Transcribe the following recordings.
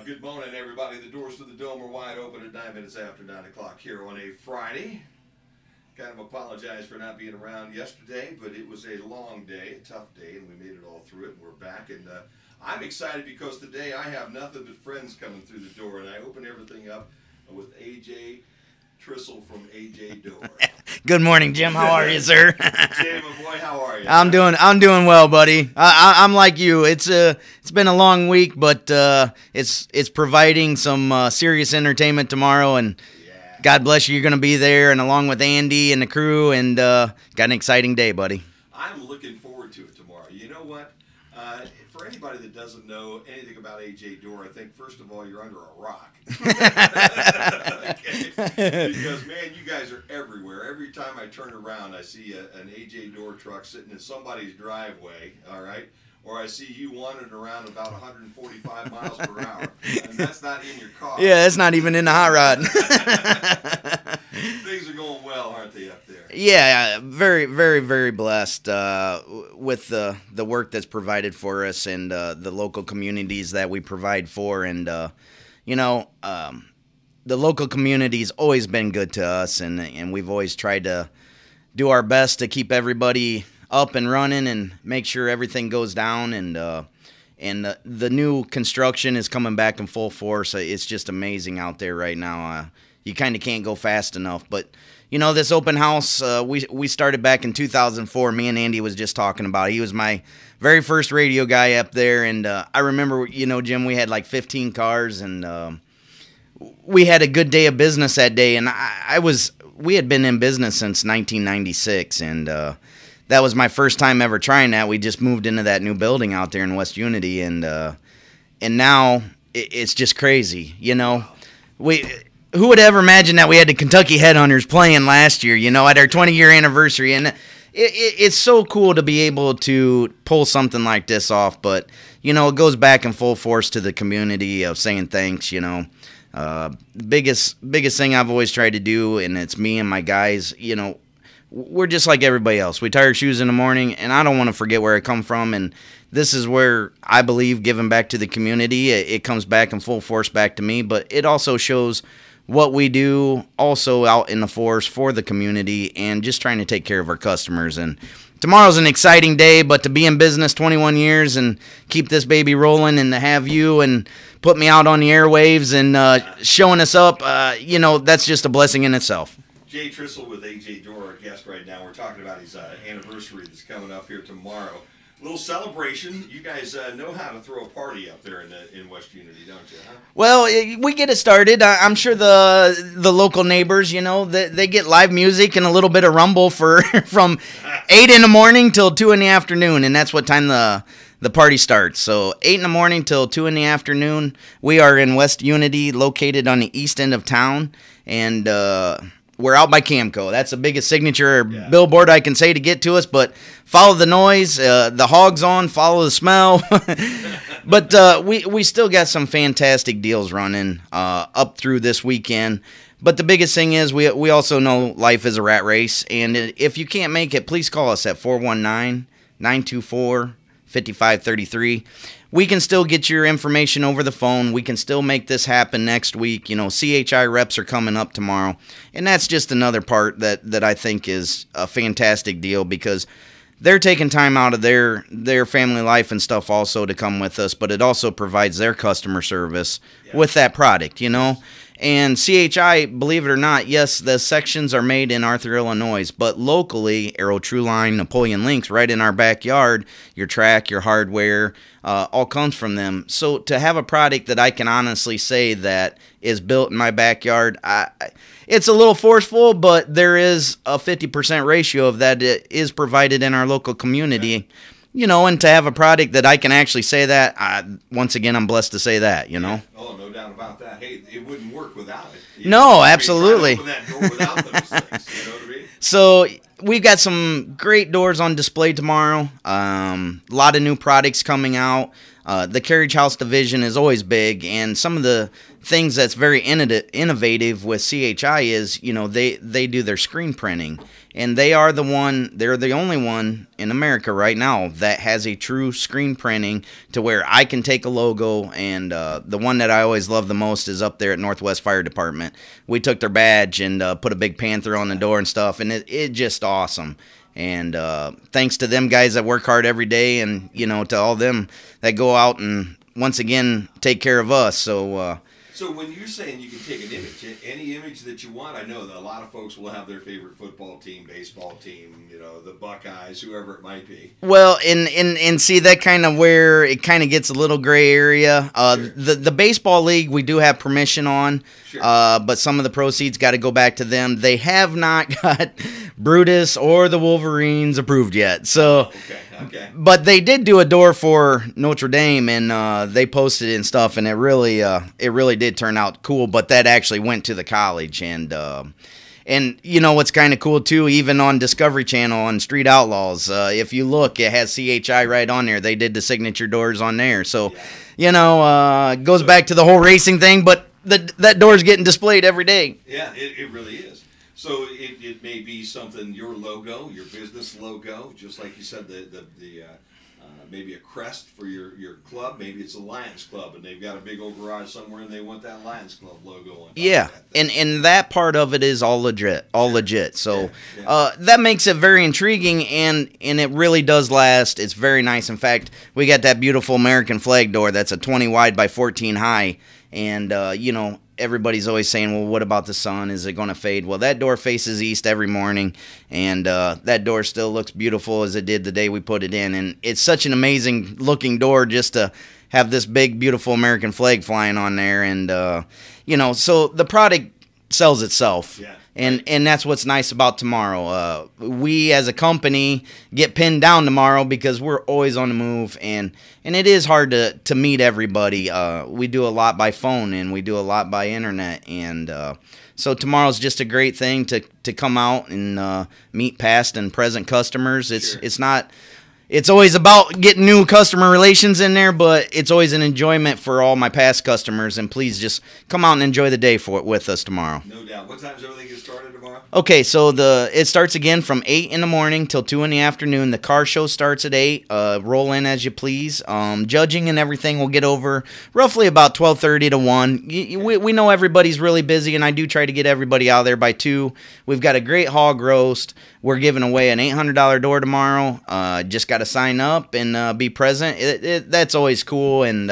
Good morning, everybody. The doors to the Dome are wide open at 9 minutes after 9 o'clock here on a Friday. Kind of apologize for not being around yesterday, but it was a long day, a tough day, and we made it all through it, and we're back. And I'm excited because today I have nothing but friends coming through the door, and I open everything up with A.J. Trissel from A.J. Door. Good morning, Jim. How are you, sir? Jay, my boy, how are you? I'm doing well, buddy. I'm like you. It's been a long week, but it's providing some serious entertainment tomorrow, and God bless you. You're going to be there, and along with Andy and the crew, and got an exciting day, buddy. I'm looking forward to it tomorrow. You know what? For anybody that doesn't know anything about A.J. Door, I think, first of all, you're under a rock. Okay? Because, man, you guys are everywhere. Every time I turn around, I see an A.J. Door truck sitting in somebody's driveway, all right? Or I see you wandering around about 145 miles per hour, and that's not in your car. Yeah, that's not even in the hot rod. Things are going well, aren't they, up there? Yeah, very, very, very blessed with the work that's provided for us and the local communities that we provide for. And, you know, the local community's always been good to us, and we've always tried to do our best to keep everybody up and running and make sure everything goes down. And the new construction is coming back in full force. It's just amazing out there right now. You kind of can't go fast enough. But, you know, this open house, we started back in 2004. Me and Andy was just talking about it. He was my very first radio guy up there. And I remember, you know, Jim, we had like 15 cars, and we had a good day of business that day. And we had been in business since 1996, and that was my first time ever trying that. We just moved into that new building out there in West Unity, and now it's just crazy. You know, who would ever imagine that we had the Kentucky Headhunters playing last year? You know, at our 20-year anniversary, and it's so cool to be able to pull something like this off. But you know, it goes back in full force to the community of saying thanks. You know, biggest thing I've always tried to do, and it's me and my guys. You know, we're just like everybody else. We tie our shoes in the morning, and I don't want to forget where I come from. And this is where I believe giving back to the community, it comes back in full force back to me. But it also shows what we do also out in the force for the community and just trying to take care of our customers. And tomorrow's an exciting day, but to be in business 21 years and keep this baby rolling, and to have you and put me out on the airwaves and showing us up, you know, that's just a blessing in itself. Jay Trissel with A.J. Door, our guest right now. We're talking about his anniversary that's coming up here tomorrow. A little celebration. You guys know how to throw a party up there in West Unity, don't you? Huh? Well, we get it started. I'm sure the local neighbors, you know, they get live music and a little bit of rumble from 8 in the morning till 2 in the afternoon, and that's what time the party starts. So 8 in the morning till 2 in the afternoon. We are in West Unity, located on the east end of town, and we're out by Camco. That's the biggest signature billboard I can say to get to us. But follow the noise, the hogs on, follow the smell. But we still got some fantastic deals running up through this weekend. But the biggest thing is we also know life is a rat race. And if you can't make it, please call us at 419-924-5533. We can still get your information over the phone. We can still make this happen next week. You know, CHI reps are coming up tomorrow. And that's just another part that I think is a fantastic deal, because they're taking time out of their family life and stuff also to come with us, but it also provides their customer service with that product, you know. And CHI, believe it or not, yes, the sections are made in Arthur, Illinois, but locally, Aero Trueline, Napoleon Links, right in our backyard, your track, your hardware, all comes from them. So to have a product that I can honestly say that is built in my backyard, it's a little forceful, but there is a 50% ratio of that is provided in our local community. You know, and to have a product that I can actually say that, once again, I'm blessed to say that, you know. Oh, no doubt about that. Hey, it wouldn't work without it. No, absolutely. Open that door without those things, you know what I mean? So we've got some great doors on display tomorrow. A lot of new products coming out. the carriage house division is always big, and some of the things that's very innovative with CHI is, you know, they do their screen printing, and they're the only one in America right now that has a true screen printing to where I can take a logo, and the one that I always love the most is up there at Northwest Fire Department. We took their badge and put a big panther on the door and stuff, and it just awesome. And thanks to them guys that work hard every day, and, you know, to all them that go out and once again take care of us. So when you're saying you can take an image, any image that you want, I know that a lot of folks will have their favorite football team, baseball team, you know, the Buckeyes, whoever it might be. Well, and see, that kind of where it kind of gets a little gray area. Sure. The baseball league we do have permission on, Sure. but some of the proceeds got to go back to them. They have not got Brutus or the Wolverines approved yet. So, Okay. but they did do a door for Notre Dame, and they posted it and stuff, and it really did turn out cool. But that actually went to the college, and you know what's kind of cool too, even on Discovery Channel on Street Outlaws, if you look, it has CHI right on there. They did the signature doors on there, so you know, it goes back to the whole racing thing. But that door's getting displayed every day. Yeah, it really is. So it may be something, your logo, your business logo, just like you said, maybe a crest for your club. Maybe it's a Lions Club, and they've got a big old garage somewhere, and they want that Lions Club logo on top Yeah, of that thing. and that part of it is all legit. So Yeah. that makes it very intriguing, and it really does last. It's very nice. In fact, we got that beautiful American flag door that's a 20 wide by 14 high, and you know, everybody's always saying, well, what about the sun? Is it going to fade? Well, that door faces east every morning, and that door still looks beautiful as it did the day we put it in. And it's such an amazing looking door just to have this big, beautiful American flag flying on there. And, you know, so the product sells itself. Yeah. And that's what's nice about tomorrow. We as a company get pinned down tomorrow because we're always on the move, and it is hard to meet everybody. We do a lot by phone, and we do a lot by internet, and so tomorrow's just a great thing to come out and meet past and present customers. Sure. It's always about getting new customer relations in there, but it's always an enjoyment for all my past customers. And please just come out and enjoy the day with us tomorrow. No doubt. What time does everything get started tomorrow? Okay, so it starts again from 8 in the morning till 2 in the afternoon. The car show starts at 8. Roll in as you please. Judging and everything will get over roughly about 12:30 to 1. We know everybody's really busy, and I do try to get everybody out there by 2. We've got a great hog roast. We're giving away an $800 door tomorrow. Just got to sign up and be present. That's always cool, and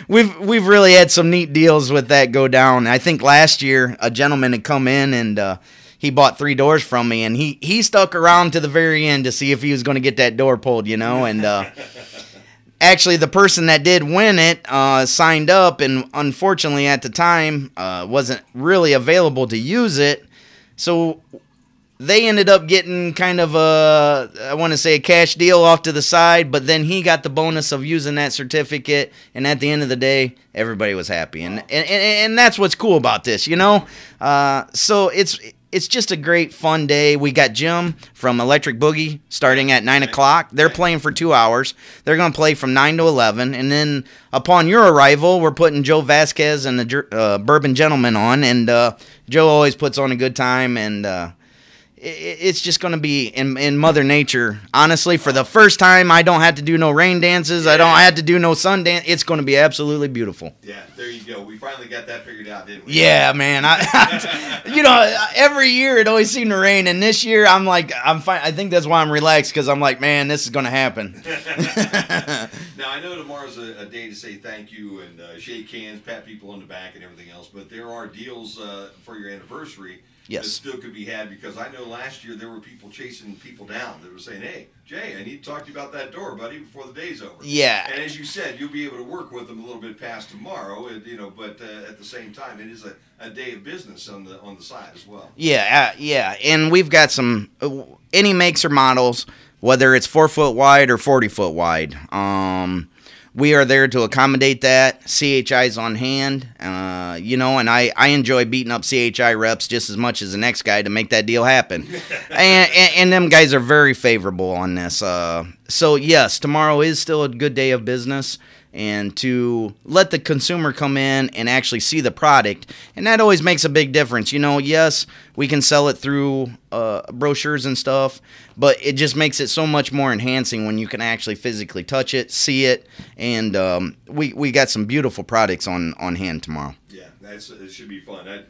we've really had some neat deals with that go down. I think last year a gentleman had come in and he bought 3 doors from me, and he stuck around to the very end to see if he was going to get that door pulled, you know. And actually, the person that did win it signed up, and unfortunately at the time wasn't really available to use it, so they ended up getting kind of I want to say a cash deal off to the side, but then he got the bonus of using that certificate, and at the end of the day, everybody was happy. And that's what's cool about this, you know? So it's just a great, fun day. We got Jim from Electric Boogie starting at 9 o'clock. They're playing for 2 hours. They're going to play from 9 to 11, and then upon your arrival, we're putting Joe Vasquez and the Bourbon Gentleman on, and Joe always puts on a good time, and it's just going to be in Mother Nature. Honestly, for the first time, I don't have to do no rain dances. I don't have to do no sun dance. It's going to be absolutely beautiful. Yeah, there you go. We finally got that figured out, didn't we? Yeah, man. You know, every year it always seemed to rain, and this year I'm fine. I think that's why I'm relaxed, because I'm like, man, this is going to happen. Now, I know tomorrow's a day to say thank you and shake hands, pat people on the back and everything else, but there are deals for your anniversary. Yes. That still could be had, because I know last year there were people chasing people down that were saying, hey, Jay, I need to talk to you about that door, buddy, before the day's over. Yeah. And as you said, you'll be able to work with them a little bit past tomorrow, you know, but at the same time, it is a day of business on the side as well. Yeah, and we've got some any makes or models, whether it's 4 foot wide or 40 foot wide. we are there to accommodate that. CHI's on hand, and I enjoy beating up CHI reps just as much as the next guy to make that deal happen. and them guys are very favorable on this. So yes, tomorrow is still a good day of business, and to let the consumer come in and actually see the product, and that always makes a big difference. Yes, we can sell it through brochures and stuff, but it just makes it so much more enhancing when you can actually physically touch it, see it, and we got some beautiful products on hand tomorrow. Yeah, it should be fun.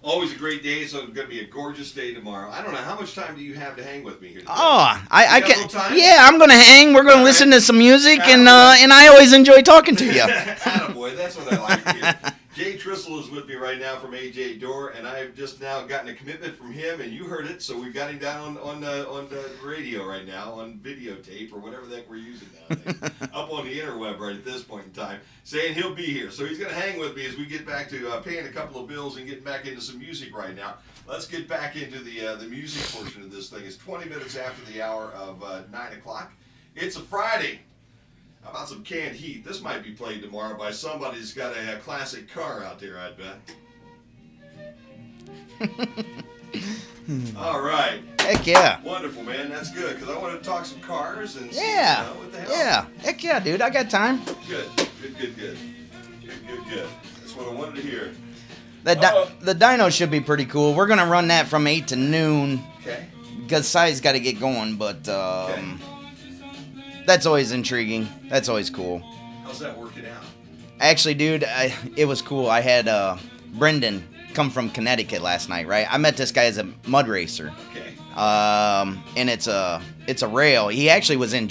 Always a great day, so it's going to be a gorgeous day tomorrow. I don't know, how much time do you have to hang with me here today? Oh, I got a can. little time? Yeah, I'm gonna hang. We're gonna listen to some music, and I always enjoy talking to you. Attaboy, that's what I like to hear. Jay Trissel is with me right now from AJ Door, and I've just now gotten a commitment from him, and you heard it, so we've got him down on the radio right now, on videotape, or whatever the heck we're using nowadays, up on the interweb right at this point in time, saying he'll be here. So he's going to hang with me as we get back to paying a couple of bills and getting back into some music right now. Let's get back into the music portion of this thing. It's 20 minutes after the hour of 9 o'clock. It's a Friday. How about some canned heat? This might be played tomorrow by somebody who's got a classic car out there, I bet. All right. Heck yeah. Wonderful, man. That's good, because I want to talk some cars and see, what the hell. Yeah. Heck yeah, dude. I got time. Good. That's what I wanted to hear. The dyno should be pretty cool. We're going to run that from 8 to noon. Okay. Because Si's got to get going, but Okay. That's always intriguing. That's always cool. How's that working out? Actually, dude, it was cool. I had Brendan come from Connecticut last night, right? I met this guy as a mud racer. Okay. And it's a rail. He actually was in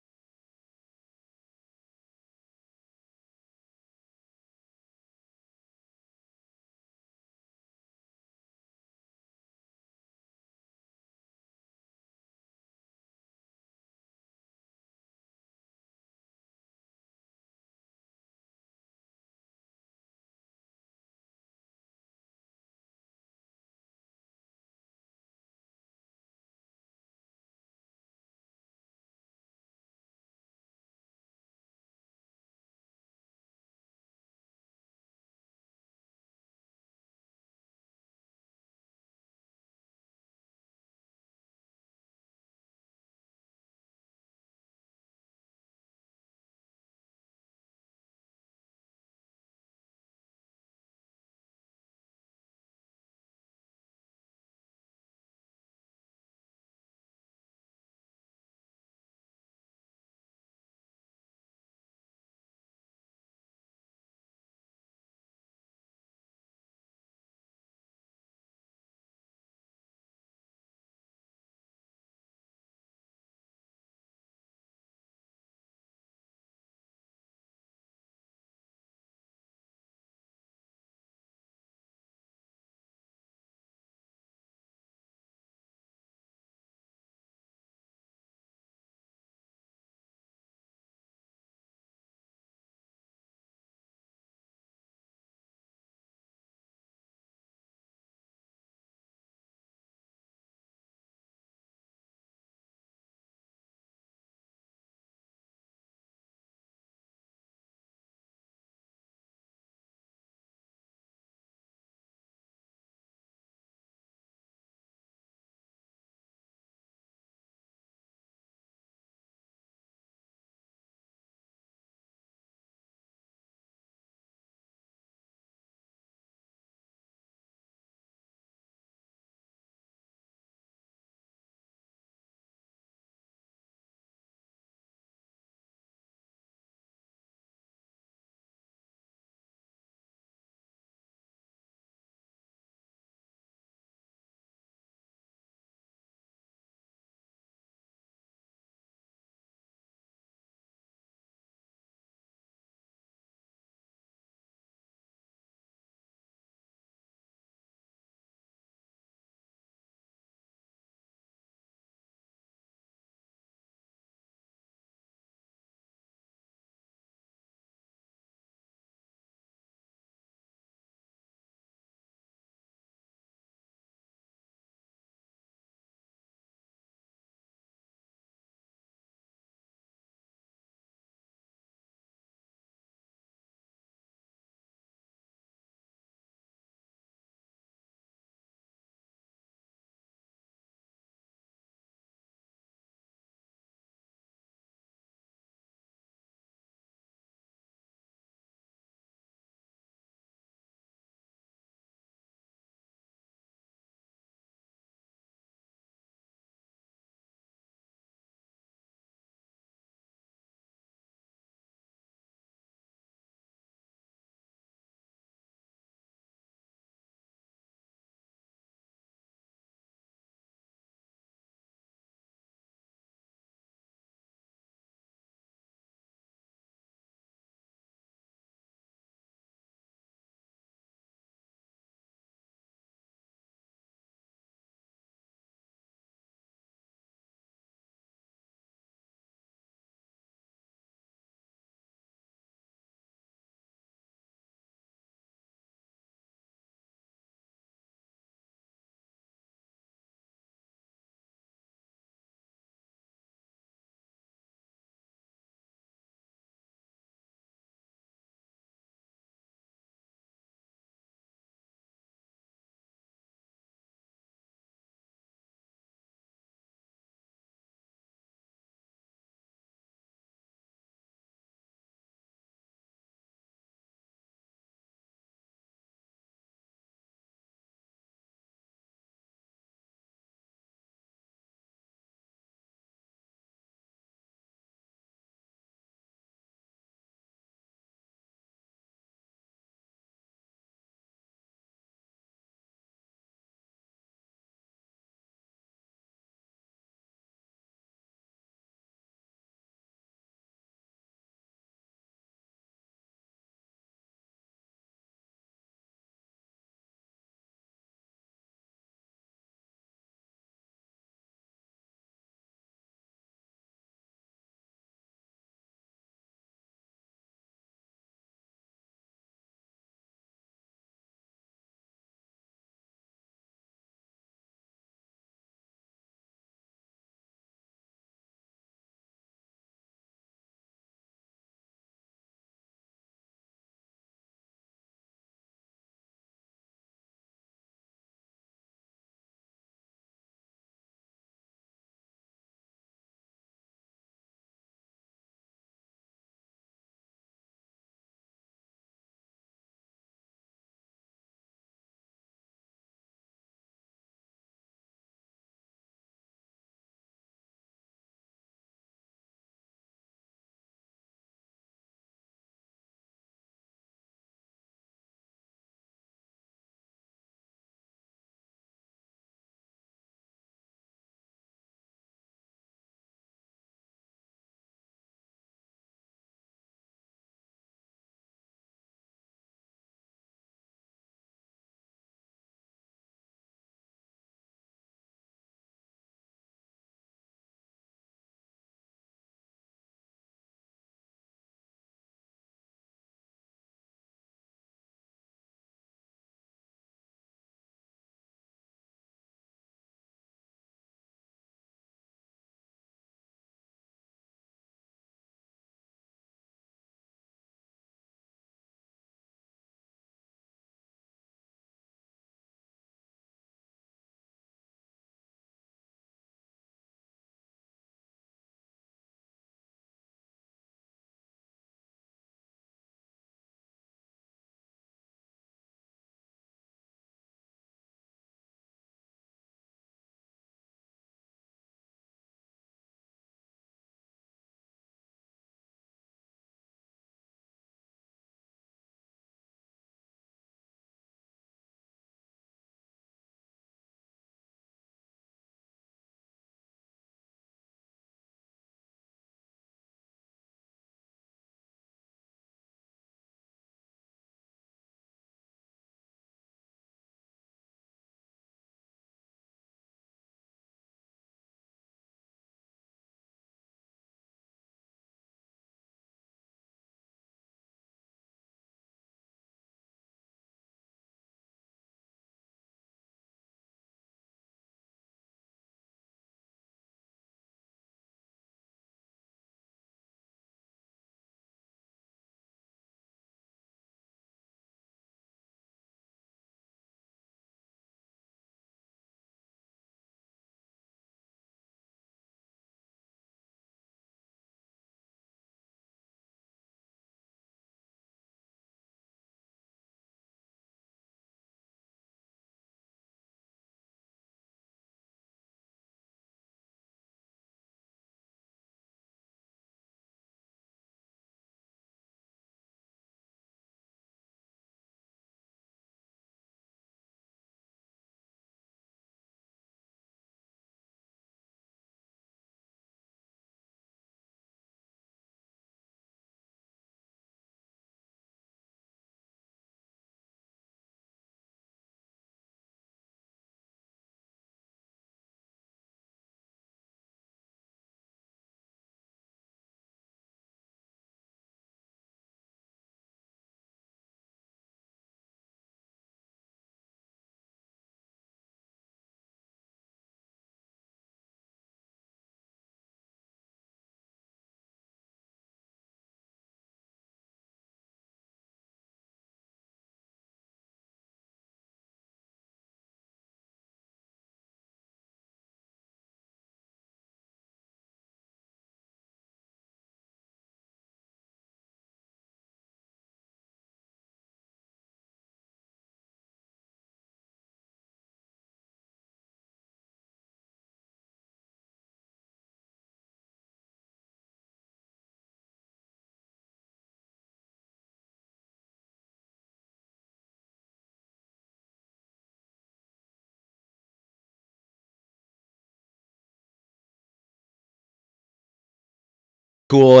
cool.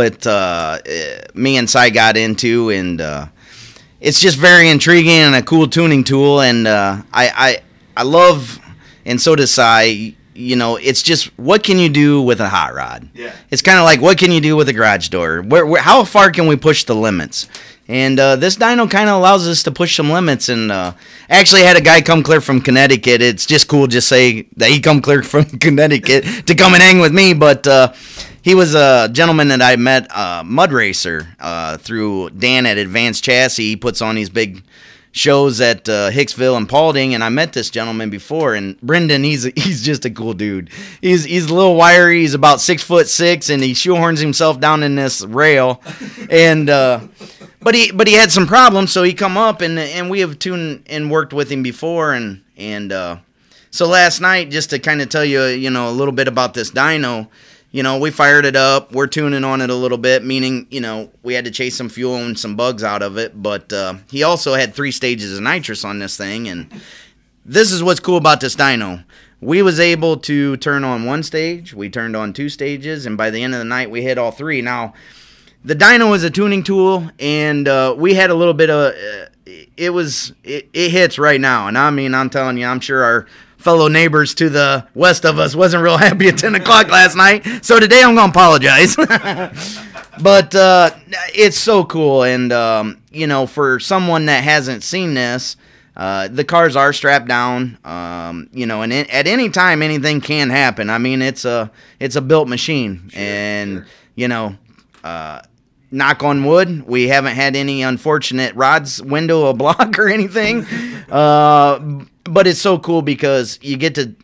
Me and Cy got into, and it's just very intriguing and a cool tuning tool. And I love, and so does Cy. You know, it's just what can you do with a hot rod? Yeah. It's kind of like what can you do with a garage door? How far can we push the limits? And this dyno kind of allows us to push some limits. And actually had a guy come clear from Connecticut. It's just cool to say that he come clear from Connecticut to come and hang with me. But he was a gentleman that I met, mud racer, through Dan at Advanced Chassis. He puts on these big shows at Hicksville and Paulding, and I met this gentleman before. And Brendan, he's just a cool dude. He's a little wiry. He's about 6'6", and he shoehorns himself down in this rail. And but he had some problems, so he come up, and we have tuned and worked with him before. And so last night, just to kind of tell you, you know, a little bit about this dyno. You know, we fired it up. We're tuning on it a little bit, meaning, you know, we had to chase some fuel and some bugs out of it. But he also had 3 stages of nitrous on this thing. And this is what's cool about this dyno. We was able to turn on 1 stage. We turned on 2 stages. And by the end of the night, we hit all 3. Now, the dyno is a tuning tool. And we had a little bit of... It hits right now. And I mean, I'm telling you, I'm sure our fellow neighbors to the west of us wasn't real happy at 10 o'clock last night. So today I'm going to apologize. But it's so cool. And, you know, for someone that hasn't seen this, the cars are strapped down, you know, and at any time anything can happen. I mean, it's a built machine. Sure, and, sure. You know, knock on wood, we haven't had any unfortunate rods window a block or anything. But it's so cool because you get to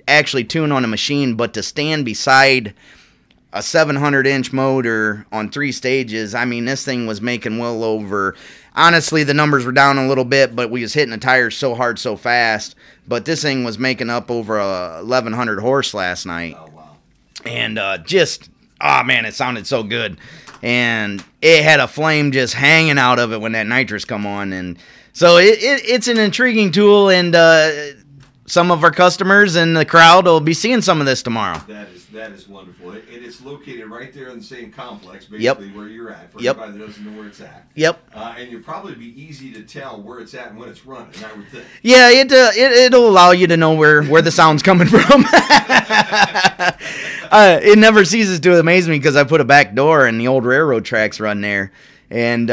actually tune on a machine, but to stand beside a 700-inch motor on 3 stages, I mean, this thing was making well over... Honestly, the numbers were down a little bit, but we was hitting the tires so hard so fast. But this thing was making up over 1,100 horse last night. Oh, wow. And oh, man, it sounded so good. And it had a flame just hanging out of it when that nitrous come on. And so it's an intriguing tool, and some of our customers and the crowd will be seeing some of this tomorrow. That is wonderful. And it's located right there in the same complex, basically, where you're at, for everybody that doesn't know where it's at. Yep. And you'll probably be easy to tell where it's at and when it's running, I would think. Yeah, it'll allow you to know where the sound's coming from. It never ceases to amaze me because I put a back door and the old railroad tracks run there. And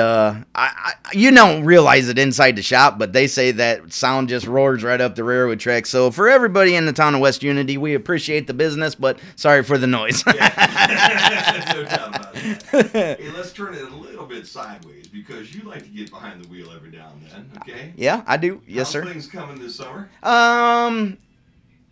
you don't realize it inside the shop, but they say that sound just roars right up the railroad track. So for everybody in the town of West Unity, we appreciate the business, but sorry for the noise. Yeah. No doubt about it. Hey, let's turn it a little bit sideways because you like to get behind the wheel every now and then, okay? Yeah, I do. Yes, sir. How's things coming this summer?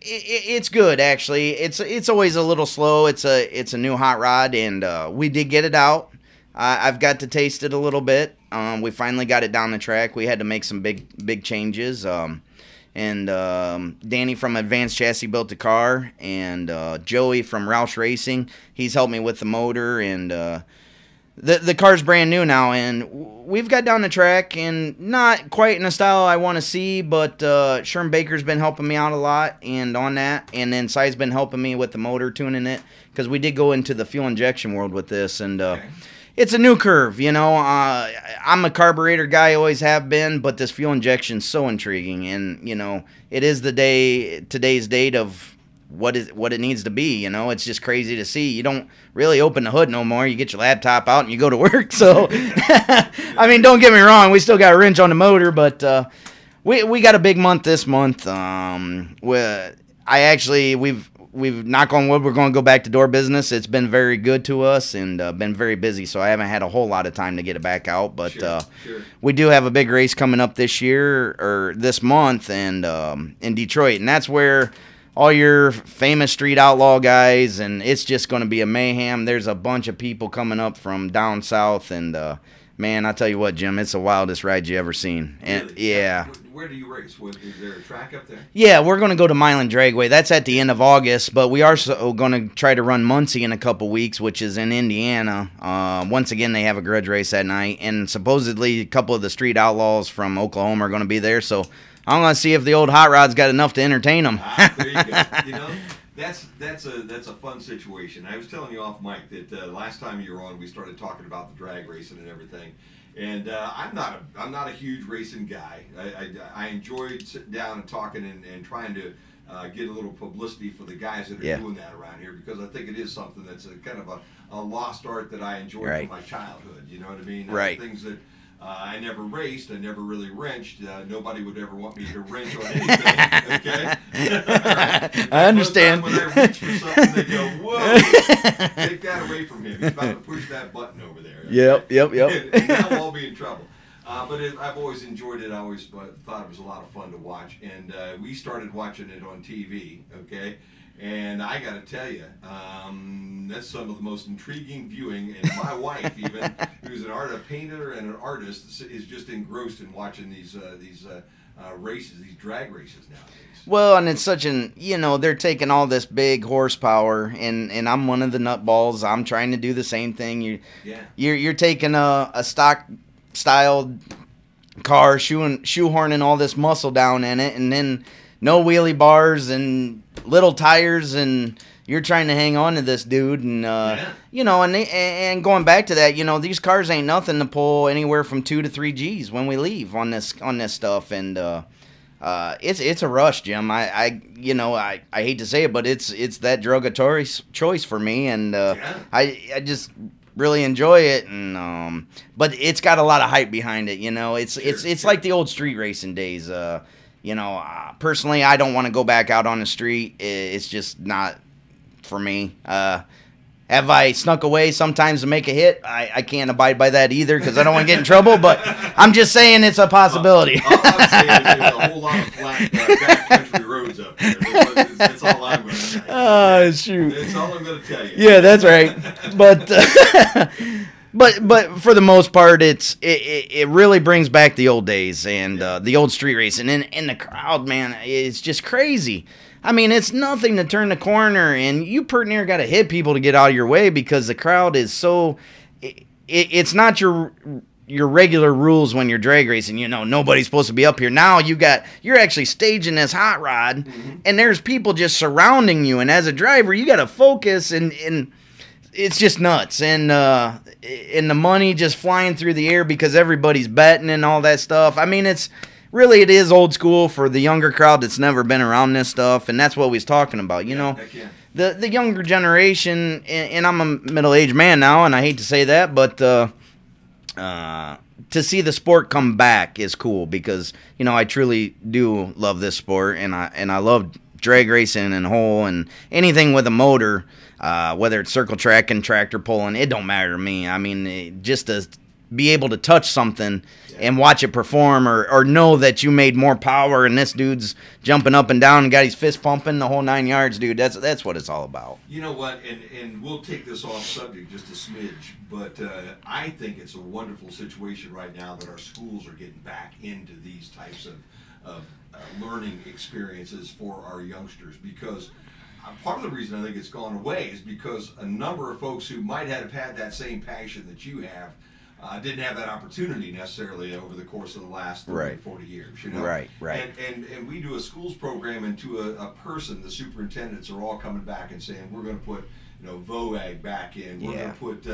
It's good, actually. It's always a little slow. It's a new hot rod, and we did get it out. I've got to taste it a little bit. We finally got it down the track. We had to make some big changes. And Danny from Advanced Chassis built the car, and Joey from Roush Racing, he's helped me with the motor, and the car's brand new now, and we've got down the track, and not quite in the style I want to see, but Sherm Baker's been helping me out a lot and on that, and then Cy's been helping me with the motor, tuning it, because we did go into the fuel injection world with this, and it's a new curve, you know. I'm a carburetor guy, always have been, but this fuel injection's so intriguing, and you know, it is today's date of what it needs to be. You know, it's just crazy to see. You don't really open the hood no more. You get your laptop out and you go to work. So, I mean, don't get me wrong, we still got a wrench on the motor, but we got a big month this month. We've knock on wood, we're going to go back to door business. It's been very good to us and been very busy, so I haven't had a whole lot of time to get it back out. But Sure. We do have a big race coming up this year or this month, and in Detroit, and that's where all your famous street outlaw guys, and it's just going to be a mayhem. There's a bunch of people coming up from down south, and man, I tell you what, Jim, it's the wildest ride you ever seen. And Really? yeah. Where do you race? Is there a track up there? Yeah, we're going to go to Milan Dragway. That's at the end of August, but we are going to try to run Muncie in a couple weeks, which is in Indiana. Once again, they have a grudge race that night, and supposedly a couple of the street outlaws from Oklahoma are going to be there, so I'm going to see if the old hot rod's got enough to entertain them. There you go. You know, That's a fun situation. I was telling you off mic that last time you were on, we started talking about the drag racing and everything. And I'm not a huge racing guy. I enjoyed sitting down and talking and trying to get a little publicity for the guys that are doing that around here, because I think it is something that's a kind of a lost art that I enjoyed from my childhood. You know what I mean? Right. Things that I never raced, I never really wrenched. Nobody would ever want me to wrench on anything. Okay? I understand. When I reach for something, they go, "Whoa, take that away from him. He's about to push that button over there." Okay? Yep. And now I'll be in trouble. But I've always enjoyed it. I always thought it was a lot of fun to watch. And we started watching it on TV, okay? And I got to tell you, that's some of the most intriguing viewing. And my wife, even, who's a painter and an artist, is just engrossed in watching these races, these drag races nowadays. Well, and it's such they're taking all this big horsepower, and I'm one of the nutballs. I'm trying to do the same thing. You're taking a stock style car, shoehorning all this muscle down in it, and then no wheelie bars and little tires, and you're trying to hang on to this dude, and and going back to that, these cars ain't nothing to pull anywhere from 2 to 3 G's when we leave on this stuff, and it's a rush, Jim. I hate to say it, but it's that drug of choice for me, and I just really enjoy it, and but it's got a lot of hype behind it. It's like the old street racing days. Personally, I don't want to go back out on the street. It's just not for me. Have I snuck away sometimes to make a hit? I can't abide by that either, because I don't want to get in trouble, but I'm just saying it's a possibility. All I'm saying is there's a whole lot of flat backcountry roads up there. That's all I'm going to tell you. Oh, shoot. That's all I'm going to tell you. Yeah, that's right. But but for the most part, it really brings back the old days and the old street racing. And the crowd, man, it's just crazy. I mean, it's nothing to turn the corner, and you pretty near got to hit people to get out of your way, because the crowd is so. It's not your regular rules when you're drag racing. Nobody's supposed to be up here. Now you're actually staging this hot rod, and there's people just surrounding you, and as a driver, you got to focus, and it's just nuts, and the money just flying through the air because everybody's betting and all that stuff. I mean, it is old school for the younger crowd that's never been around this stuff, and that's what we was talking about. The younger generation, and I'm a middle-aged man now, and I hate to say that, but to see the sport come back is cool, because I truly do love this sport, and I love drag racing and whole and anything with a motor, whether it's circle track and tractor pulling, it don't matter to me. I mean, just to be able to touch something and watch it perform, or know that you made more power, and this dude's jumping up and down and got his fist pumping the whole 9 yards, dude. That's what it's all about. You know what? And we'll take this off subject just a smidge, but I think it's a wonderful situation right now that our schools are getting back into these types of learning experiences for our youngsters, because part of the reason I think it's gone away is because a number of folks who might have had that same passion that you have didn't have that opportunity necessarily over the course of the last 30, 40 years. Right. And we do a schools program, and to a person, the superintendents are all coming back and saying, we're going to put VOAG back in, we're going to put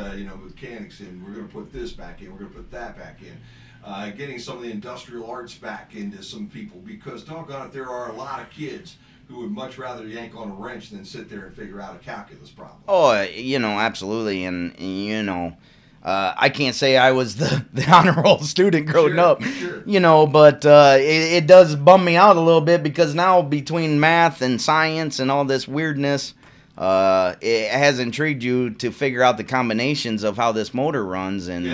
mechanics in, we're going to put this back in, we're going to put that back in, getting some of the industrial arts back into some people, because doggone it, there are a lot of kids who would much rather yank on a wrench than sit there and figure out a calculus problem. Oh, absolutely, and I can't say I was the honor roll student growing up, but it does bum me out a little bit, because now between math and science and all this weirdness, it has intrigued you to figure out the combinations of how this motor runs, and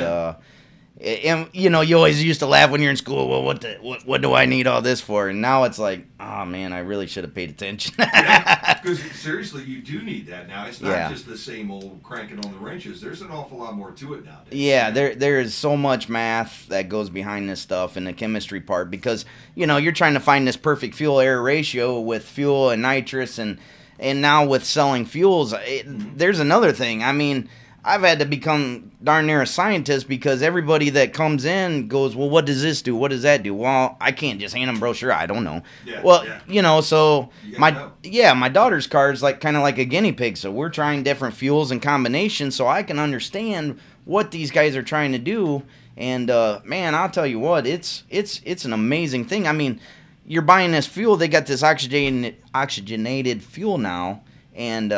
you always used to laugh when you're in school. Well, what do I need all this for? And now it's like, oh man, I really should have paid attention. Because seriously, you do need that now. It's not just the same old cranking on the wrenches. There's an awful lot more to it nowadays. Yeah, there is so much math that goes behind this stuff, and the chemistry part, because you're trying to find this perfect fuel air ratio with fuel and nitrous, and now with selling fuels, there's another thing. I mean, I've had to become darn near a scientist because everybody that comes in goes, well, what does this do? What does that do? Well, I can't just hand them brochure. I don't know. Yeah, Well, yeah. So You gotta my know. my daughter's car is like kind of like a guinea pig. So we're trying different fuels and combinations so I can understand what these guys are trying to do. And man, I'll tell you what, it's an amazing thing. I mean, you're buying this fuel. They got this oxygenated fuel now, and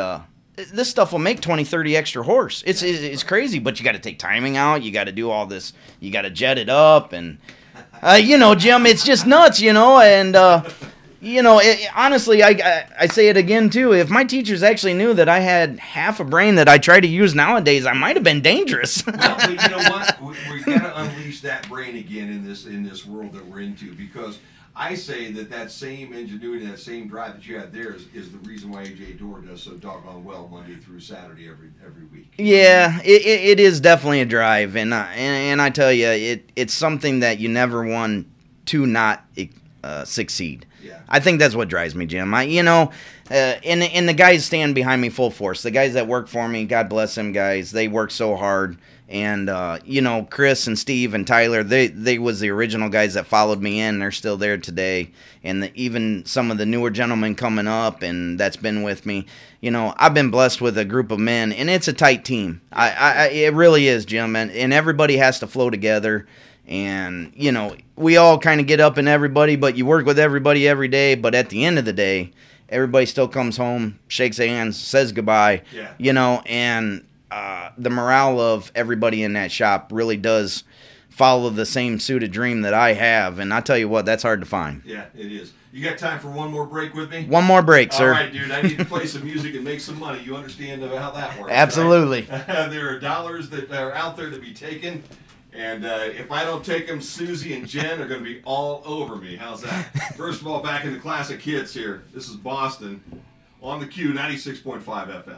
this stuff will make 20, 30 extra horse. It's crazy, but you got to take timing out. You got to do all this. You got to jet it up, and Jim, it's just nuts, And honestly, I say it again too. If my teachers actually knew that I had half a brain that I try to use nowadays, I might have been dangerous. Well, but you know what? We got to unleash that brain again in this world that we're into, because I say that same ingenuity, that same drive that you had there is the reason why AJ Dorr does so doggone well Monday through Saturday every week. Yeah, it is definitely a drive, and I tell you, it's something that you never want to not succeed. Yeah. I think that's what drives me, Jim. And the guys stand behind me full force. The guys that work for me, God bless them guys. They work so hard. And Chris and Steve and Tyler, they was the original guys that followed me in. They're still there today. And even some of the newer gentlemen coming up, and that's been with me. I've been blessed with a group of men, and it's a tight team. It really is, Jim. And everybody has to flow together. And, we all kind of get up in everybody, but you work with everybody every day. But at the end of the day, everybody still comes home, shakes hands, says goodbye. Yeah. And the morale of everybody in that shop really does follow the same suit of dream that I have. And I tell you what, that's hard to find. Yeah, it is. You got time for one more break with me? One more break, sir. All right, dude. I need to play some music and make some money. You understand how that works? Absolutely. Right? There are dollars that are out there to be taken. And if I don't take them, Susie and Jen are going to be all over me. How's that? First of all, back in the classic hits here. This is Boston on the Q, 96.5 FM.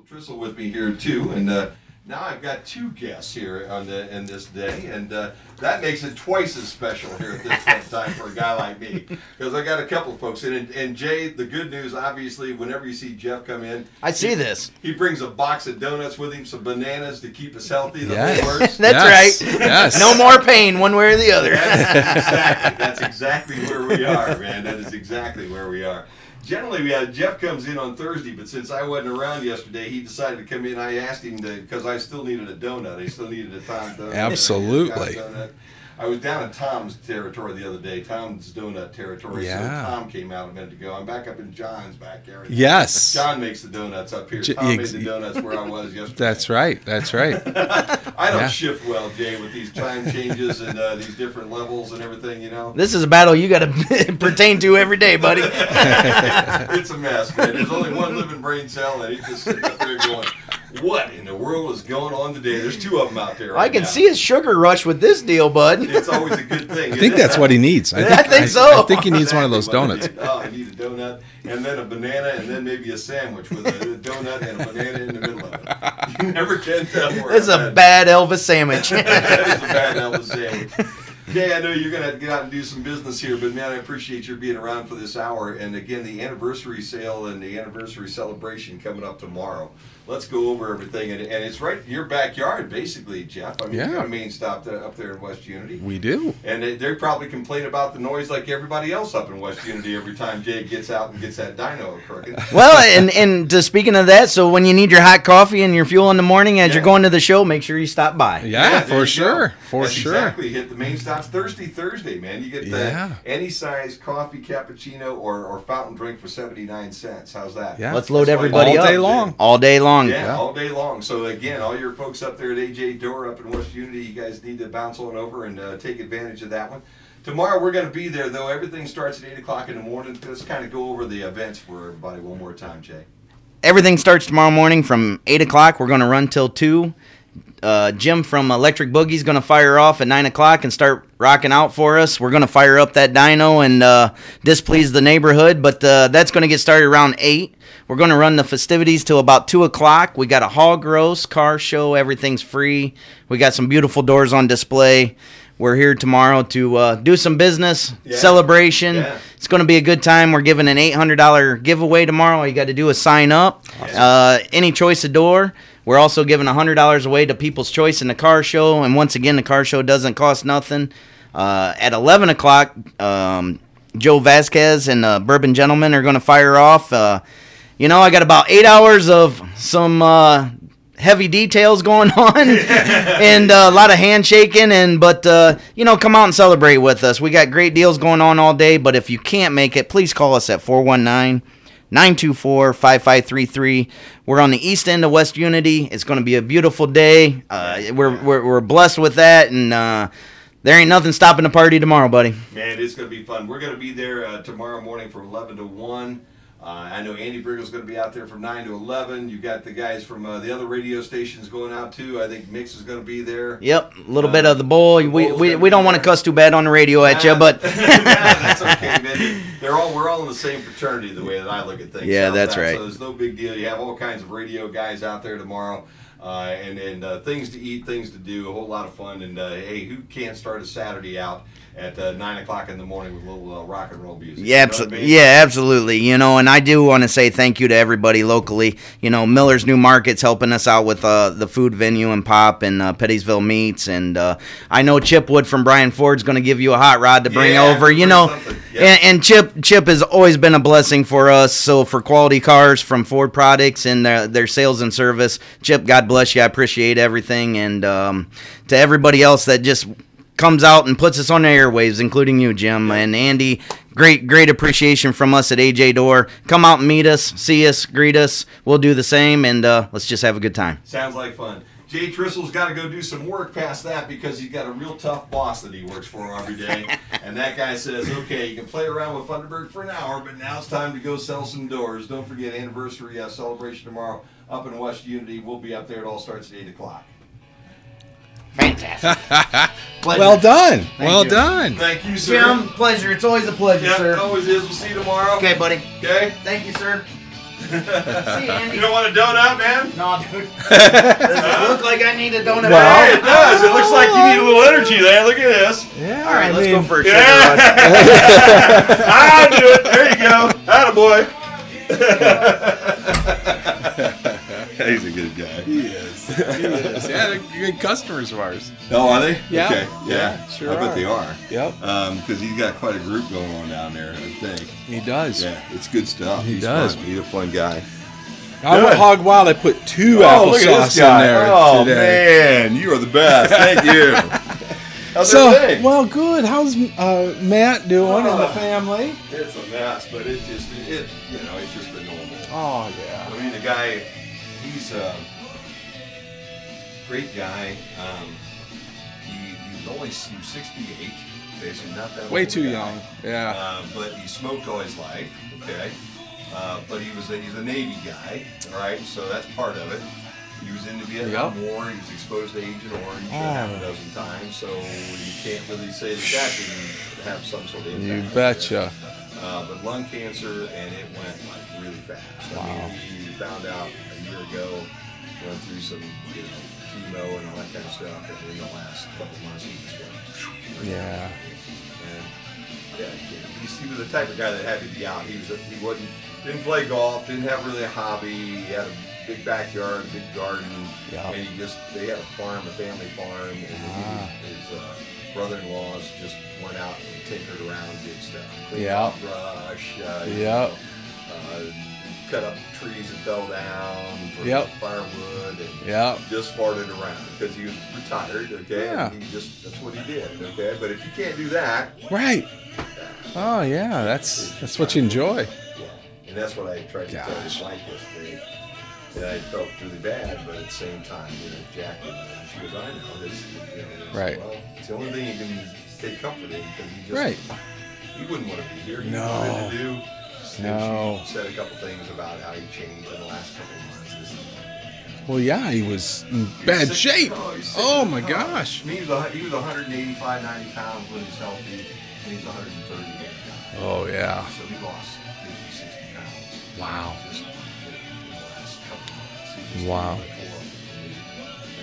Trissel with me here too, and now I've got two guests here on in this day, and that makes it twice as special here at this time for a guy like me, because I got a couple of folks in. And Jay, the good news, obviously, whenever you see Jeff come in, I see this. He brings a box of donuts with him, some bananas to keep us healthy. That's right. Yes. No more pain, one way or the other. That's exactly where we are, man. That is exactly where we are. Generally, Jeff comes in on Thursday, but since I wasn't around yesterday, he decided to come in. I asked him because I still needed a donut. I still needed a Tom's donut. Absolutely. I was down in Tom's territory the other day, Tom's donut territory. Yeah. So Tom came out a minute ago. I'm back up in John's backyard. Yes. John makes the donuts up here. Tom made the donuts where I was yesterday. That's right. That's right. I don't shift well, Jay, with these time changes and these different levels and everything, you know. This is a battle you got to pertain to every day, buddy. It's a mess, man. There's only one living brain cell, and he's just sitting up there going, what in the world is going on today? There's two of them out there right I can now. see a sugar rush with this deal, bud. It's always a good thing. I think that's what he needs. I think so. I think he needs one of those donuts. I need a donut, and then a banana, and then maybe a sandwich with a donut and a banana in the middle of it. You never can tell where It's a bad Elvis sandwich. That is a bad Elvis sandwich. Jay, I know you're going to get out and do some business here, but man, I appreciate your being around for this hour. And again, the anniversary sale and the anniversary celebration coming up tomorrow. Let's go over everything. And it's right in your backyard, basically, Jeff. I mean, you got a main stop up there in West Unity. We do. And they probably complain about the noise like everybody else up in West Unity every time Jay gets out and gets that dyno crooked. Well, and speaking of that, so when you need your hot coffee and your fuel in the morning as you're going to the show, make sure you stop by. Yeah, for sure. For sure. Exactly. Hit the main stops Thursday, man. You get any size coffee, cappuccino, or fountain drink for 79 cents. How's that? Yeah. Let's load everybody up. All day long. All day long. Yeah, all day long. So again, all your folks up there at AJ Door up in West Unity, you guys need to bounce on over and take advantage of that one. Tomorrow we're going to be there, though. Everything starts at 8 o'clock in the morning. Let's kind of go over the events for everybody one more time, Jay. Everything starts tomorrow morning from 8 o'clock. We're going to run till 2. Jim from Electric Boogie's going to fire off at 9 o'clock and start rocking out for us. We're going to fire up that dyno and displease the neighborhood, but that's going to get started around 8. We're going to run the festivities till about 2 o'clock. We got a hog roast, car show, everything's free. We got some beautiful doors on display. We're here tomorrow to do some business, celebration. Yeah. It's going to be a good time. We're giving an $800 giveaway tomorrow. All you got to do is sign up. Any choice of door. We're also giving $100 away to People's Choice in the car show. And once again, the car show doesn't cost nothing. At 11 o'clock, Joe Vasquez and Bourbon Gentleman are going to fire off. You know, I got about 8 hours of some heavy details going on and a lot of handshaking. But you know, come out and celebrate with us. We got great deals going on all day. But if you can't make it, please call us at 419-924-5533. We're on the east end of West Unity. It's going to be a beautiful day. We're blessed with that, and there ain't nothing stopping the party tomorrow, buddy. Man, it's going to be fun. We're going to be there tomorrow morning from 11 to 1. I know Andy Briggle's going to be out there from 9 to 11. You got the guys from the other radio stations going out too. I think Mix is going to be there. Yep, a little bit of the bull. We don't want to cuss too bad on the radio at you, but that's okay, man. We're all in the same fraternity the way that I look at things. Yeah, that's right. So there's no big deal. You have all kinds of radio guys out there tomorrow. And things to eat, things to do, a whole lot of fun. And hey, who can't start a Saturday out at 9 o'clock in the morning with a little rock and roll music? Yeah, absolutely. You know, and I do want to say thank you to everybody locally. You know, Miller's New Market's helping us out with the food venue and pop and Pettysville Meats. And I know Chip Wood from Brian Ford's going to give you a hot rod to bring over. You know, and Chip has always been a blessing for us. So for quality cars from Ford Products and their sales and service, Chip, God bless you. I appreciate everything. And to everybody else that just comes out and puts us on the airwaves, including you, Jim and Andy. Great appreciation from us at AJ Door. Come out and meet us, see us, greet us. We'll do the same, and let's just have a good time. Sounds like fun. Jay Trissel's got to go do some work past that because he's got a real tough boss that he works for every day. And that guy says, okay, you can play around with Thunderbird for an hour, but now it's time to go sell some doors. Don't forget, anniversary celebration tomorrow up in West Unity. We'll be up there. It all starts at 8 o'clock. Fantastic. Well done. Thank done. Thank you, sir. Jim, pleasure. It's always a pleasure, sir. It always is. We'll see you tomorrow. Okay, buddy. Okay? Thank you, sir. Andy. You don't want a donut, man? No, dude. Does it look like I need a donut? Hey, it does. It looks like you need a little energy there. Look at this. Yeah. All right, let's go for a sugar Yeah. rush. I'll do it. There you go. Attaboy. He's a good guy. He is. He is. Yeah, they're good customers of ours. Oh, are they? Yeah. Okay. Yeah, sure I bet are. they are. Yep. Because he's got quite a group going on down there, I think. He does. Yeah, it's good stuff. He He's does. fun. He's a fun guy. I went hog wild. I put 2 applesauce in there Oh, today. man. You are the best. Thank you. How's So, everything? well, good. How's Matt doing and the family? It's a mess, but it's just a normal. Oh, yeah. I mean, the guy, he's a great guy. He was 68, basically not that Way old too guy. young. Yeah. But he smoked all his life, okay? But he's a Navy guy, all right? So that's part of it. He was in the Vietnam War. He was exposed to Agent Orange half a dozen times, so you can't really say that didn't have some sort of impact. You betcha. But lung cancer, and it went like really fast. Wow. I mean, he found out a year ago, went through some, chemo and all that kind of stuff, and in the last couple of months he just went. Yeah. And yeah, he was the type of guy that had to be out. He didn't play golf, didn't have really a hobby. He had a big backyard, big garden, Yeah. and they had a farm, a family farm, and his brother-in-laws just went out and tinkered around, did stuff, cleaned up brush, cut up trees that fell down for firewood, and just farted around because he was retired, okay? Yeah. And that's what he did, okay? But if you can't do that, Right. Oh, yeah. That's what you enjoy. yeah, and that's what I tried to tell his wife yesterday. And I felt really bad, but at the same time, Jack didn't know. She goes, I know this. Right. Well, it's the only thing you can take comfort in because he wouldn't want to be here. He wanted to do. No. She said a couple things about how he changed in the last couple of months. This and that. Well, yeah, he was in bad sick. shape. Oh, My gosh. I mean, he was 185, 90 pounds when he was healthy, and he's 130 now. Oh, yeah. So he lost 50, 60 pounds. Wow. Just in the last couple of months. He just Wow. went horrible.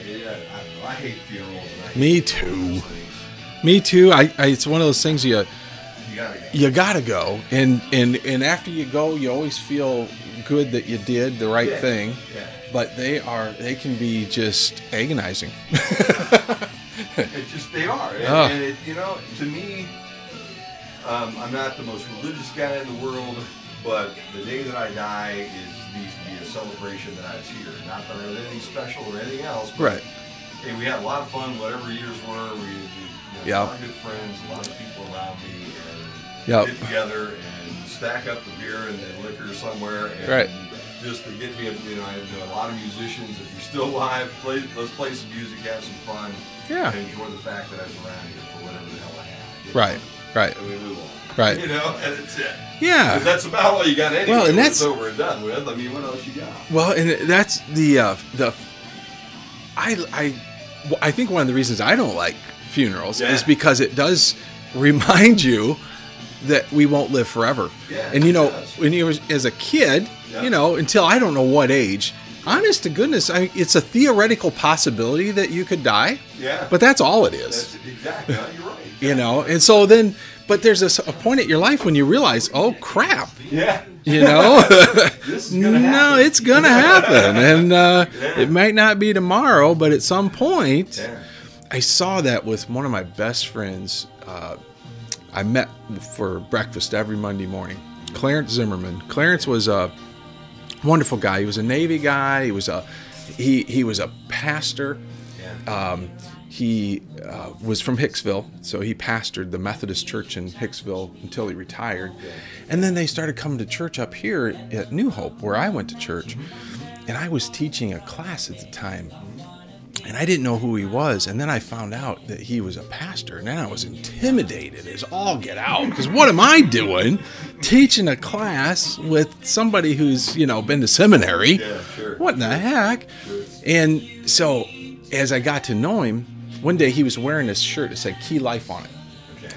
Yeah, I don't know. I hate funerals. And I hate Me all too. those things. Me too. It's one of those things You gotta go. you gotta go, and after you go, you always feel good that you did the right thing. Yeah. But they can be just agonizing. They are. And it, to me, I'm not the most religious guy in the world, but the day that I die needs to be a celebration that I was here. Not that there was anything special or anything else. But, Right. hey, we had a lot of fun, whatever years were. We a lot of good friends, a lot of people around me, and get together and stack up the beer and liquor somewhere. And just to get me, I know a lot of musicians. If you're still alive, let's play some music, have some fun, Yeah. and enjoy the fact that I was around here for whatever the hell I had. Right. And we move on. Right. And it's it. Yeah. 'Cause that's about all you got anyway. Well, and when that's- it's over and done with. I mean, what else you got? Well, and that's I think one of the reasons I don't like funerals is because it does remind you that we won't live forever. Yeah, And it does. when you was as a kid, until I don't know what age, honest to goodness, it's a theoretical possibility that you could die. Yeah. But that's all it is. That's exactly. No, you're right. And so then, but there's a point at your life when you realize, oh crap, Yeah. this is gonna happen. No, it's gonna happen, and it might not be tomorrow, but at some point. Yeah. I saw that with one of my best friends. I met for breakfast every Monday morning. Clarence Zimmerman. Clarence was a wonderful guy. He was a Navy guy. He was a pastor. Yeah. He was from Hicksville, so he pastored the Methodist Church in Hicksville until he retired. Yeah. And then they started coming to church up here at New Hope, where I went to church. And I was teaching a class at the time. And I didn't know who he was. And then I found out that he was a pastor. And then I was intimidated as all get out. Because what am I doing teaching a class with somebody who's, been to seminary? Yeah, sure. What in the heck? Sure. And so as I got to know him, one day he was wearing this shirt that said Key Life on it. Okay.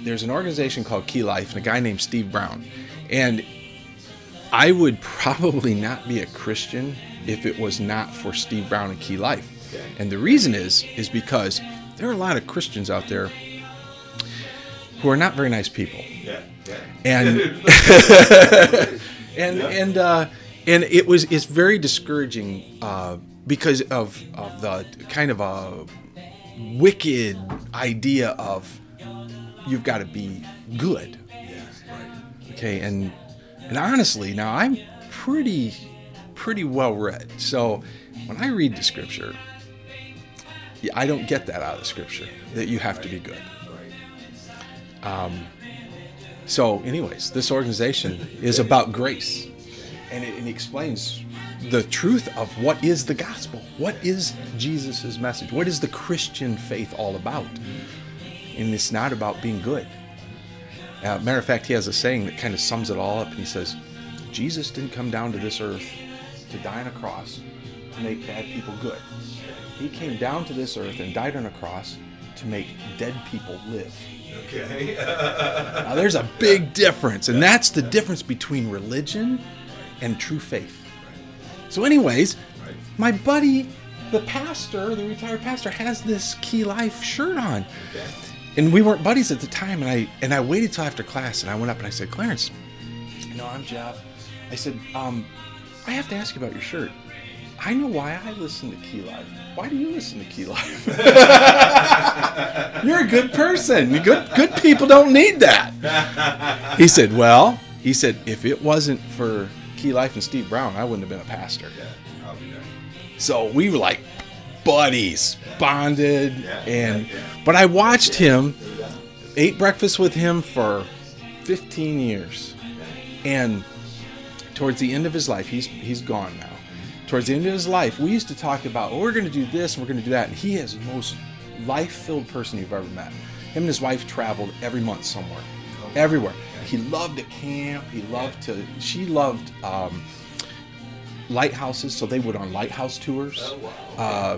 There's an organization called Key Life and a guy named Steve Brown. And I would probably not be a Christian if it was not for Steve Brown and Key Life. Okay. And the reason is because there are a lot of Christians out there who are not very nice people. Yeah. And it's very discouraging because of the kind of a wicked idea of you've got to be good. Yeah, right. Okay, and honestly, now I'm pretty well read. So when I read the scripture, I don't get that out of the scripture that you have to be good. So anyways, this organization is about grace, and it explains the truth of what is the gospel, what is Jesus's message, what is the Christian faith all about. And it's not about being good. Matter of fact, he has a saying that kind of sums it all up, and he says, Jesus didn't come down to this earth to die on a cross to make bad people good. He came down to this earth and died on a cross to make dead people live. Okay. Now, there's a big difference, and that's the difference between religion and true faith. So anyways, my buddy, the retired pastor, has this Key Life shirt on. Okay. And we weren't buddies at the time, and I waited till after class, and I went up and I said, Clarence, I'm Jeff. I said, I have to ask you about your shirt. I know why I listen to Key Life. Why do you listen to Key Life? You're a good person. Good people don't need that. He said, if it wasn't for Key Life and Steve Brown, I wouldn't have been a pastor. Yeah, I'll be there. So we were like buddies, bonded, but I watched him, ate breakfast with him for 15 years, and towards the end of his life, he's gone now. Towards the end of his life, we used to talk about, we're going to do this and we're going to do that, and he is the most life-filled person you've ever met. Him and his wife traveled every month somewhere, everywhere. He loved to camp. She loved lighthouses, so they went on lighthouse tours.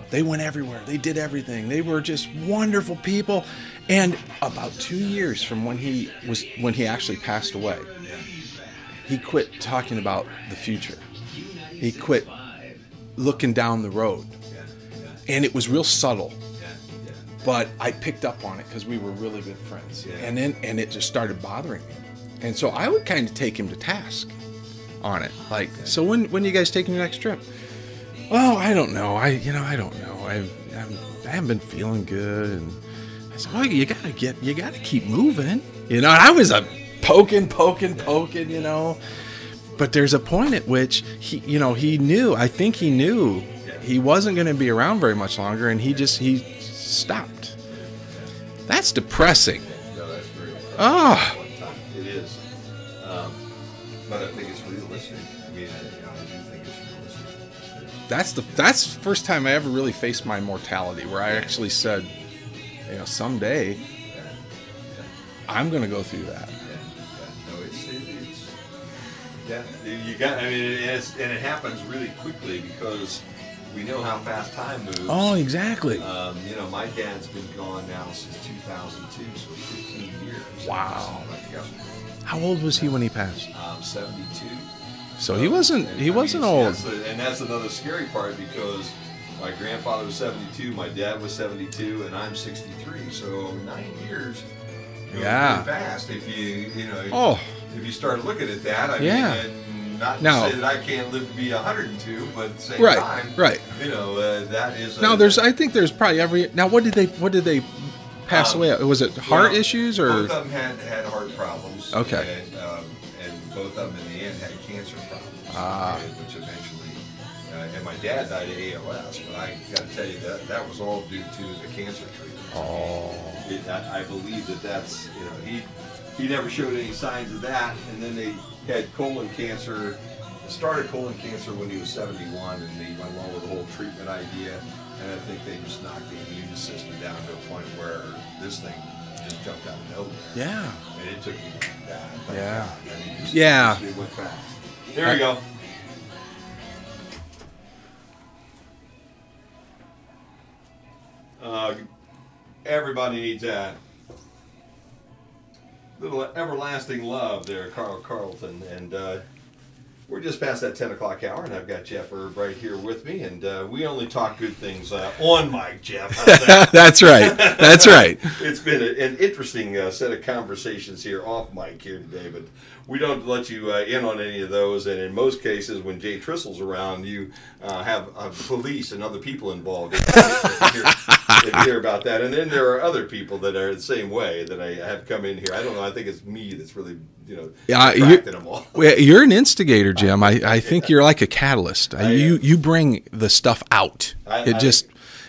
They went everywhere. They did everything. They were just wonderful people. And about 2 years from when he actually passed away, he quit talking about the future. He quit looking down the road, and it was real subtle. But I picked up on it because we were really good friends, and it just started bothering me. And so I would kind of take him to task on it. Like, so when are you guys taking your next trip? Oh, I don't know. I don't know. I haven't been feeling good. And I said, well, you gotta keep moving. I was a poking. But there's a point at which he knew. I think he knew he wasn't going to be around very much longer, and he stopped. That's depressing. No, that's very It is. But I think it's realistic. I mean, I do think it's realistic. That's the first time I ever really faced my mortality, where I actually said, someday I'm going to go through that. You got. I mean, and it happens really quickly because we know how fast time moves. Oh, exactly. My dad's been gone now since 2002, so 15 years. Wow. How old was he when he passed? 72. So he wasn't old. And that's another scary part because my grandfather was 72, my dad was 72, and I'm 63. So 9 years. Really fast if if you start looking at that. I mean, and not to say that I can't live to be 102, but at the same time, that is. I think there's probably now. What did they pass away? Was it heart issues or? Both of them had heart problems. Okay. And both of them in the end had cancer problems. Which eventually, and my dad died of ALS, but I got to tell you that was all due to the cancer treatment. Oh. I believe that's he never showed any signs of that, and then they had colon cancer. Started colon cancer when he was 71, and they went along with the whole treatment idea. And I think they just knocked the immune system down to a point where this thing just jumped out of nowhere. Yeah. And it took me that. Yeah. It went fast. There we go. Everybody needs that. Little everlasting love there, Carlton. And We're just past that 10 o'clock hour, and I've got Jeff Erb right here with me, and we only talk good things on mic, Jeff. How's that? That's right. That's right. It's been an interesting set of conversations here off mic here today, but we don't let you in on any of those, and in most cases, when Jay Tristle's around, you have police and other people involved. And hear about that, and then there are other people that are the same way that I have come in here. I don't know. I think it's me that's really, attracted them all. You're an instigator, Jim. I think you're like a catalyst. You bring the stuff out.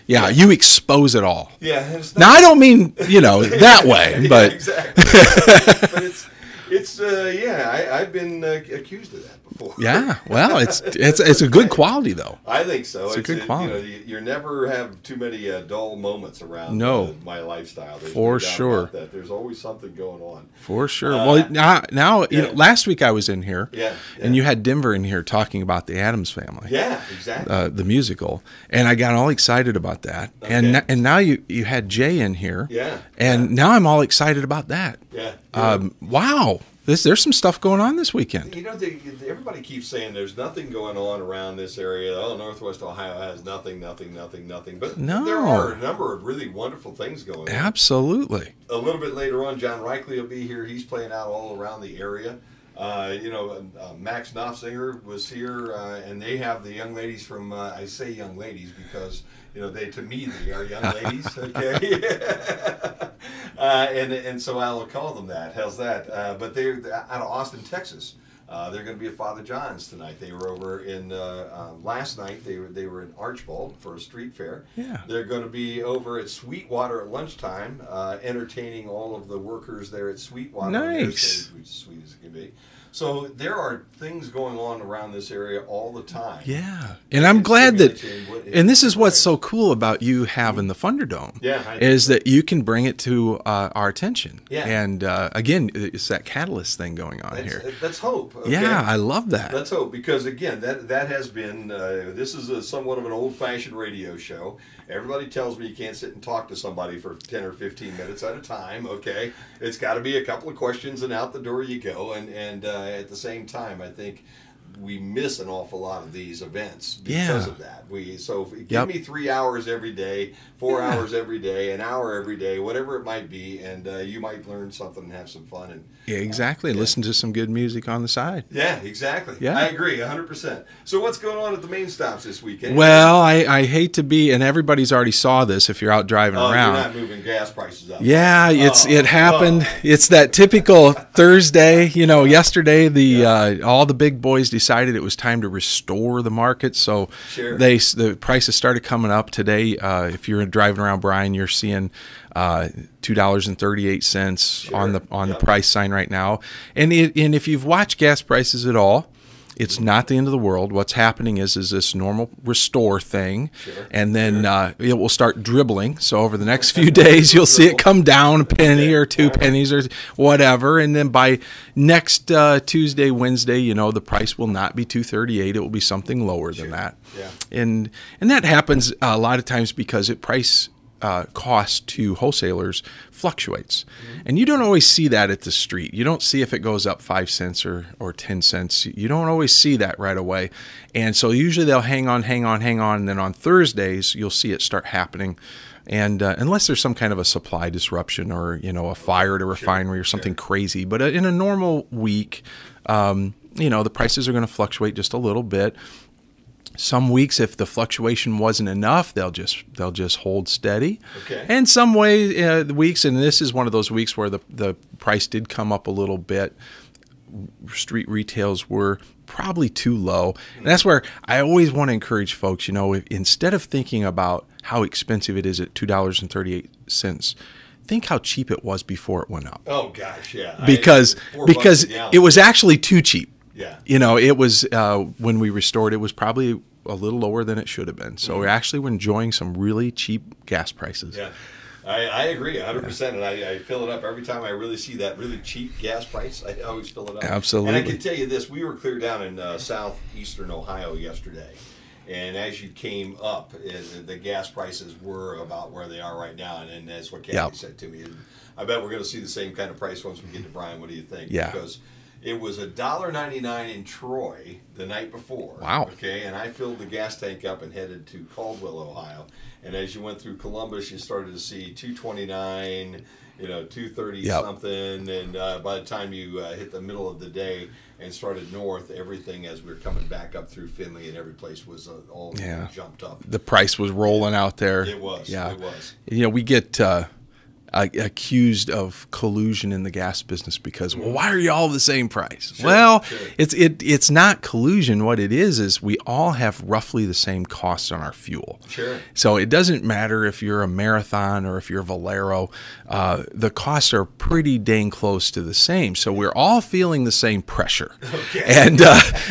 You expose it all. Yeah. Now I don't mean that way, but exactly. But I've been accused of that before. Yeah, well, it's a good quality though. I think so. It's a good quality. You never have too many dull moments around my lifestyle. There's for no doubt sure. about that. There's always something going on. For sure. Well, now last week I was in here, and you had Denver in here talking about the Addams Family. Yeah, exactly. The musical, and I got all excited about that. Okay. And now you had Jay in here. Yeah. And now I'm all excited about that. Yeah. Wow. There's some stuff going on this weekend. Everybody keeps saying there's nothing going on around this area. Oh, Northwest Ohio has nothing. But there are a number of really wonderful things going on. Absolutely. A little bit later on, John Reichley will be here. He's playing out all around the area. Max Knopfsinger was here, and they have the young ladies from, I say young ladies because, to me, they are young ladies, okay? And so I'll call them that. How's that? But they're out of Austin, Texas. They're going to be at Father John's tonight. They were over in last night. They were in Archbold for a street fair. Yeah. They're going to be over at Sweetwater at lunchtime, entertaining all of the workers there at Sweetwater. Nice. Sweet as it can be. So there are things going on around this area all the time. Yeah, and I'm glad that, and this is what's so cool about you having the Funderdome, is that you can bring it to our attention. Yeah. And again, it's that catalyst thing going on here. Let's hope. Okay? Yeah, I love that. Let's hope, because again, that has been, this is somewhat of an old-fashioned radio show. Everybody tells me you can't sit and talk to somebody for 10 or 15 minutes at a time, okay? It's got to be a couple of questions and out the door you go, and at the same time, I think we miss an awful lot of these events because of that. Give me 3 hours every day, 4 hours every day, an hour every day, whatever it might be, and you might learn something and have some fun. And exactly. Listen to some good music on the side. Yeah, exactly. Yeah. I agree 100%. So what's going on at the main stops this weekend? Well, I hate to be, and everybody's already saw this if you're out driving around. You're not moving gas prices up. Yeah, it happened. It's that typical Thursday. Yesterday all the big boys decided it was time to restore the market, so the prices started coming up today. If you're driving around Bryan, you're seeing $2.38 on the price sign right now. And if you've watched gas prices at all, it's not the end of the world. What's happening is this normal restore thing, and then it will start dribbling. So over the next few days, you'll see it come down a penny or 2 pennies or whatever, and then by next Tuesday, Wednesday, the price will not be $2.38. It will be something lower than that. Yeah. And that happens a lot of times because price cost to wholesalers fluctuates. And you don't always see that at the street. You don't see if it goes up 5 cents or 10 cents. You don't always see that right away. And so usually they'll hang on, and then on Thursdays you'll see it start happening. And unless there's some kind of a supply disruption or a fire at a refinery or something crazy, but in a normal week, the prices are going to fluctuate just a little bit. Some weeks, if the fluctuation wasn't enough, they'll just hold steady. Okay. And some weeks, and this is one of those weeks where the price did come up a little bit. Street retails were probably too low. And that's where I always want to encourage folks, instead of thinking about how expensive it is at $2.38, think how cheap it was before it went up. Oh gosh, yeah. Because it was actually too cheap. Yeah. It was when we restored it was probably a little lower than it should have been. So we actually were enjoying some really cheap gas prices. Yeah. I agree 100%, and I fill it up every time I really see that really cheap gas price. I always fill it up. Absolutely. And I can tell you this: we were clear down in southeastern Ohio yesterday, and as you came up, the gas prices were about where they are right now, and that's what Kathy said to me. And I bet we're going to see the same kind of price once we get to Bryan. What do you think? Yeah. Because It was $1.99 in Troy the night before. Wow. Okay, and I filled the gas tank up and headed to Caldwell, Ohio. And as you went through Columbus, you started to see 229, 230 Yep. something. And by the time you hit the middle of the day and started north, everything as we were coming back up through Findlay and every place was all jumped up. The price was rolling out there. It was. Yeah. It was. We get accused of collusion in the gas business because, well, why are you all the same price? Sure. It's not collusion. What it is we all have roughly the same costs on our fuel. Sure. So it doesn't matter if you're a Marathon or if you're Valero. The costs are pretty dang close to the same. So we're all feeling the same pressure. Okay.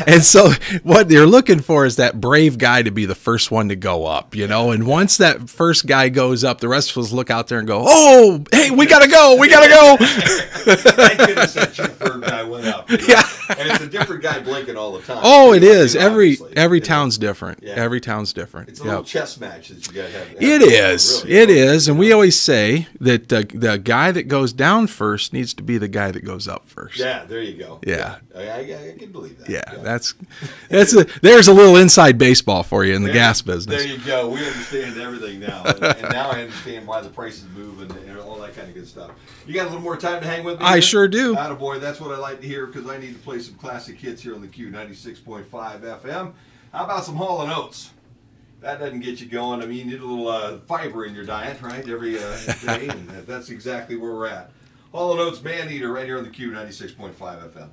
And so what they're looking for is that brave guy to be the first one to go up, And once that first guy goes up, the rest of us look out there and go, oh, hey, we gotta go. Thank goodness that chauffeur guy went up. Yeah. And it's a different guy blinking all the time. Oh, it is. Obviously. Every town's different. Yeah. Every town's different. It's a little chess match that you got to have. It is. Really. It is. And we always say that the guy that goes down first needs to be the guy that goes up first. Yeah, there you go. Yeah. I can believe that. Yeah. There's a little inside baseball for you in the gas business. There you go. We understand everything now. And now I understand why the prices move and all that kind of good stuff. You got a little more time to hang with me? I sure do. Attaboy, that's what I like to hear because I need to play some classic hits here on the Q 96.5 FM. How about some Hall & Oates? That doesn't get you going. I mean, you need a little fiber in your diet, right, every day, and that's exactly where we're at. Hall & Oates Man Eater right here on the Q 96.5 FM.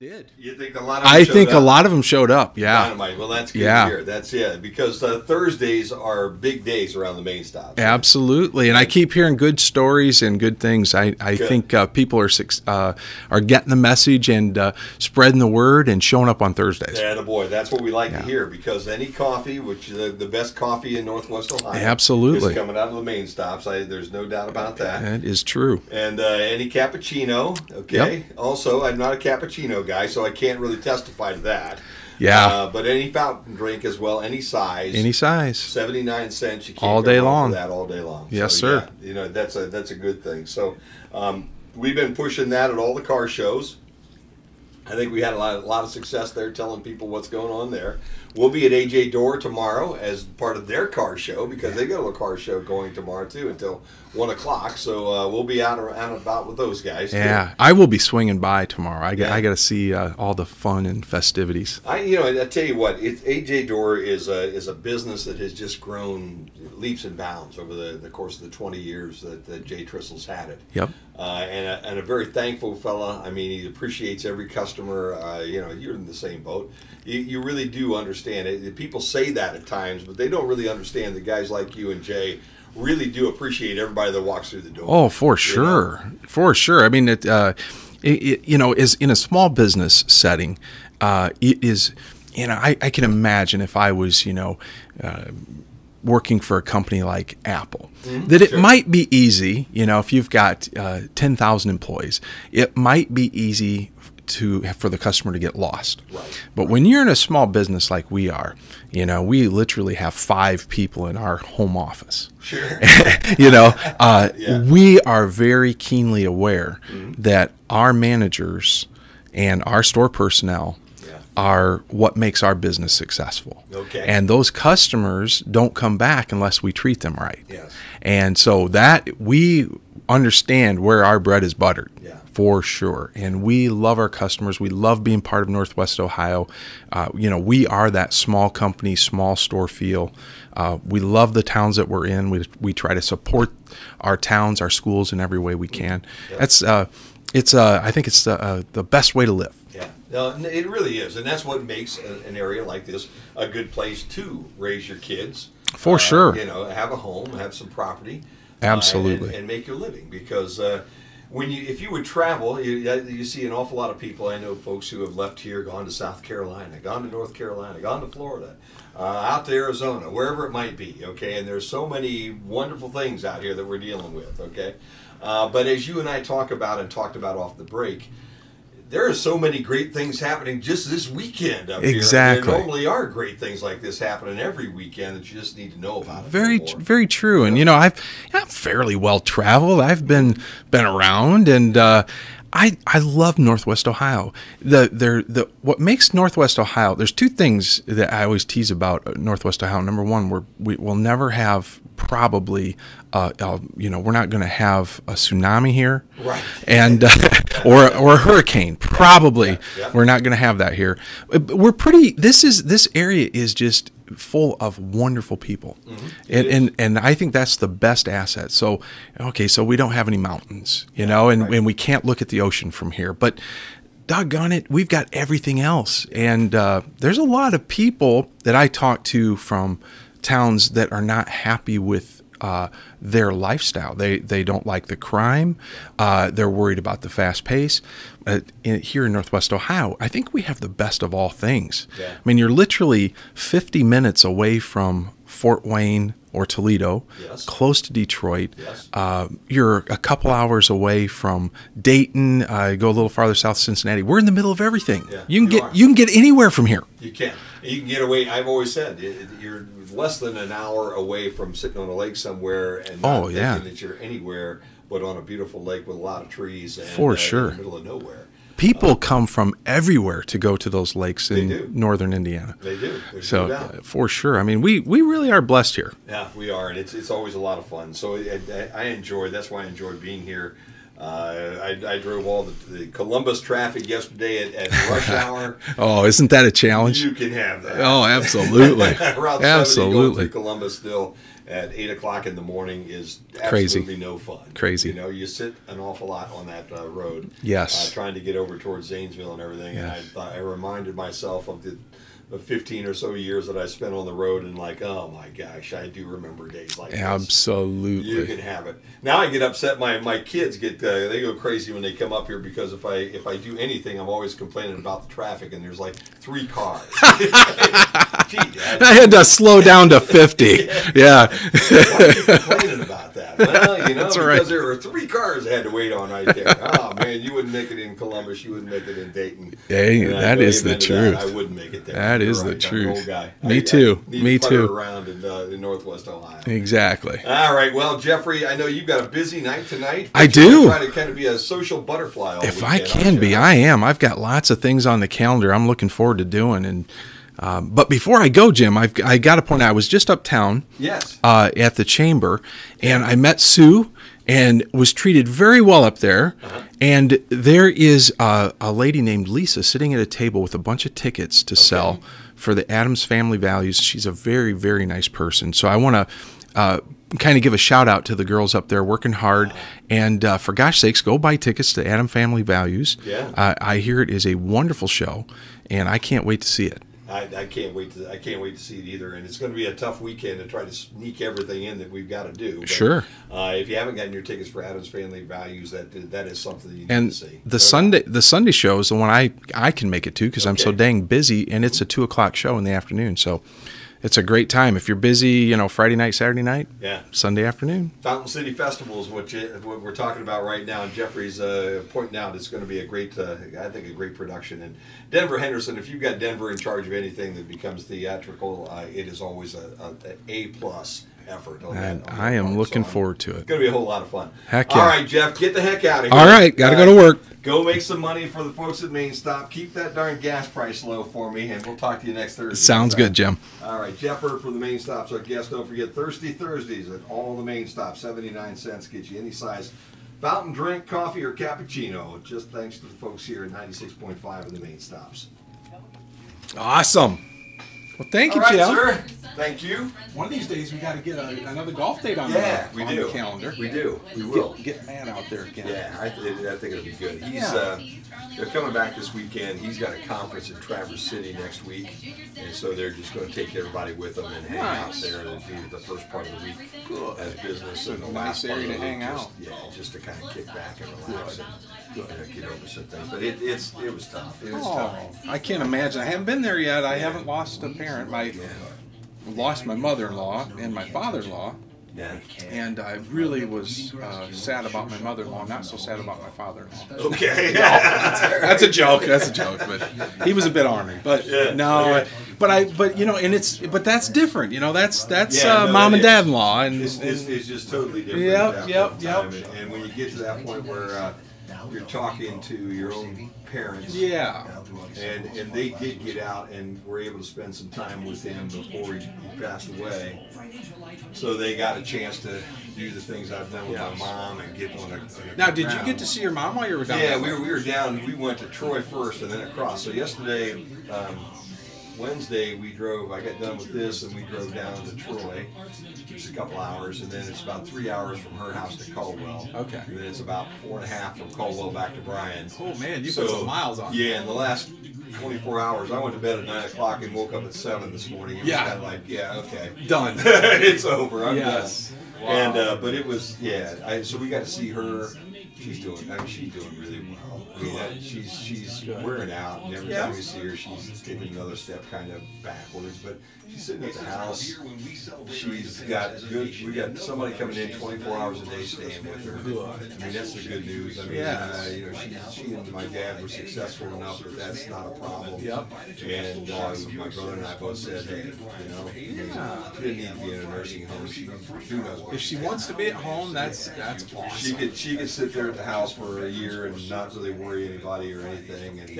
Did. You think a lot of them I showed think a up? lot of them showed up. Yeah. Dynamite. Well, that's good Yeah. to hear. That's because Thursdays are big days around the main stops. Absolutely, and I keep hearing good stories and good things. I think people are getting the message and spreading the word and showing up on Thursdays. Yeah, boy, that's what we like to hear, because any coffee, which is the best coffee in Northwest Ohio, Absolutely, is coming out of the main stops. There's no doubt about that. That is true. And any cappuccino, okay. Yep. Also, I'm not a cappuccino guy, so I can't really testify to that. Yeah. But any fountain drink as well, any size. Any size. 79 cents. You can't all go day wrong long. for that all day long. Yes, so, sir. Yeah, that's a good thing. So we've been pushing that at all the car shows. I think we had a lot of success there, telling people what's going on there. We'll be at AJ Door tomorrow as part of their car show, because they got a little car show going tomorrow too until 1 o'clock. So we'll be out and about with those guys. Yeah, I will be swinging by tomorrow. I got to see all the fun and festivities. I tell you what, AJ Door is a business that has just grown leaps and bounds over the course of the 20 years that Jay Tristle's had it. Yep. And a very thankful fella. I mean, he appreciates every customer. You're in the same boat. You really do understand it. People say that at times, but they don't really understand that guys like you and Jay really do appreciate everybody that walks through the door. Oh, for sure. For sure. I mean, is in a small business setting, it is, I can imagine if I was, working for a company like Apple, that it might be easy, if you've got 10,000 employees, it might be easy for the customer to get lost. Right. But when you're in a small business like we are, we literally have 5 people in our home office. Sure. We are very keenly aware that our managers and our store personnel are what makes our business successful. Okay. And those customers don't come back unless we treat them right. Yes. And so that we understand where our bread is buttered. Yeah. For sure. And we love our customers. We love being part of Northwest Ohio. We are that small company, small store feel. We love the towns that we're in. We try to support our towns, our schools in every way we can. Yeah. That's I think it's the best way to live. Yeah, no, it really is, and that's what makes an area like this a good place to raise your kids. For sure. Have a home, have some property. Absolutely. And make your living, because if you would travel, you see an awful lot of people. I know folks who have left here, gone to South Carolina, gone to North Carolina, gone to Florida, out to Arizona, wherever it might be. Okay, and there's so many wonderful things out here that we're dealing with. Okay, but as you and I talked about off the break, there are so many great things happening just this weekend up here. Exactly. There normally are great things like this happening every weekend that you just need to know about. Very true. And I'm fairly well traveled. I've been around, and I love Northwest Ohio. What makes Northwest Ohio? There's 2 things that I always tease about Northwest Ohio. Number one, we'll never have probably. We're not going to have a tsunami here, right? And or a hurricane. Probably yeah. We're not going to have that here. We're pretty. This area is just full of wonderful people, and I think that's the best asset. So we don't have any mountains, and we can't look at the ocean from here, but doggone it, we've got everything else. And there's a lot of people that I talk to from towns that are not happy with their lifestyle. They don't like the crime. They're worried about the fast pace. Here in Northwest Ohio, I think we have the best of all things. Yeah. I mean, you're literally 50 minutes away from Fort Wayne or Toledo, yes. Close to Detroit. Yes. You're a couple hours away from Dayton. Go a little farther south, Cincinnati. We're in the middle of everything. Yeah, you can get anywhere from here. You can. You can get away. I've always said you're less than an hour away from sitting on a lake somewhere and not thinking that you're anywhere but on a beautiful lake with a lot of trees and for sure. in the middle of nowhere. People come from everywhere to go to those lakes in northern Indiana. They do. There's so no doubt. For sure. I mean, we really are blessed here. Yeah, we are, and it's always a lot of fun. So I enjoy. That's why I enjoy being here. I drove all the Columbus traffic yesterday at rush hour. Oh, isn't that a challenge? You can have that. Oh, absolutely. Route 70 going through Columbus still at 8 o'clock in the morning is absolutely no fun. Crazy. You know, you sit an awful lot on that road. Yes. Trying to get over towards Zanesville and everything. Yeah. And I reminded myself of the 15 or so years that I spent on the road, and like, oh my gosh, I do remember days like this. Absolutely. You can have it. Now I get upset. My kids get they go crazy when they come up here because if I do anything, I'm always complaining about the traffic, and there's like 3 cars. Gee, Dad. I had to slow down to 50. Yeah. Why are you complaining about that? Well, you know, That's because right. there were 3 cars I had to wait on right there. Oh man, you wouldn't make it in Columbus. You wouldn't make it in Dayton. Hey, And that is the truth. I wouldn't make it there. That is You're the right. I'm truth. an old guy. Me too. I need Me to putter too. around in Northwest Ohio. Exactly. All right. Well, Jeffrey, I know you've got a busy night tonight. I You're do. Try to kind of be a social butterfly all If weekend, I can aren't be, you? I am. I've got lots of things on the calendar I'm looking forward to doing. And but before I go, Jim, I got to point out, I was just uptown Yes. at the Chamber, and I met Sue and was treated very well up there. Uh-huh. And there is a lady named Lisa sitting at a table with a bunch of tickets to sell for the Adams Family Values. She's a very, very nice person. So I want to kind of give a shout out to the girls up there working hard. And for gosh sakes, go buy tickets to Adam Family Values. Yeah. I hear it is a wonderful show, and I can't wait to see it. I can't wait to see it either, and it's going to be a tough weekend to try to sneak everything in that we've got to do. But, Sure. If you haven't gotten your tickets for Adams Family Values, that is something that you need And to see. the Sunday show is the one I can make it to because I'm so Okay. dang busy, and it's a 2:00 show in the afternoon. So it's a great time if you're busy. Friday night, Saturday night, Yeah. Sunday afternoon. Fountain City Festival is what we're talking about right now, and Jeffrey's pointing out it's going to be a great production. And Denver Henderson, if you've got Denver in charge of anything that becomes theatrical, it is always a plus effort. And I am looking forward to it. It's going to be a whole lot of fun. Heck yeah. All right, Jeff, get the heck out of here. All right, got to go to work. Go make some money for the folks at Main Stop. Keep that darn gas price low for me, and we'll talk to you next Thursday. Sounds good, Jim. All right, Jeffer for the Main Stops. Our guest, don't forget, Thirsty Thursdays at all the Main Stops. 79 cents gets you any size fountain drink, coffee, or cappuccino. Just thanks to the folks here at 96.5 of the Main Stops. Awesome. Well, thank you, All right, Jim. sir. Thank you. One of these days we got to get another golf date on We on do. the calendar. We do. We will. Get Matt out there again. Yeah, I think it'll be good. Yeah. They're coming back this weekend. He's got a conference in Traverse City next week, and so they're just going to take everybody with them and hang out Nice. there and do the first part of the week Good. as business, and the Nice last part of area the to week hang out. just to kind of kick back and relax and get over some things. But it was tough. It was tough. I can't imagine. I haven't been there yet. I haven't lost a parent. I lost my mother-in-law and my father-in-law, Yeah. and I really was sad about my mother-in-law. Not so sad about my father-in-law. Okay. That's a joke. That's a joke. But he was a bit ornery. But Yeah. no. Okay. But that's different. That's Yeah, no, mom that and dad-in-law, and It's just totally different. Yep, at that yep, point in time. And when you get to that point where you're talking to your own parents, yeah. and they did get out and were able to spend some time with him before he passed away, so they got a chance to do the things I've done with my mom and get on a Now, did you get to see your mom while you were down Yeah, there? we were down. We went to Troy first and then across. So yesterday, Wednesday, we drove. I got done with this and we drove down to Troy. Just a couple hours, and then it's about 3 hours from her house to Caldwell. Okay. And then it's about 4.5 from Caldwell back to Bryan. Oh man, you put some miles on. Yeah, in the last 24 hours, I went to bed at 9 o'clock and woke up at 7 this morning. It was Yeah. kind of like, yeah, okay. Done. It's over. I'm Yes. done. Wow. And but it was so we got to see her. She's doing really well. I mean, she's wearing out, and every time we see her, she's taking another step kind of backwards. But she's sitting at the house. She's got good. We got somebody coming in 24 hours a day, staying with her. I mean, that's the good news. I mean, she and my dad were successful enough that that's not a problem. Yep. And my brother and I both said, hey, she didn't need to be in a nursing home. Who knows what If she wants to be at home, that's awesome. she could sit there at the house for a year and not really worry anybody or anything, and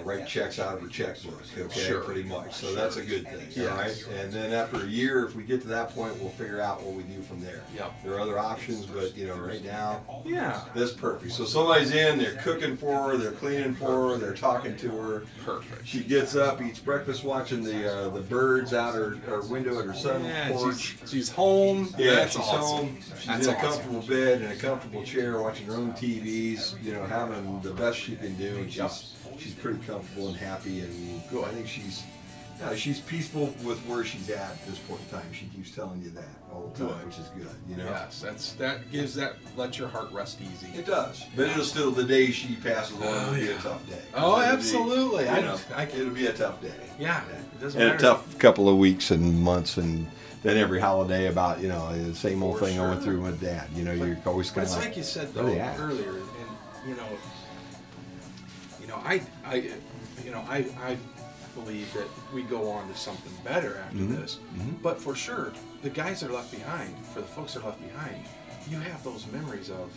write checks out of her checkbook. Okay, Sure. pretty much. So that's a good thing. Yes. All right. And then after a year, if we get to that point, we'll figure out what we do from there. Yep. There are other options, but right now, Yeah. that's perfect. So somebody's in, they're cooking for her, they're cleaning for her, they're talking to her. Perfect. She gets up, eats breakfast, watching the birds out her window at her sun's Yeah, porch. she's home. Yeah, That's she's awesome. home. She's That's in a awesome. comfortable bed, in a comfortable chair, watching her own TVs. Having the best she can do, and she's pretty comfortable and happy. And I think she's peaceful with where she's at this point in time. She keeps telling you that all the time, Good. which is good. Yes, lets your heart rest easy. It does, but it'll still, the day she passes on, it'll be a tough day. Oh, It'll be, absolutely. It'll be a tough day. Yeah, it doesn't And matter. a tough couple of weeks and months, and then every holiday about the same old For thing I went sure. through with Dad. You're always But kind it's of like you said where though they at? earlier, and I believe that we go on to something better after this. But for sure, the guys that are left behind, for the folks that are left behind, you have those memories of,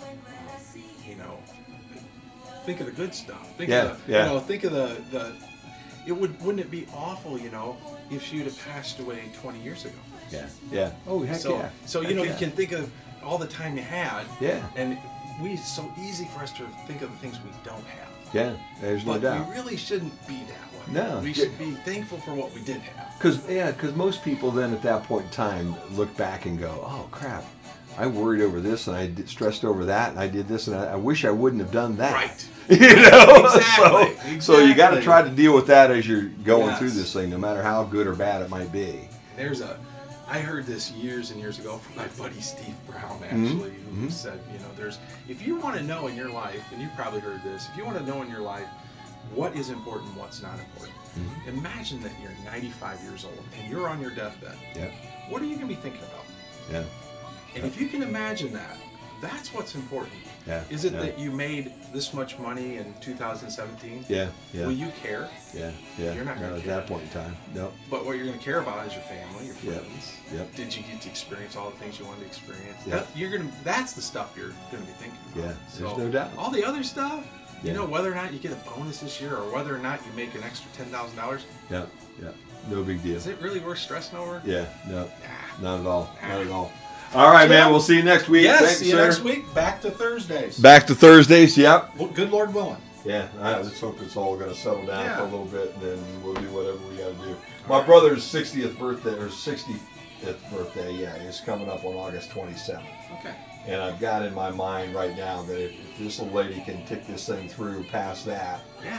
think of the good stuff. Think of the. Wouldn't it be awful, if she would have passed away 20 years ago? Yeah. Oh, heck yeah. So Heck you can think of all the time you had. Yeah. And it's so easy for us to think of the things we don't have. Yeah, there's no But doubt. we really shouldn't be that way. No. We should be thankful for what we did have. Because most people then at that point in time look back and go, oh crap, I worried over this and I stressed over that and I did this and I wish I wouldn't have done that. Right. Exactly. So you got to Exactly. try to deal with that as you're going Yes. through this thing, no matter how good or bad it might be. I heard this years and years ago from my buddy Steve Brown, actually, who said, if you want to know in your life, and you've probably heard this, if you want to know in your life what is important and what's not important, imagine that you're 95 years old and you're on your deathbed. Yep. What are you going to be thinking about? Yeah. And if you can imagine that, that's what's important. Yeah. Is it yeah. that you made this much money in 2017? Yeah. Yeah. Will you care? Yeah. Yeah. You're not gonna at care. that point in time. Nope. But what you're going to care about is your family, your Yep. friends. Yep. Did you get to experience all the things you wanted to experience? Yep. That's the stuff you're going to be thinking about. Yeah. There's no doubt. All the other stuff, Yeah. whether or not you get a bonus this year or whether or not you make an extra $10,000, Yeah. Yeah. No big deal. is it really worth stressing over? Yeah. No. Ah. Not at all. Not at all. All right, man. We'll see you next week. Yes, Thanks, see you sir. next week. Back to Thursdays. Back to Thursdays. Yep. Well, good Lord willing. Yeah, let's hope it's all going to settle down Yeah. for a little bit, and then we'll do whatever we got to do. My brother's 60th birthday, or 65th birthday, is coming up on August 27th. Okay. And I've got in my mind right now that if this little lady can tick this thing through past that, Yeah.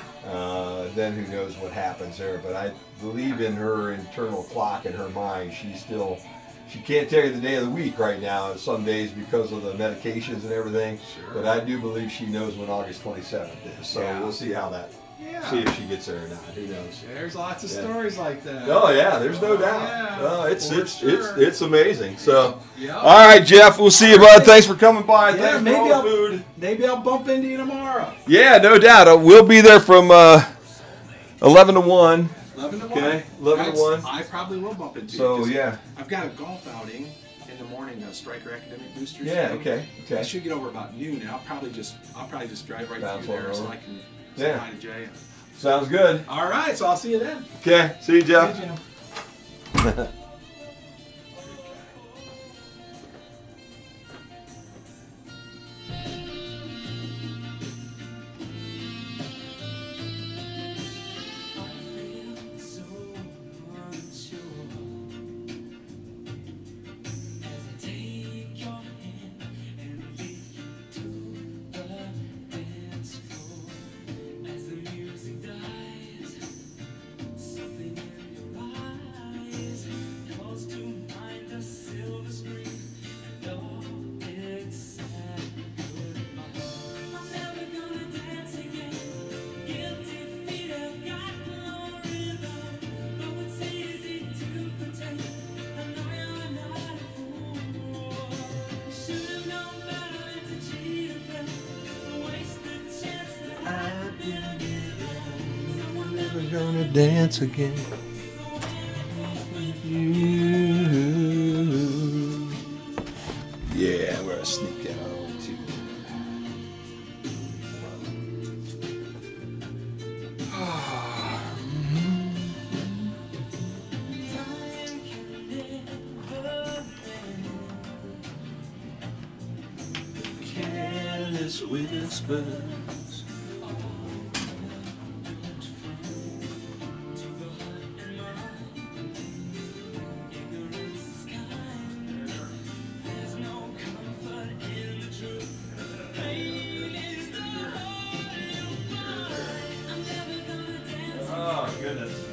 then who knows what happens there. But I believe in her internal clock in her mind. She can't tell you the day of the week right now, some days because of the medications and everything. Sure. But I do believe she knows when August 27th is. So Yeah. we'll see how that. Yeah. See if she gets there or not. Who knows? There's lots of Yeah. stories like that. Oh yeah, there's no doubt. Yeah. Oh, it's For sure. it's amazing. So, Yeah. all right, Jeff, we'll see you, bud. Thanks for coming by. Yeah, Thanks for maybe all the food. Maybe I'll bump into you tomorrow. Yeah, no doubt. We'll be there from 11 to 1. 11 to 1. Okay, 11 to 1. I probably will bump into you. So 'cause yeah. I've got a golf outing in the morning, a Striker Academic Boosters. Yeah. thing. Okay. I Okay. should get over about noon, and I'll probably just drive right Bounce through on there so over. I can say Yeah. hi to Jay. Sounds good. All right, so I'll see you then. Okay. See you, Jeff. See you, Jim. Never gonna dance again. Yeah, we're gonna sneak that out too. endless whispers. Oh, goodness.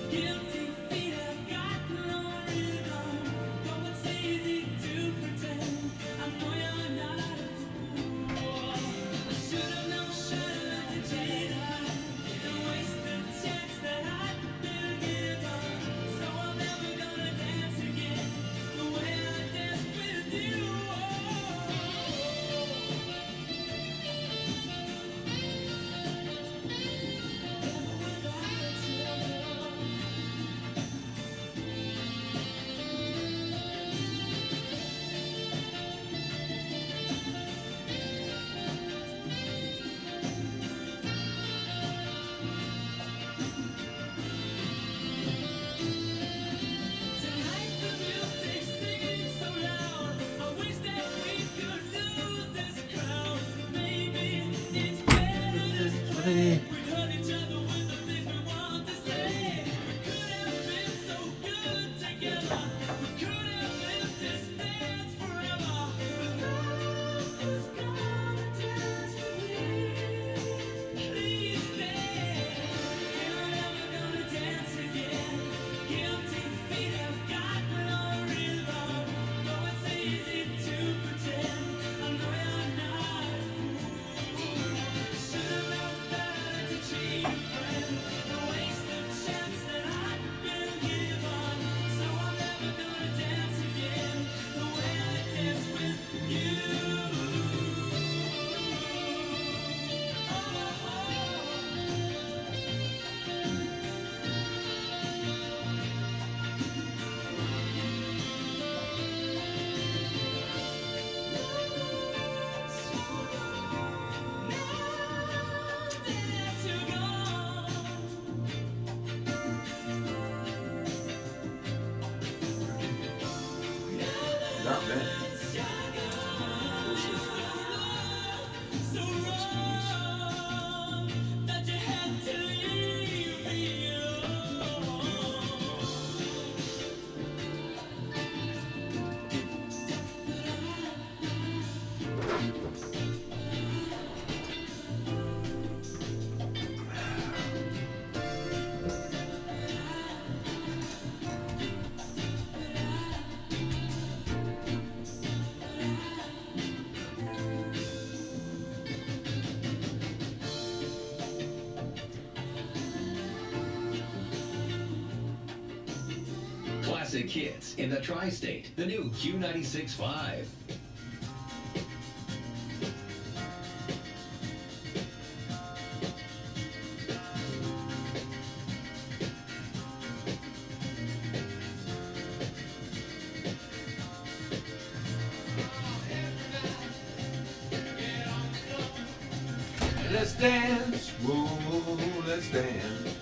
Not bad. Classic hits in the tri-state. The new Q96.5. Let's dance, whoa, let's dance.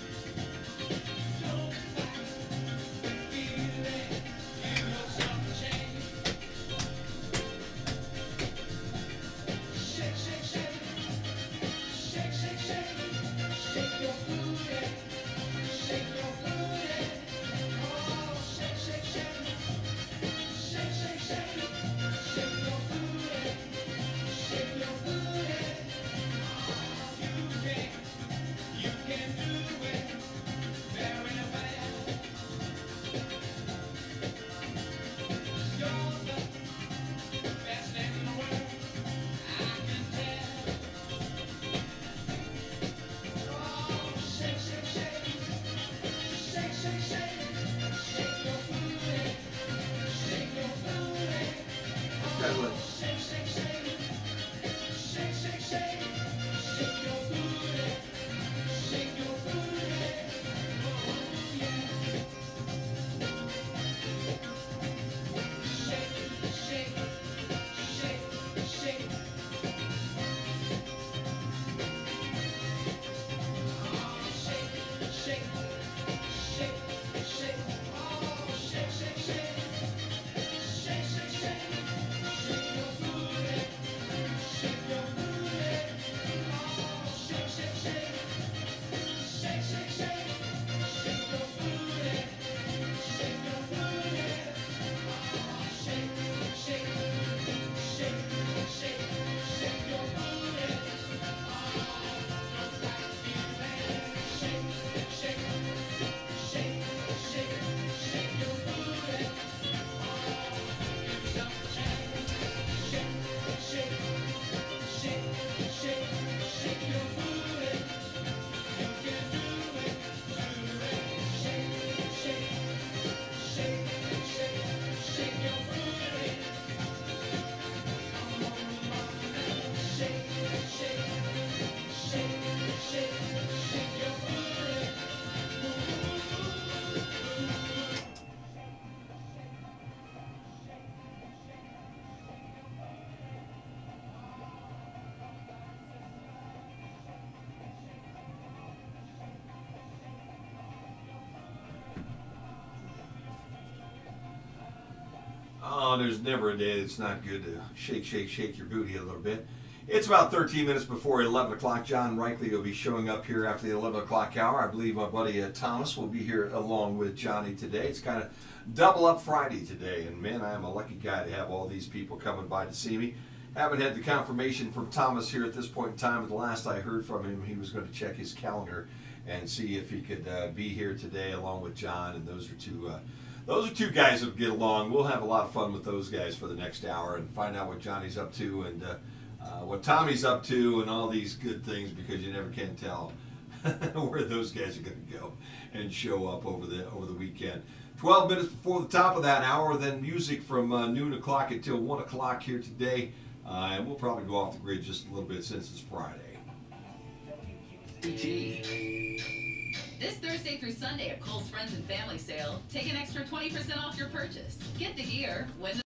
You can do it. No, there's never a day that's not good to shake your booty a little bit. It's about 13 minutes before 11 o'clock. John Reichley will be showing up here after the 11 o'clock hour. I believe my buddy Thomas will be here along with Johnny today. It's kind of double up Friday today, and man, I am a lucky guy to have all these people coming by to see me. Haven't had the confirmation from Thomas here at this point in time, but the last I heard from him, he was going to check his calendar and see if he could be here today along with John, and those are two guys that get along. We'll have a lot of fun with those guys for the next hour and find out what Johnny's up to and what Tommy's up to and all these good things, because you never can tell where those guys are going to go and show up over the weekend. 12 minutes before the top of that hour, then music from noon o'clock until 1 o'clock here today, and we'll probably go off the grid just a little bit since it's Friday. This Thursday through Sunday at Kohl's Friends and Family Sale, take an extra 20% off your purchase. Get the gear, win the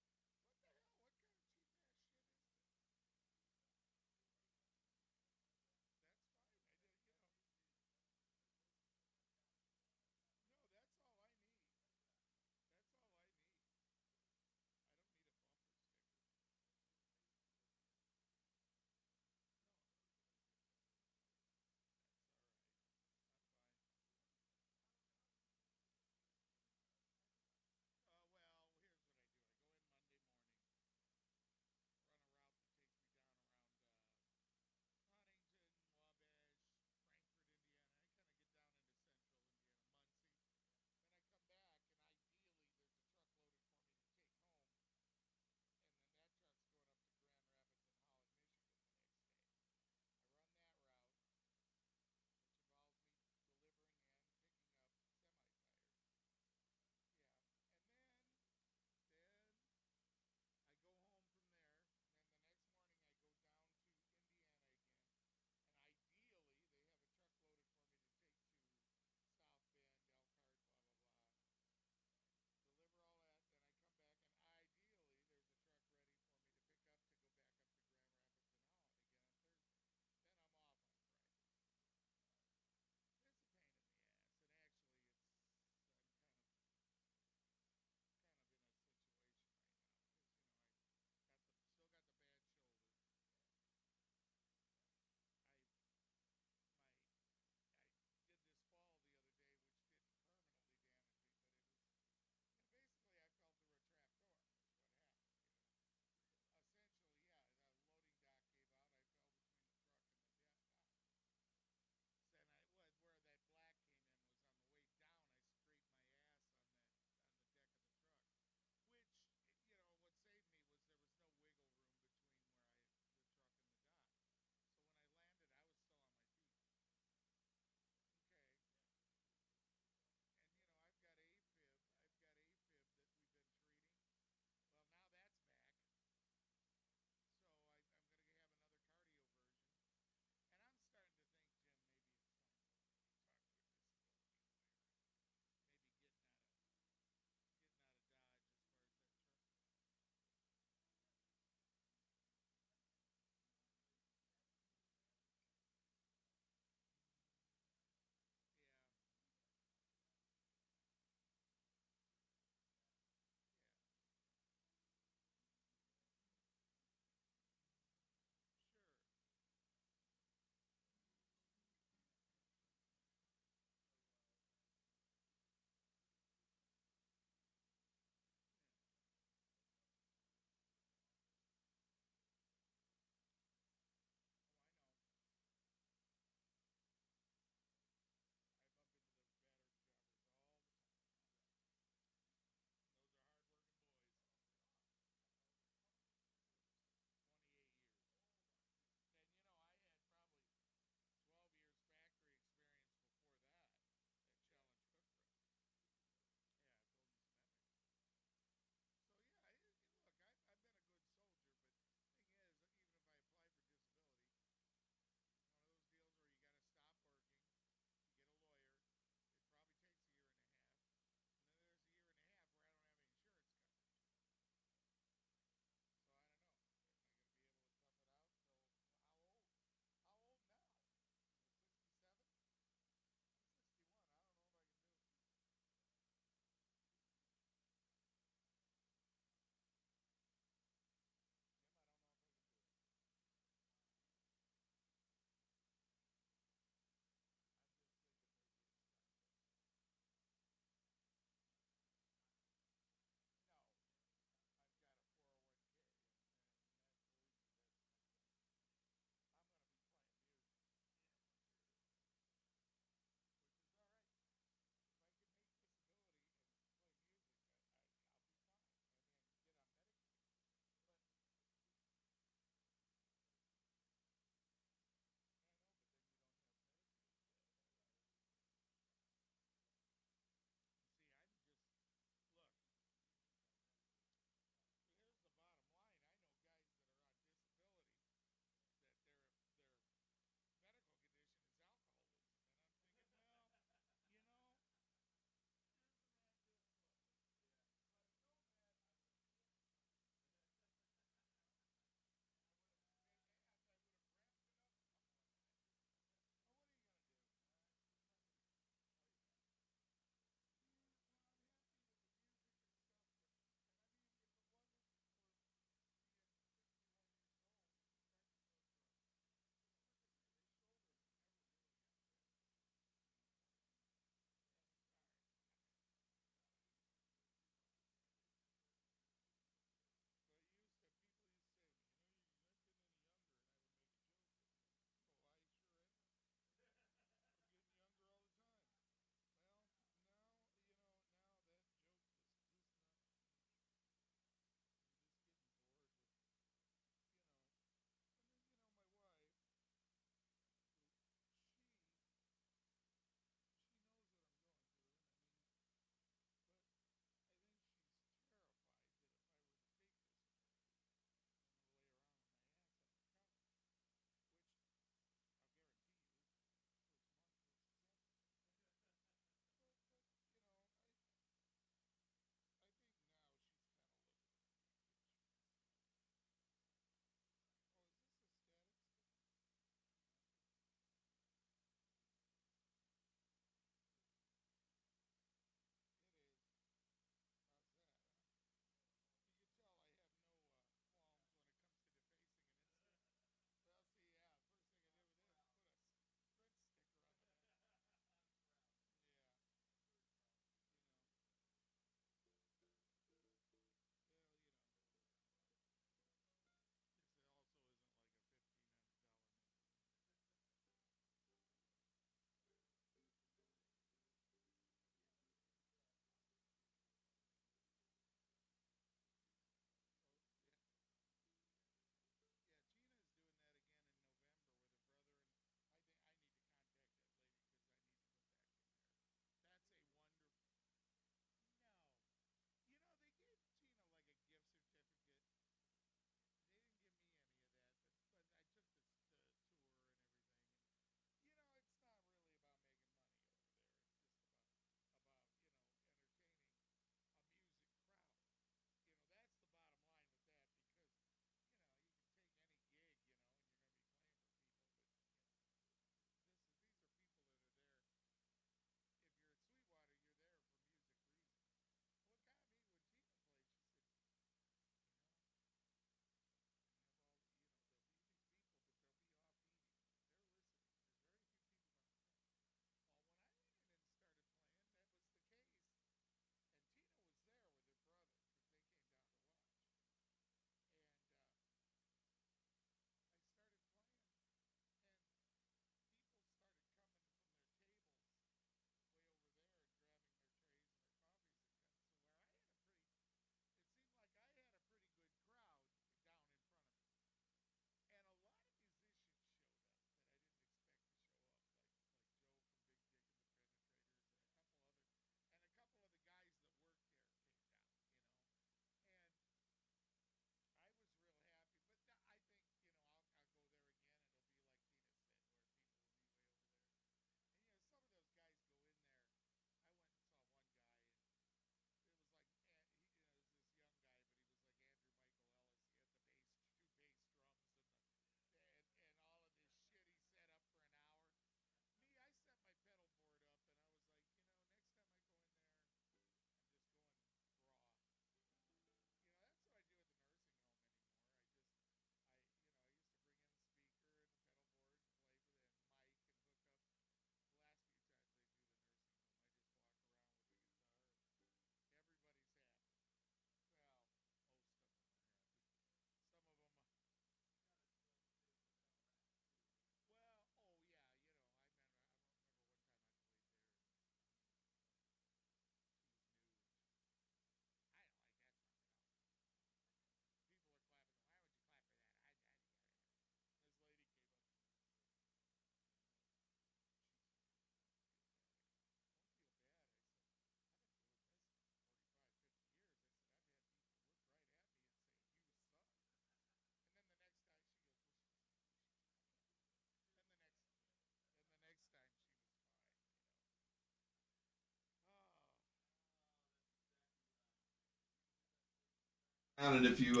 And if you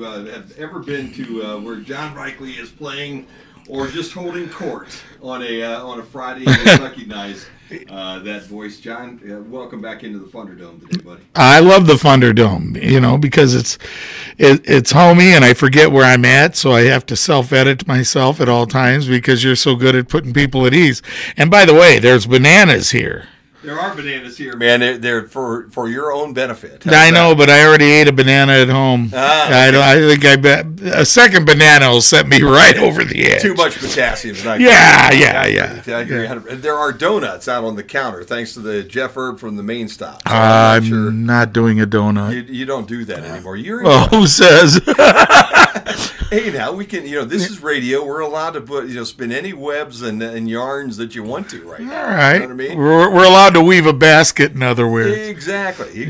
have ever been to where John Reichley is playing or just holding court on a Friday, you'll recognize that voice. John, welcome back into the Funderdome today, buddy. I love the Funderdome, because it's homey and I forget where I'm at, so I have to self-edit myself at all times because you're so good at putting people at ease. And by the way, there's bananas here. There are bananas here, man. They're for your own benefit. I know, but I already ate a banana at home. Okay. I think I bet a second banana will set me right over the edge. Too much potassium. Yeah. I agree. There are donuts out on the counter, thanks to the Jeff Herb from the main stop. So I'm not doing a donut. You don't do that anymore. Who says? Hey, now we can. This is radio. We're allowed to put spin any webs and yarns that you want to, right? All now. right. You know what I mean? We're allowed to weave a basket, in other words. Exactly.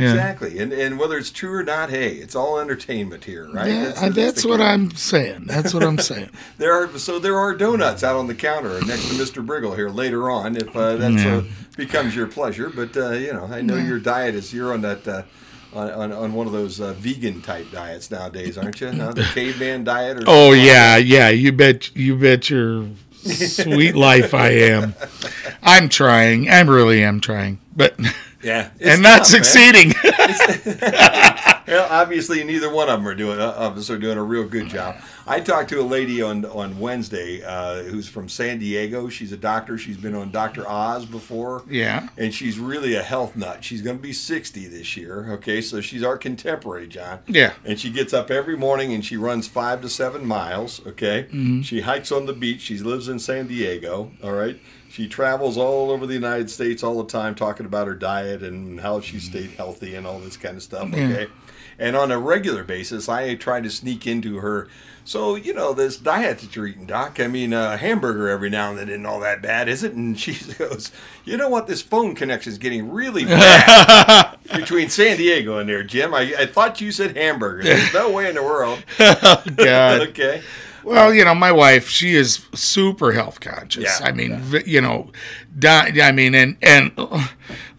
And whether it's true or not, hey, it's all entertainment here, right? Yeah, that's what I'm saying. That's what I'm saying. There are donuts out on the counter next to Mr. Briggle here later on, if that becomes your pleasure. But I know your diet is you're on that. On one of those vegan type diets nowadays, aren't you? The caveman diet. Or yeah. You bet your sweet life I am. I'm trying. I really am trying, but and not succeeding. Well, obviously, neither one of them are doing a real good job. I talked to a lady on Wednesday who's from San Diego. She's a doctor. She's been on Dr. Oz before. Yeah. And she's really a health nut. She's going to be 60 this year. Okay, so she's our contemporary, John. Yeah. And she gets up every morning and she runs 5 to 7 miles. Okay. Mm-hmm. She hikes on the beach. She lives in San Diego. All right. She travels all over the United States all the time talking about her diet and how she stayed healthy and all this kind of stuff. Okay. Yeah. And on a regular basis, I try to sneak into her. So, this diet that you're eating, Doc, a hamburger every now and then isn't all that bad, is it? And she goes, you know what? This phone connection is getting really bad between San Diego and there, Jim. I thought you said hamburger. There's no way in the world. Oh, God. Okay. Well, my wife, she is super health conscious. Yeah, and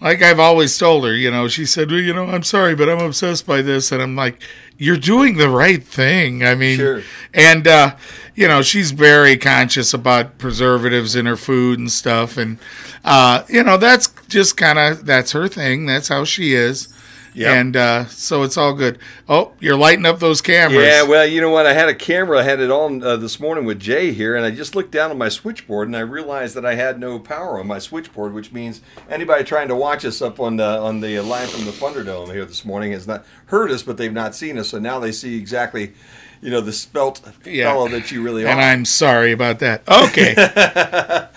like I've always told her, she said, well, I'm sorry, but I'm obsessed by this. And I'm like, you're doing the right thing. Sure. And, she's very conscious about preservatives in her food and stuff. And, that's just that's her thing. That's how she is. Yep. And so it's all good. Oh, you're lighting up those cameras. Yeah, well, you know what? I had a camera. I had it on this morning with Jay here, and I just looked down on my switchboard, and I realized that I had no power on my switchboard, which means anybody trying to watch us up on the live from the Funderdome here this morning has not heard us, but they've not seen us, so now they see exactly the svelte fellow that you really are. And I'm sorry about that. Okay.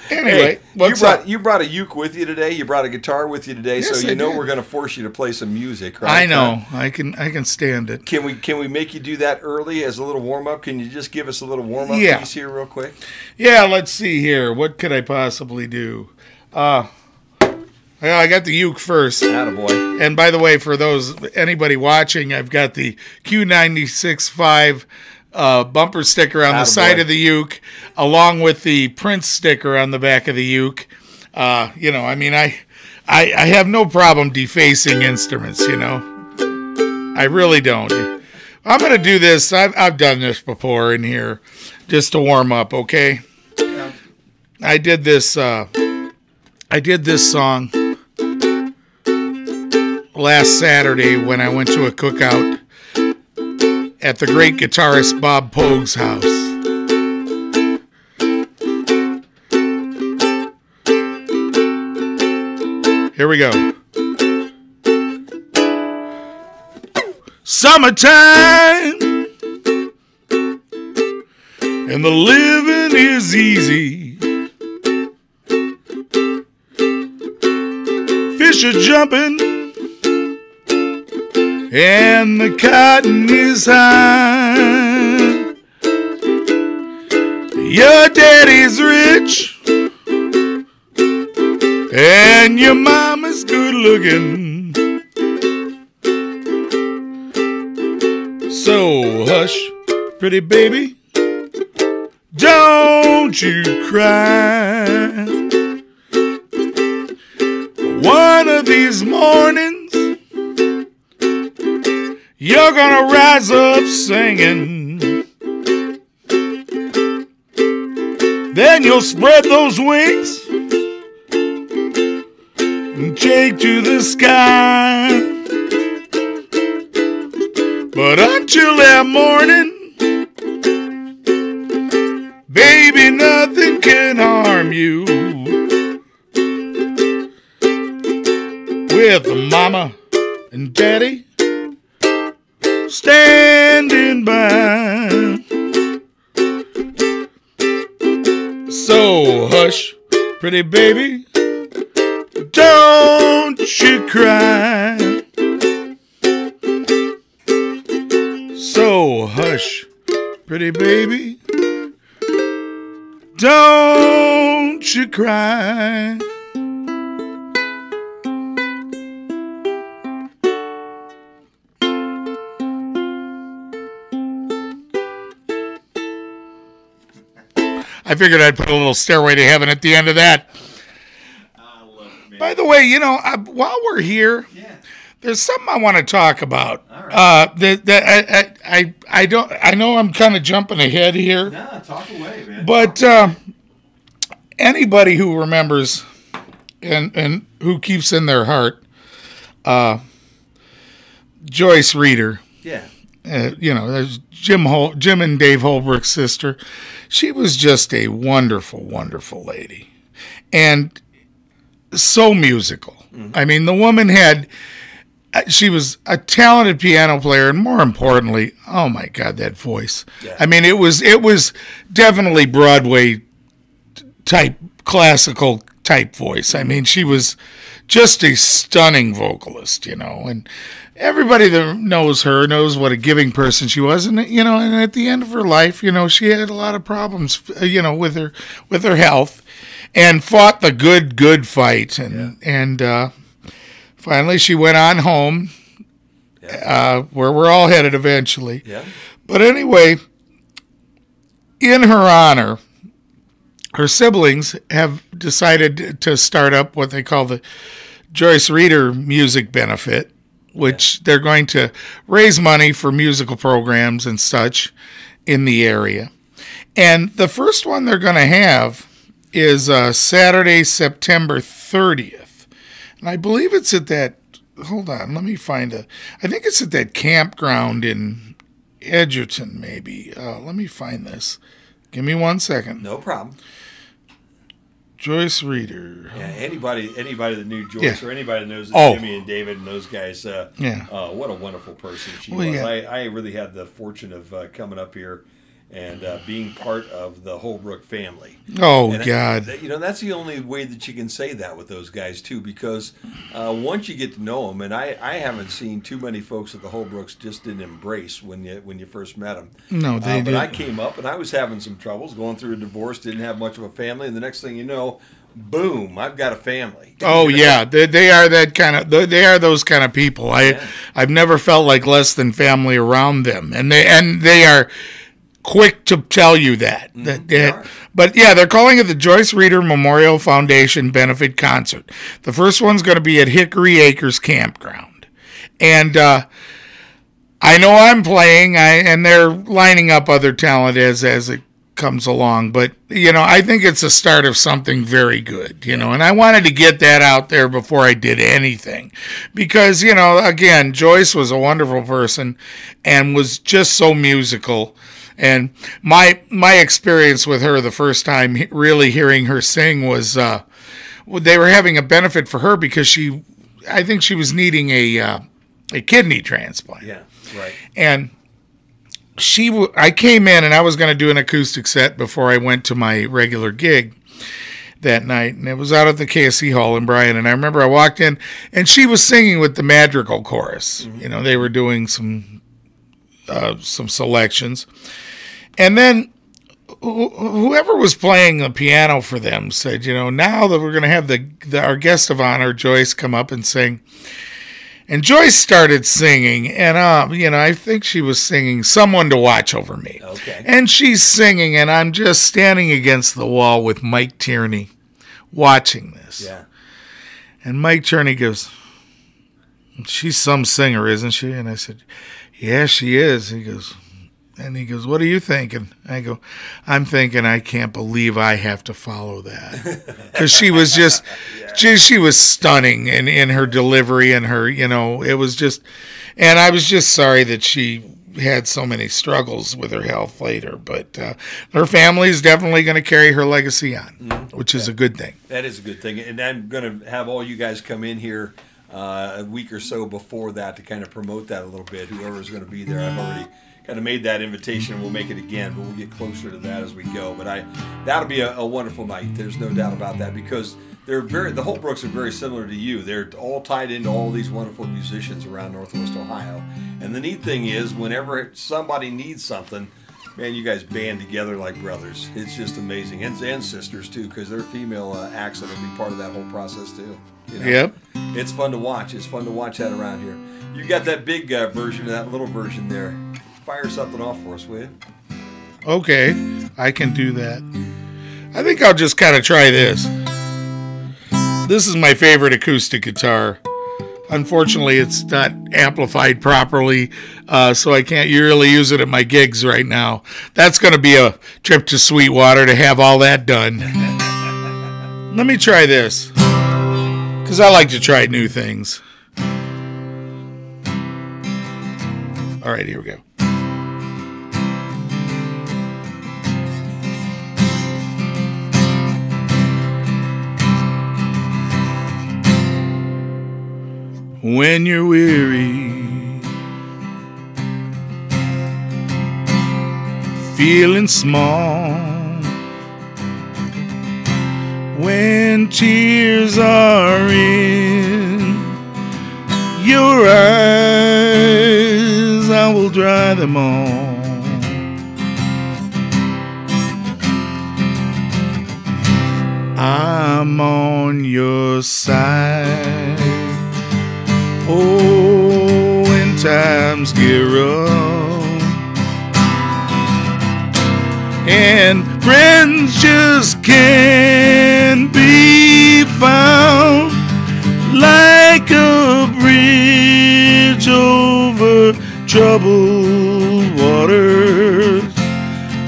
Anyway, hey, you brought a uke with you today. You brought a guitar with you today, yes, so we're going to force you to play some music, right? I know. I can stand it. Can we make you do that early as a little warm up? Can you just give us a little warm up piece here, real quick? Yeah. Let's see here. What could I possibly do? Well, I got the uke first. Attaboy. And by the way, for anybody watching, I've got the Q96.5 bumper sticker on the side of the uke, along with the Prince sticker on the back of the uke. I have no problem defacing instruments. I really don't. I'm going to do this. I've done this before in here, just to warm up. Okay. Yeah. I did this song last Saturday when I went to a cookout at the great guitarist Bob Pogue's house. Here we go. Summertime and the living is easy. Fish are jumping and the cotton is high. Your daddy's rich and your mama's good looking. So hush, pretty baby, don't you cry. One of these mornings you're gonna rise up singing. Then you'll spread those wings and take to the sky. But until that morning, baby, nothing can harm you. With mama and daddy standing by. So hush, pretty baby, don't you cry. So hush, pretty baby, don't you cry. I figured I'd put a little Stairway to Heaven at the end of that. I love it, man. By the way, you know, while we're here, there's something I want to talk about. All right. I know I'm kind of jumping ahead here, Nah, talk away, man. but anybody who remembers and who keeps in their heart Joyce Reeder. Yeah. You know, there's Jim and Dave Holbrook's sister. She was just a wonderful, wonderful lady, and so musical. Mm-hmm. I mean, the woman she was a talented piano player, and more importantly, oh my God, that voice! Yeah. I mean, it was definitely Broadway type, classical type voice. I mean, she was just a stunning vocalist, you know, and everybody that knows her knows what a giving person she was, and you know, and at the end of her life, you know, she had a lot of problems, you know, with her health, and fought the good fight, and finally she went on home, where we're all headed eventually. Yeah. But anyway, in her honor, her siblings have decided to start up what they call the Joyce Reeder Music Benefit, which they're going to raise money for musical programs and such in the area. And the first one they're going to have is Saturday, September 30th. And I believe it's at that, hold on, let me find I think it's at that campground in Edgerton, maybe. Let me find this. Give me 1 second. No problem. Joyce Reeder. Yeah, anybody that knew Joyce or anybody that knows Jimmy and David and those guys, what a wonderful person she was. Yeah. I really had the fortune of coming up here and being part of the Holbrook family. Oh, and God. You know, that's the only way that you can say that with those guys, too, because once you get to know them, and I haven't seen too many folks that the Holbrooks just didn't embrace when you first met them. No, they didn't. But I came up, and I was having some troubles, going through a divorce, didn't have much of a family, and the next thing you know, boom, I've got a family. Oh, yeah, they are that kind of. They are those kind of people. I've never felt like less than family around them, and they are quick to tell you that. But yeah, they're calling it the Joyce Reeder Memorial Foundation Benefit Concert. The first one's going to be at Hickory Acres Campground. And I know I'm playing, and they're lining up other talent as it comes along. But, you know, I think it's a start of something very good, you know. And I wanted to get that out there before I did anything. Because, you know, again, Joyce was a wonderful person and was just so musical. And my experience with her the first time really hearing her sing was they were having a benefit for her because I think she was needing a kidney transplant. Yeah, right. And I came in and I was going to do an acoustic set before I went to my regular gig that night, and it was out at the KSC Hall in Bryan. And I remember I walked in and she was singing with the Madrigal Chorus. Mm-hmm. You know, they were doing some selections. And then whoever was playing the piano for them said, you know, now that we're going to have our guest of honor, Joyce, come up and sing. And Joyce started singing, and, you know, I think she was singing Someone to Watch Over Me. Okay. And she's singing, and I'm just standing against the wall with Mike Tierney watching this. Yeah. And Mike Tierney goes, she's some singer, isn't she? And I said, yeah, she is. He goes, what are you thinking? I go, I'm thinking I can't believe I have to follow that. Because she was just, she was stunning in her delivery and her, it was just, and I was just sorry that she had so many struggles with her health later. But her family is definitely going to carry her legacy on, which is a good thing. That is a good thing. And I'm going to have all you guys come in here a week or so before that to kind of promote that a little bit. Whoever's going to be there, I've already kind of made that invitation, and we'll make it again, but we'll get closer to that as we go. But that'll be a wonderful night. There's no doubt about that, because the Holbrooks are very similar to you. They're all tied into all these wonderful musicians around Northwest Ohio. And the neat thing is, whenever somebody needs something, man, you guys band together like brothers. It's just amazing. And sisters, too, because they're female acts that will be part of that whole process, too. Yep. It's fun to watch. It's fun to watch that around here. You got that big version of that little version there. Fire something off for us, will you? Okay, I can do that. I think I'll just kind of try this. This is my favorite acoustic guitar. Unfortunately, it's not amplified properly, so I can't really use it at my gigs right now. That's going to be a trip to Sweetwater to have all that done. Let me try this, because I like to try new things. All right, here we go. When you're weary, feeling small, when tears are in your eyes, I will dry them all. I'm on your side. Oh, when times get rough and friends just can't be found, like a bridge over troubled waters,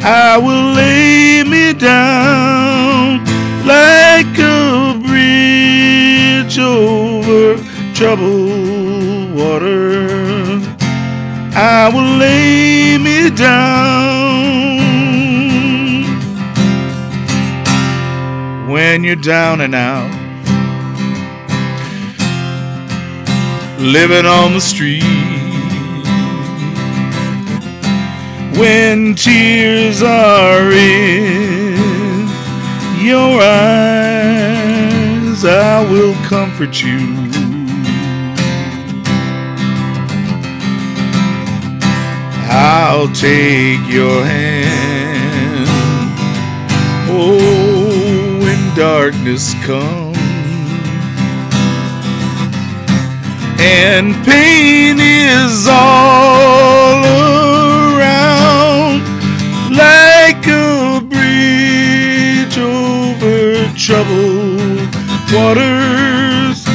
I will lay me down like a bridge over troubled water. I will lay me down. When you're down and out, living on the street, when tears are in your eyes, I will comfort you. I'll take your hand. Oh, when darkness comes and pain is all around, like a bridge over troubled waters,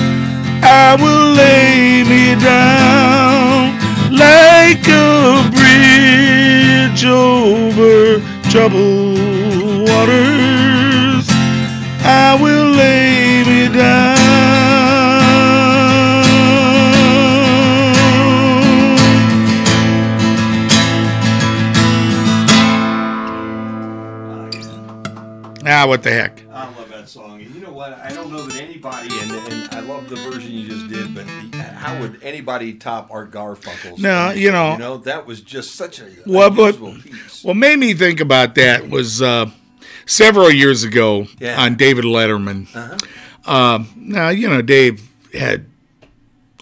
I will lay me down like a bridge over troubled waters. I will lay me down. What the heck? I love that song. And you know what? I don't know that anybody, and I love the version you just did, but how would anybody top Art Garfunkel's? No, that was just such a unusual piece. What made me think about that was several years ago on David Letterman. Now, Dave had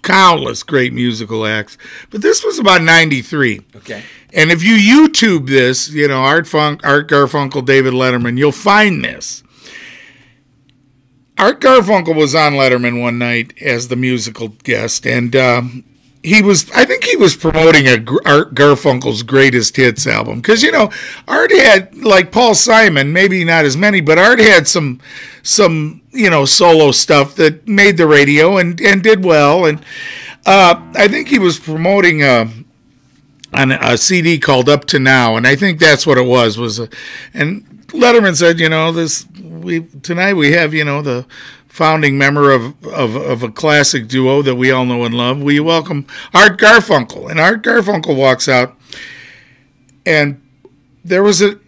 countless great musical acts, but this was about 93. Okay. And if you YouTube this, Art Garfunkel, David Letterman, you'll find this. Art Garfunkel was on Letterman one night as the musical guest, and I think he was promoting Art Garfunkel's greatest hits album. Because, Art had, like Paul Simon, maybe not as many, but Art had some solo stuff that made the radio and did well. And I think he was promoting on a CD called Up to Now, and I think that's what it was. And Letterman said, tonight we have the founding member of a classic duo that we all know and love. We welcome Art Garfunkel, and Art Garfunkel walks out, and there was a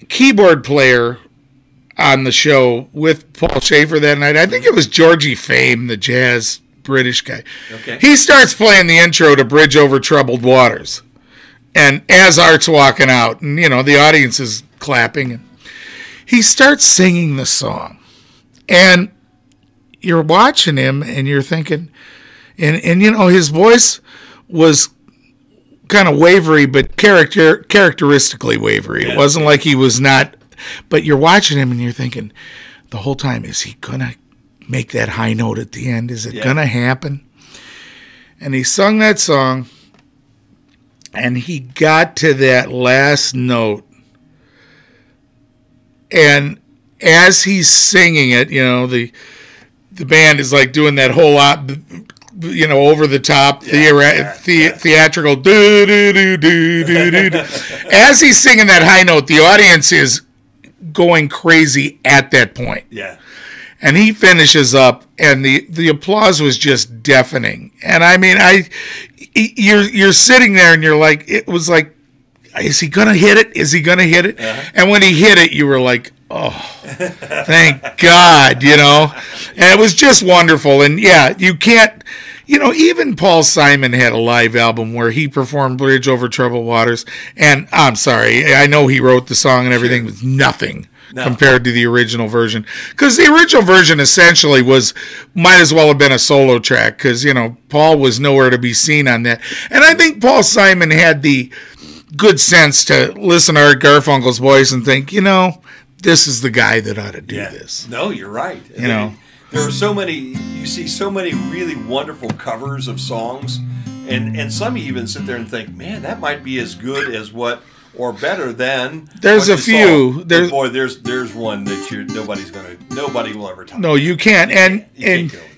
keyboard player on the show with Paul Schaefer that night. I think it was Georgie Fame, the jazz British guy. Okay. He starts playing the intro to Bridge Over Troubled Waters. And as Art's walking out, and the audience is clapping, and he starts singing the song. And you're watching him and you're thinking, and his voice was kind of wavery, but characteristically wavery. Yeah. It wasn't like he was not, but you're watching him and you're thinking the whole time, is he going to make that high note at the end? Is it going to happen? And he sung that song, and he got to that last note. And as he's singing it, the band is like doing that whole lot, over the top theatrical do do do do do do. As he's singing that high note, the audience is going crazy at that point. Yeah. And he finishes up, and the applause was just deafening. And I mean, you're sitting there, and you're like, it was like, is he gonna hit it? Is he gonna hit it? Uh-huh. And when he hit it, you were like, oh, thank God, And it was just wonderful. And yeah, you can't, even Paul Simon had a live album where he performed Bridge Over Troubled Waters. And I'm sorry, I know he wrote the song and everything, but nothing compared to the original version. Because the original version essentially might as well have been a solo track, because, Paul was nowhere to be seen on that. And I think Paul Simon had the good sense to listen to Art Garfunkel's voice and think, this is the guy that ought to do this. No, you're right. There are so many, you see so many really wonderful covers of songs, and some even sit there and think, man, that might be as good as what, or better than. There's a few. There's one that nobody will ever talk. No, you can't, and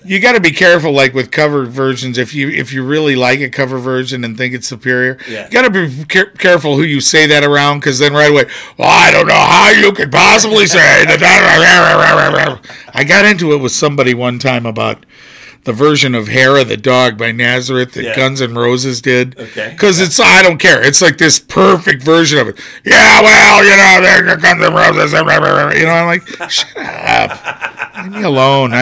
you got to be careful. Like with cover versions, if you really like a cover version and think it's superior, you got to be careful who you say that around, because then right away, well, I don't know how you could possibly say that. I got into it with somebody one time about the version of Hair of the Dog by Nazareth that Guns N' Roses did. Okay. Because I don't care. It's like this perfect version of it. Yeah, well, there's Guns N' Roses. I'm like, shut up. Leave me alone.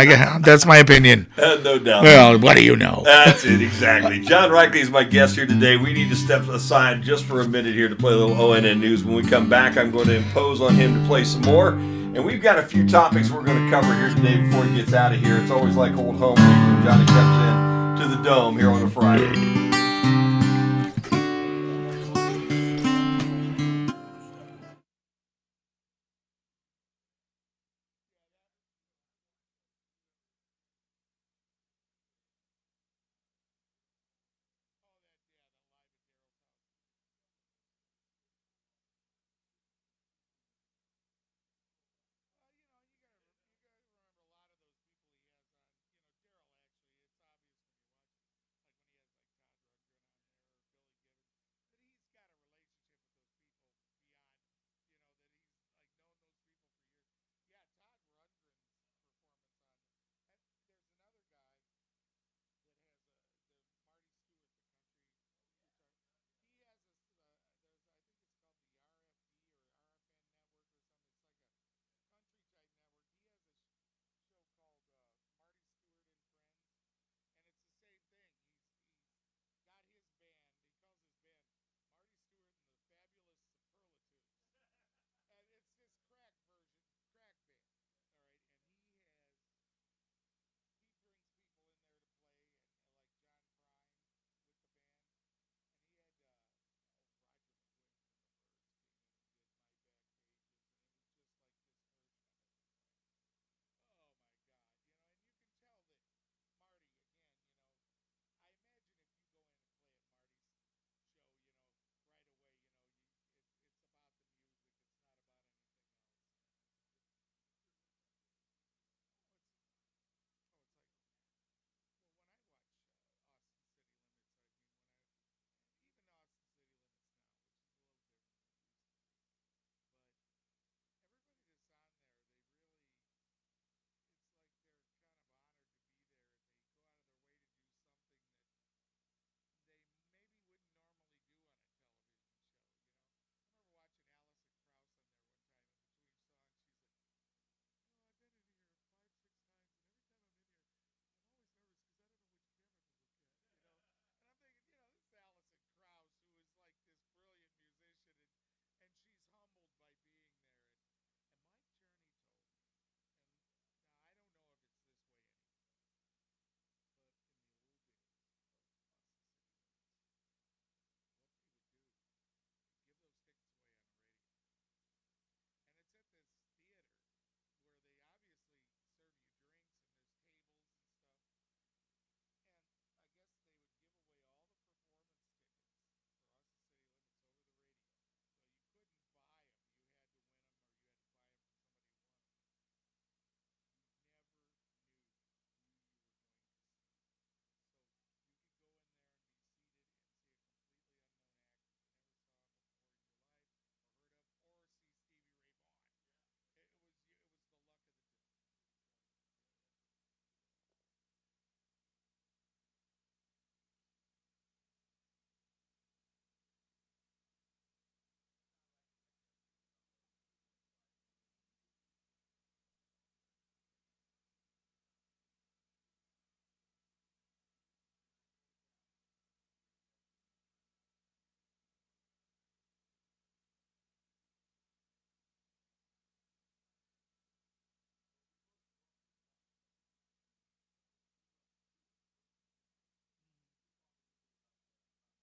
That's my opinion. No doubt. Well, what do you know? That's it, exactly. John Reichley is my guest here today. We need to step aside just for a minute here to play a little ONN news. When we come back, I'm going to impose on him to play some more. And we've got a few topics we're going to cover here today before he gets out of here. It's always like old home week when Johnny comes in to the Dome here on a Friday.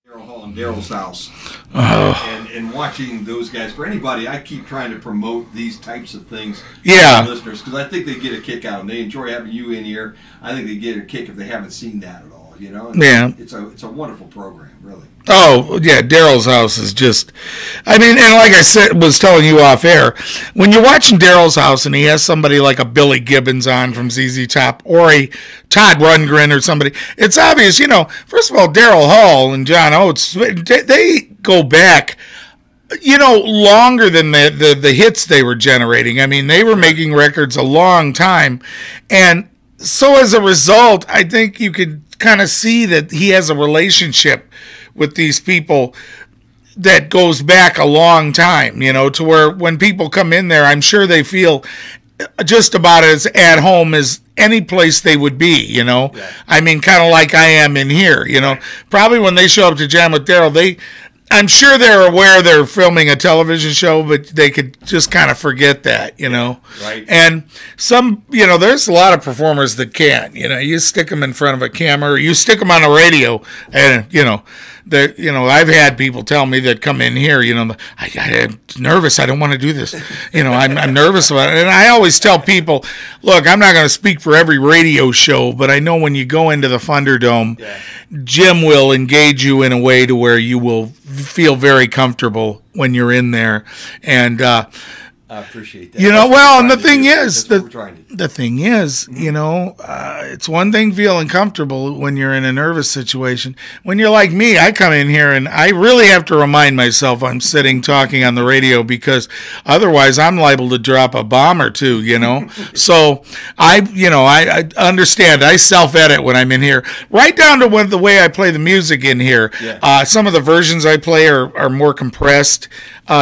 Daryl Hall and Daryl's house. Oh. And watching those guys, for anybody, I keep trying to promote these types of things Yeah. to listeners because I think they get a kick out of them. They enjoy having you in here. I think they get a kick if they haven't seen that at all, you know? And Yeah. It's a wonderful program, really. Oh, yeah, Daryl's house is just, I mean, and like I said, was telling you off air, when you're watching Daryl's house and he has somebody like a Billy Gibbons on from ZZ Top or a Todd Rundgren or somebody, it's obvious, you know, first of all, Daryl Hall and John Oates, they go back, you know, longer than the hits they were generating. I mean, they were making records a long time. And so as a result, I think you could kind of see that he has a relationship with these people that goes back a long time, you know, to where when people come in there, I'm sure they feel just about as at home as any place they would be, you know. Yeah. I mean, kind of like I am in here, you know. Probably when they show up to jam with Daryl, I'm sure they're aware they're filming a television show, but they could just kind of forget that, you know. Right. And some, you know, there's a lot of performers that can't. You know, you stick them in front of a camera, or you stick them on the radio, and you know, I've had people tell me that come in here, you know, I'm nervous. I don't want to do this. You know, I'm nervous about it. And I always tell people, look, I'm not going to speak for every radio show, but I know when you go into the Funderdome, Jim will engage you in a way to where you will feel very comfortable when you're in there. And I appreciate that. You know, well, and the thing is, mm-hmm. you know, it's one thing feeling comfortable when you're in a nervous situation. When you're like me, I come in here and I really have to remind myself I'm sitting talking on the radio because otherwise I'm liable to drop a bomb or two, you know. So I understand. I self-edit when I'm in here, right down to the way I play the music in here. Yeah. Some of the versions I play are more compressed.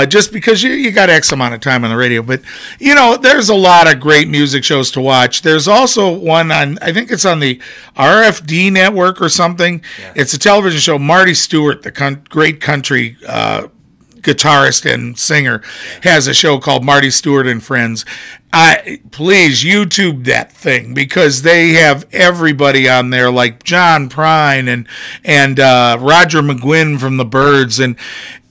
Just because you got X amount of time on the radio. But, you know, there's a lot of great music shows to watch. There's also one on, I think it's on the RFD network or something. Yeah. It's a television show. Marty Stewart, the great country guitarist and singer, has a show called Marty Stewart and Friends. Please YouTube that thing because they have everybody on there like John Prine and Roger McGuinn from the Byrds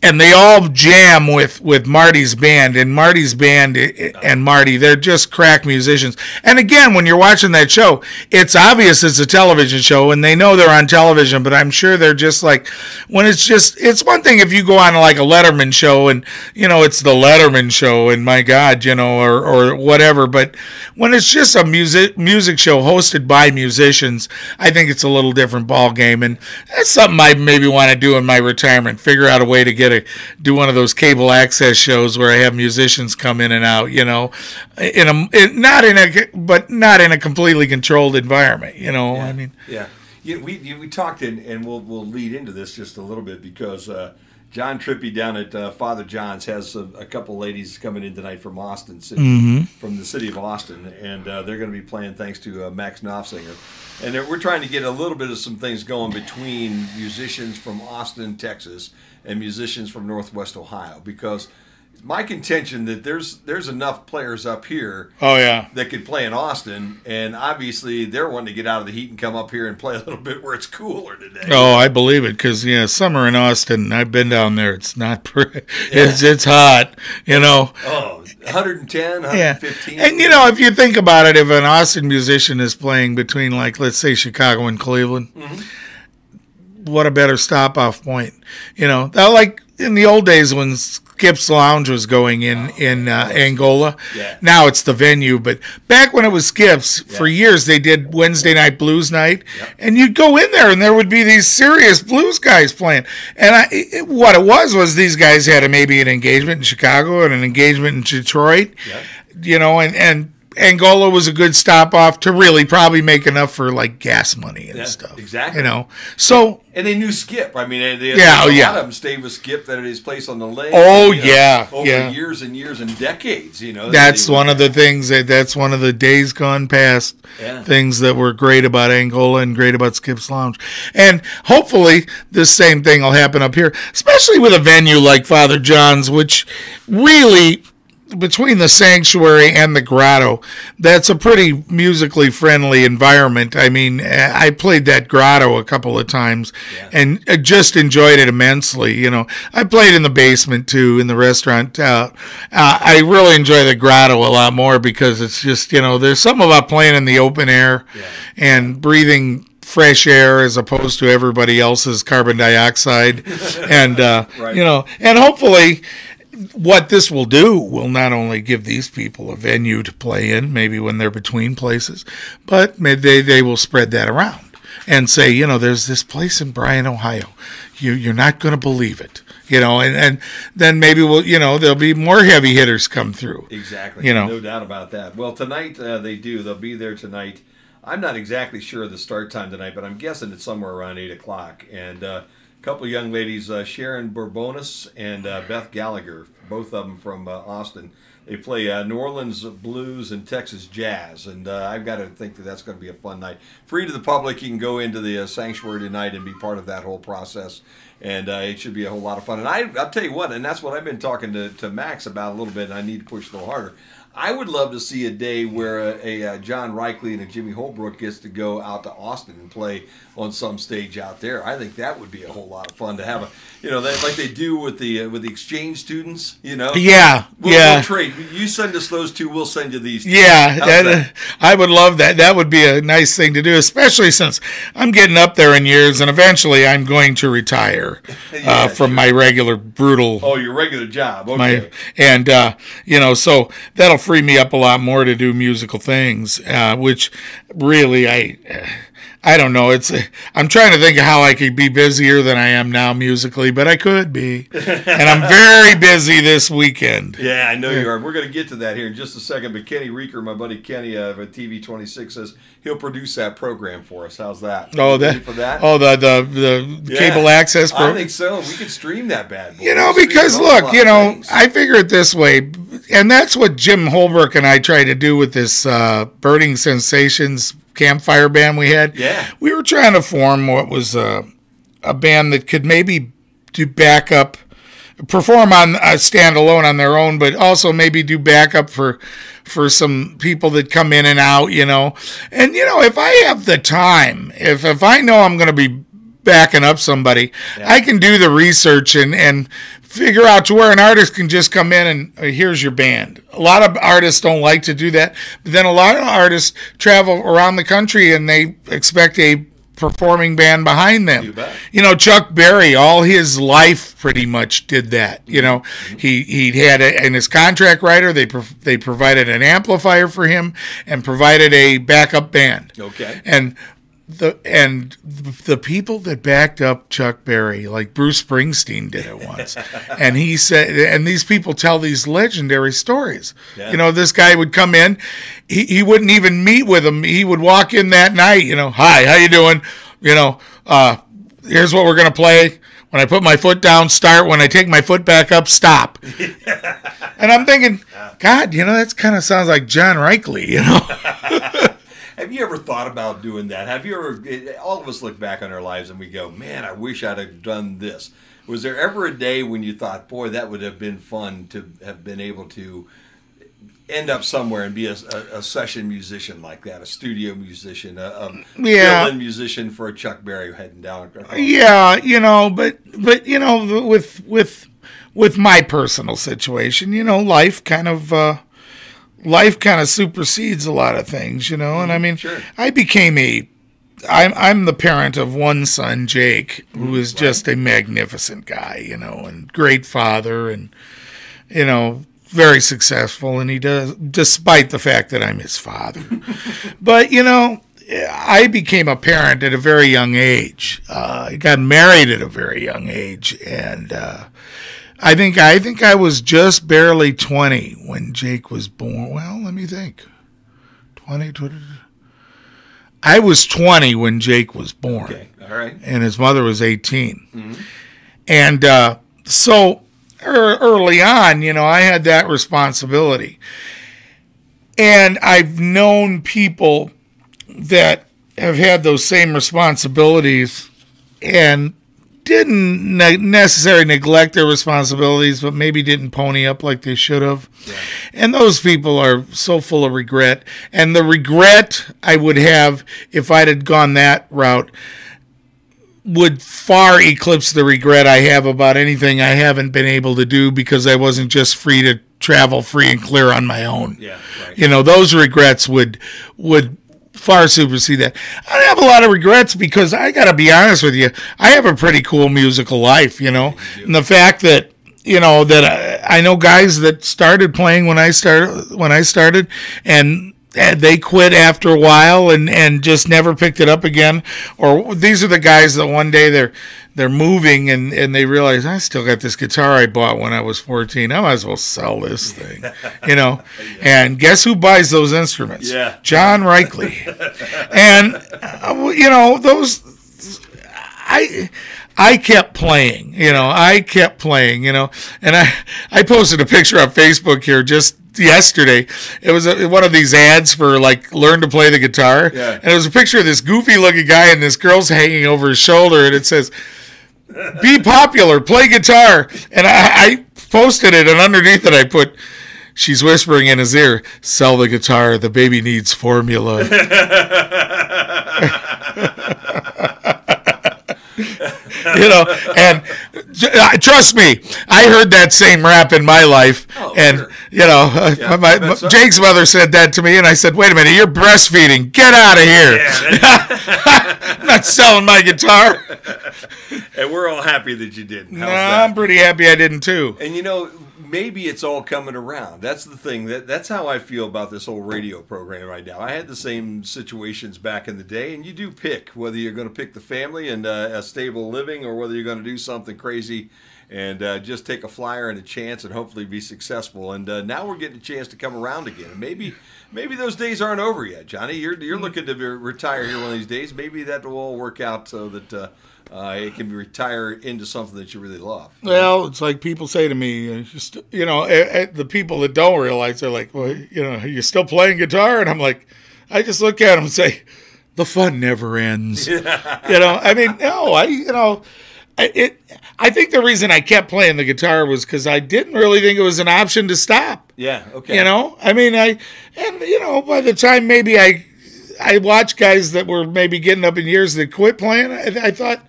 and they all jam with Marty's band, and Marty's band and Marty, they're just crack musicians. And again, when you're watching that show, it's obvious it's a television show, and they know they're on television, but I'm sure they're just like, it's one thing if you go on like a Letterman show, and, you know, it's the Letterman show, and my God, you know, or whatever, but when it's just a music show hosted by musicians, I think it's a little different ball game, and that's something I maybe want to do in my retirement, figure out a way to do one of those cable access shows where I have musicians come in and out, you know, not in a completely controlled environment, you know. I mean, we talked and we'll lead into this just a little bit because John Trippy down at Father John's has a couple ladies coming in tonight from Austin City, from the city of Austin, and they're going to be playing thanks to Max Knopfsinger. And we're trying to get a little bit of some things going between musicians from Austin, Texas, and musicians from Northwest Ohio, because it's my contention that there's enough players up here that could play in Austin, and obviously they're wanting to get out of the heat and come up here and play a little bit where it's cooler today. Oh, I believe it, because summer in Austin, I've been down there. It's not pretty. It's hot, you know. Oh, 110, 115. And you know, if you think about it, if an Austin musician is playing between, like, let's say Chicago and Cleveland, what a better stop-off point. You know, like in the old days when Skip's Lounge was going in Angola. Yeah. Now it's the venue, but back when it was Skip's, for years they did Wednesday night blues night, and you'd go in there and there would be these serious blues guys playing. And what it was these guys had maybe an engagement in Chicago and an engagement in Detroit, you know, and Angola was a good stop off to really probably make enough for like gas money and stuff. Exactly. You know, so and they knew Skip. I mean, a lot of them stayed with Skip at his place on the lake. Oh, over years and years and decades. You know, that's one of the things that's one of the days gone past things that were great about Angola and great about Skip's Lounge. And hopefully the same thing will happen up here, especially with a venue like Father John's, which really between the sanctuary and the grotto, that's a pretty musically friendly environment. I mean, I played that grotto a couple of times and I just enjoyed it immensely. You know, I played in the basement too, in the restaurant. I really enjoy the grotto a lot more because it's just, you know, there's something about playing in the open air and breathing fresh air as opposed to everybody else's carbon dioxide. And, you know, and hopefully what this will do will not only give these people a venue to play in, maybe when they're between places, but maybe they will spread that around and say, you know, there's this place in Bryan, Ohio. You're not going to believe it. You know, and then maybe there'll be more heavy hitters come through. Exactly. You know, no doubt about that. Well, tonight they'll be there tonight. I'm not exactly sure of the start time tonight, but I'm guessing it's somewhere around 8 o'clock. And couple of young ladies, Sharon Bourbonis and Beth Gallagher, both of them from Austin. They play New Orleans blues and Texas jazz, and I've got to think that that's going to be a fun night. Free to the public, you can go into the sanctuary tonight and be part of that whole process, and it should be a whole lot of fun. And I'll tell you what, and that's what I've been talking to Max about a little bit, and I need to push a little harder. I would love to see a day where a John Reichley and a Jimmy Holbrook gets to go out to Austin and play on some stage out there. I think that would be a whole lot of fun to have like they do with the exchange students. You know, we'll trade. You send us those two, we'll send you these two. Yeah, I would love that. That would be a nice thing to do, especially since I'm getting up there in years, and eventually I'm going to retire from my regular brutal. Oh, your regular job. Okay. So that'll free me up a lot more to do musical things, which really I don't know. I'm trying to think of how I could be busier than I am now musically, but I could be. And I'm very busy this weekend. Yeah, I know you are. We're going to get to that here in just a second. But Kenny Reeker, my buddy Kenny of TV26, says he'll produce that program for us. How's that? Oh, for that? Oh, the cable access program? I think so. We could stream that bad boy. You know, because look, I figure it this way, and that's what Jim Holbrook and I tried to do with this Burning Sensations campfire band we had. Yeah. We were trying to form what was a band that could maybe do backup, perform on a standalone on their own, but also maybe do backup for some people that come in and out, you know. And, you know, if I have the time, if I know I'm going to be backing up somebody, I can do the research and figure out to where an artist can just come in and here's your band. A lot of artists don't like to do that, but then a lot of artists travel around the country and they expect a performing band behind them. You know, Chuck Berry, all his life pretty much did that. You know, he had in his contract writer, they provided an amplifier for him and provided a backup band. Okay. And the people that backed up Chuck Berry, like Bruce Springsteen did it once, and he said, and these people tell these legendary stories. Yeah. You know, this guy would come in, he wouldn't even meet with him. He would walk in that night, you know, hi, how you doing? You know, here's what we're gonna play. When I put my foot down, start. When I take my foot back up, stop. And I'm thinking, God, you know, that kind of sounds like John Reichley, you know. Have you ever thought about doing that? Have you ever, all of us look back on our lives and we go, man, I wish I'd have done this. Was there ever a day when you thought, boy, that would have been fun to have been able to end up somewhere and be a session musician like that, a studio musician, a fill-in musician for a Chuck Berry heading down? Yeah, you know, but you know, with my personal situation, you know, life kind of supersedes a lot of things, you know. And I mean, I became I'm the parent of one son, Jake, who is just a magnificent guy, you know, and great father, and you know, very successful, and he does, despite the fact that I'm his father. But you know, I became a parent at a very young age. I got married at a very young age, and I think I was just barely 20 when Jake was born. Well, let me think. 20. I was 20 when Jake was born. Okay, all right. And his mother was 18. Mm-hmm. And so early on, you know, I had that responsibility. And I've known people that have had those same responsibilities and didn't necessarily neglect their responsibilities, but maybe didn't pony up like they should have. Yeah. And those people are so full of regret. And the regret I would have if I'd had gone that route would far eclipse the regret I have about anything I haven't been able to do because I wasn't just free to travel free and clear on my own. Yeah, right. You know, those regrets would far supersede that. I have a lot of regrets because I got to be honest with you, I have a pretty cool musical life, you know. And the fact that, you know, that I know guys that started playing when I started and they quit after a while and just never picked it up again. Or these are the guys that one day they're moving and they realize, I still got this guitar I bought when I was 14. I might as well sell this thing, you know. And guess who buys those instruments? Yeah. John Reichley. And, you know, I kept playing, you know. And I posted a picture on Facebook here just yesterday. It was one of these ads for like learn to play the guitar. Yeah. And it was a picture of this goofy looking guy and this girl's hanging over his shoulder and it says, be popular, play guitar. And I posted it and underneath it I put, she's whispering in his ear, sell the guitar, the baby needs formula. You know, and trust me, I heard that same rap in my life. Oh, and, sure. You know, Jake's mother said that to me, and I said, wait a minute, you're breastfeeding. Get out of here. Yeah, I'm not selling my guitar. And we're all happy that you didn't. I'm pretty happy I didn't, too. And, you know, maybe it's all coming around. That's the thing. That's how I feel about this whole radio program right now. I had the same situations back in the day, and you do pick whether you're going to pick the family and a stable living or whether you're going to do something crazy and just take a flyer and a chance and hopefully be successful. And now we're getting a chance to come around again. And maybe those days aren't over yet, Johnny. You're looking to retire here one of these days. Maybe that will all work out so that it can retire into something that you really love. Well, it's like people say to me, the people that don't realize, they're like, well, you know, are you still playing guitar? And I'm like, I just look at them and say, the fun never ends. You know, I mean, no, I think the reason I kept playing the guitar was because I didn't really think it was an option to stop. Yeah, okay. You know, I mean, by the time maybe I watched guys that were maybe getting up in years that quit playing, I thought,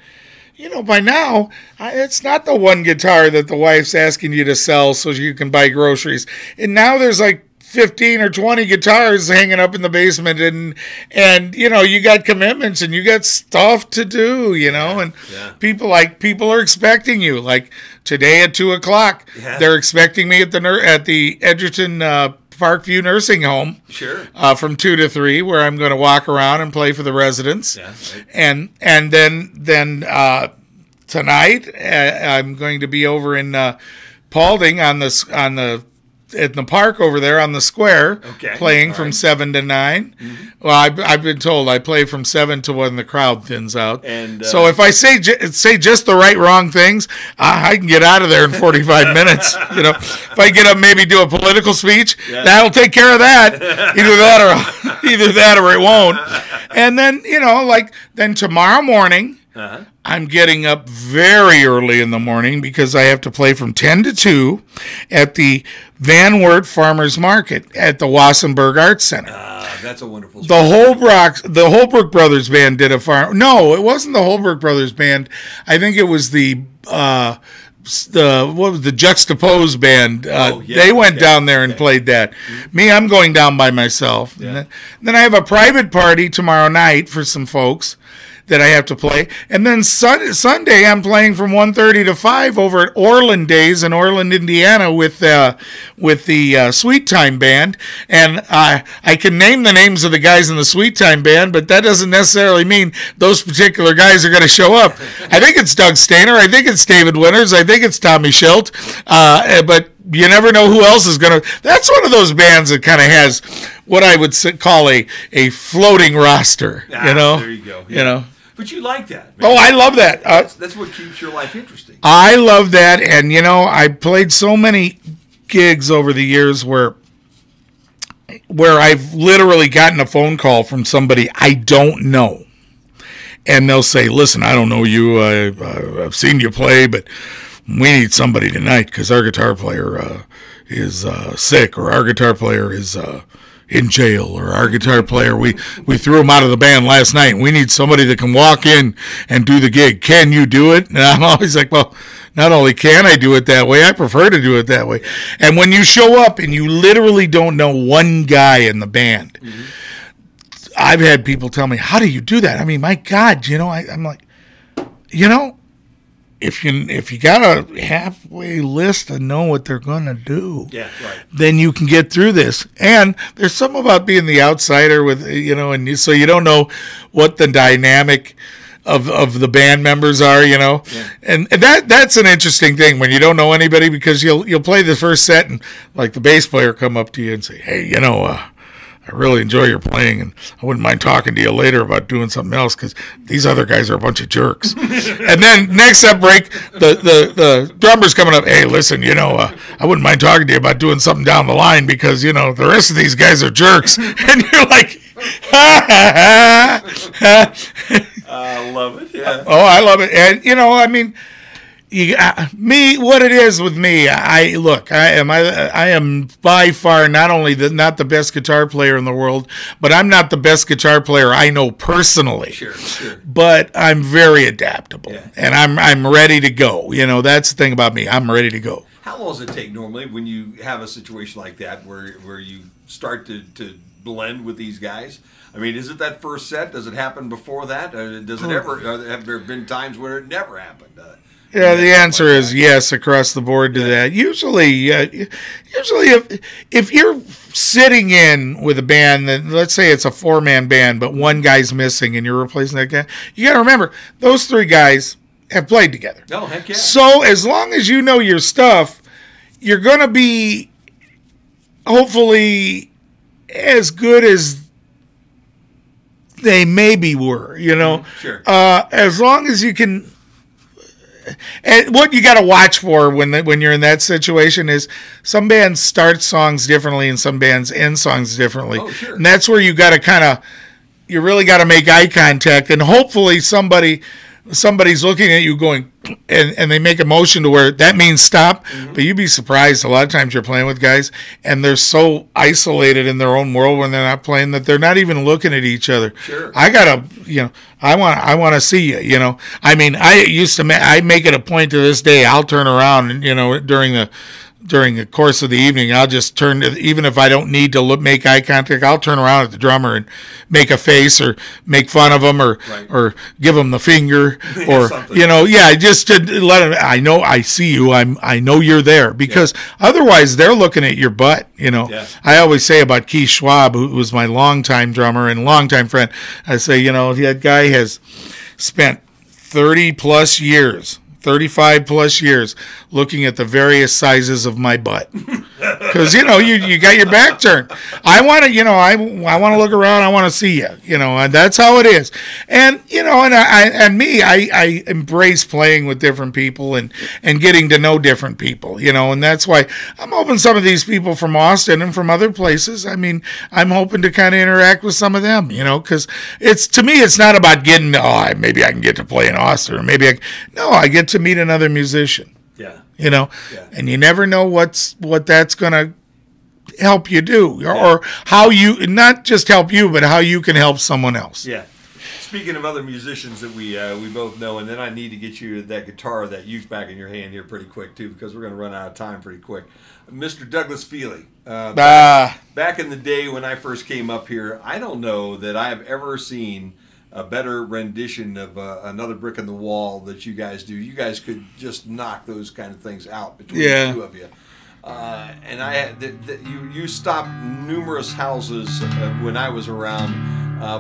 you know, by now, it's not the one guitar that the wife's asking you to sell so you can buy groceries. And now there's like 15 or 20 guitars hanging up in the basement and you know, you got commitments and you got stuff to do, you know, and people are expecting you. Like today at 2:00, they're expecting me at the Edgerton Parkview Nursing Home. Sure. From 2 to 3, where I'm going to walk around and play for the residents. Yeah, right. And then tonight I'm going to be over in Paulding in the park over there on the square, playing from 7 to 9. Mm-hmm. Well, I've been told I play from 7 to when the crowd thins out. And so if I say just the wrong things, I can get out of there in 45 minutes. You know, if I get up, maybe do a political speech, that'll take care of that. Either that or it won't. And then, you know, then tomorrow morning. Uh-huh. I'm getting up very early in the morning because I have to play from 10 to 2 at the Van Wert Farmers Market at the Wassenberg Arts Center. That's a wonderful spot. The Holbrook Brothers Band did a farm. No, it wasn't the Holbrook Brothers Band. I think it was the Juxtapose Band. They went down there and played that. Mm-hmm. Me, I'm going down by myself. Yeah. And then I have a private party tomorrow night for some folks that I have to play. And then Sunday I'm playing from 1:30 to 5 over at Orland Days in Orland, Indiana with the Sweet Time Band. And I can name the names of the guys in the Sweet Time Band, but that doesn't necessarily mean those particular guys are going to show up. I think it's Doug Stainer. I think it's David Winters. I think it's Tommy Schilt. But you never know who else is going to. That's one of those bands that kind of has what I would call a floating roster. You know? There you go. Yeah. You know? But you like that, man. Oh, I love that. That's what keeps your life interesting. I love that, and you know, I played so many gigs over the years where I've literally gotten a phone call from somebody I don't know, and they'll say, "Listen, I don't know you. I've seen you play, but we need somebody tonight because our guitar player is sick, or our guitar player is in jail, or our guitar player, we threw him out of the band last night, and we need somebody that can walk in and do the gig. Can you do it?" And I'm always like, well, not only can I do it that way, I prefer to do it that way. And when you show up and you literally don't know one guy in the band, I've had people tell me, "How do you do that?" I mean, my God, I'm like, if you got a halfway list and know what they're going to do, then you can get through this. And there's something about being the outsider with, and so you don't know what the dynamic of the band members are, and that's an interesting thing when you don't know anybody, because you'll play the first set and like the bass player come up to you and say, "Hey, I really enjoy your playing, and I wouldn't mind talking to you later about doing something else because these other guys are a bunch of jerks." And then next up break, the drummer's coming up, "Hey, listen, I wouldn't mind talking to you about doing something down the line because, the rest of these guys are jerks." And you're like, I love it. Yeah. Oh, I love it. And, what it is with me, I am by far not only not the best guitar player in the world, but I'm not the best guitar player I know personally. Sure. But I'm very adaptable, and I'm ready to go. That's the thing about me. I'm ready to go. How long does it take normally when you have a situation like that where you start to blend with these guys? I mean, is it that first set? Does it happen before that? Does it ever? Have there been times where it never happened? Yeah, the answer is yes across the board to that. Usually if you're sitting in with a band that, let's say it's a 4-man band, but one guy's missing and you're replacing that guy, you got to remember those 3 guys have played together. Oh, heck yeah. So as long as you know your stuff, you're going to be hopefully as good as they maybe were, Sure. As long as you can. And what you got to watch for when you're in that situation is some bands start songs differently and some bands end songs differently. Oh, sure. And that's where you got to you really got to make eye contact, and hopefully somebody's looking at you going, and they make a motion to where that means stop. But you'd be surprised a lot of times you're playing with guys and they're so isolated in their own world when they're not playing that they're not even looking at each other. Sure. I want to see you. I mean, I make it a point to this day. I'll turn around and during the course of the evening, I'll just turn to, even if I don't need to make eye contact, I'll turn around at the drummer and make a face or make fun of him or give him the finger or, just to let him, I see you. I know you're there, because otherwise they're looking at your butt, I always say about Keith Schwab, who was my longtime drummer and longtime friend, I say, that guy has spent 35 plus years looking at the various sizes of my butt, because you got your back turned. I want to I want to look around. I want to see you, and that's how it is. And I embrace playing with different people and getting to know different people, and that's why I'm hoping some of these people from Austin and from other places, I mean, I'm hoping to kind of interact with some of them, because to me it's not about getting maybe I can get to play in Austin, or maybe I get to meet another musician. And you never know what that's going to help you do, or how you, not just help you, but how you can help someone else. Yeah. Speaking of other musicians that we both know, and then I need to get you that guitar, that uke back in your hand here pretty quick too, because we're going to run out of time pretty quick. Mr. Douglas Feely. Back in the day when I first came up here, I don't know that I have ever seen a better rendition of Another Brick in the Wall that you guys do. You guys could just knock those kind of things out between the two of you. And I had you stopped numerous houses when I was around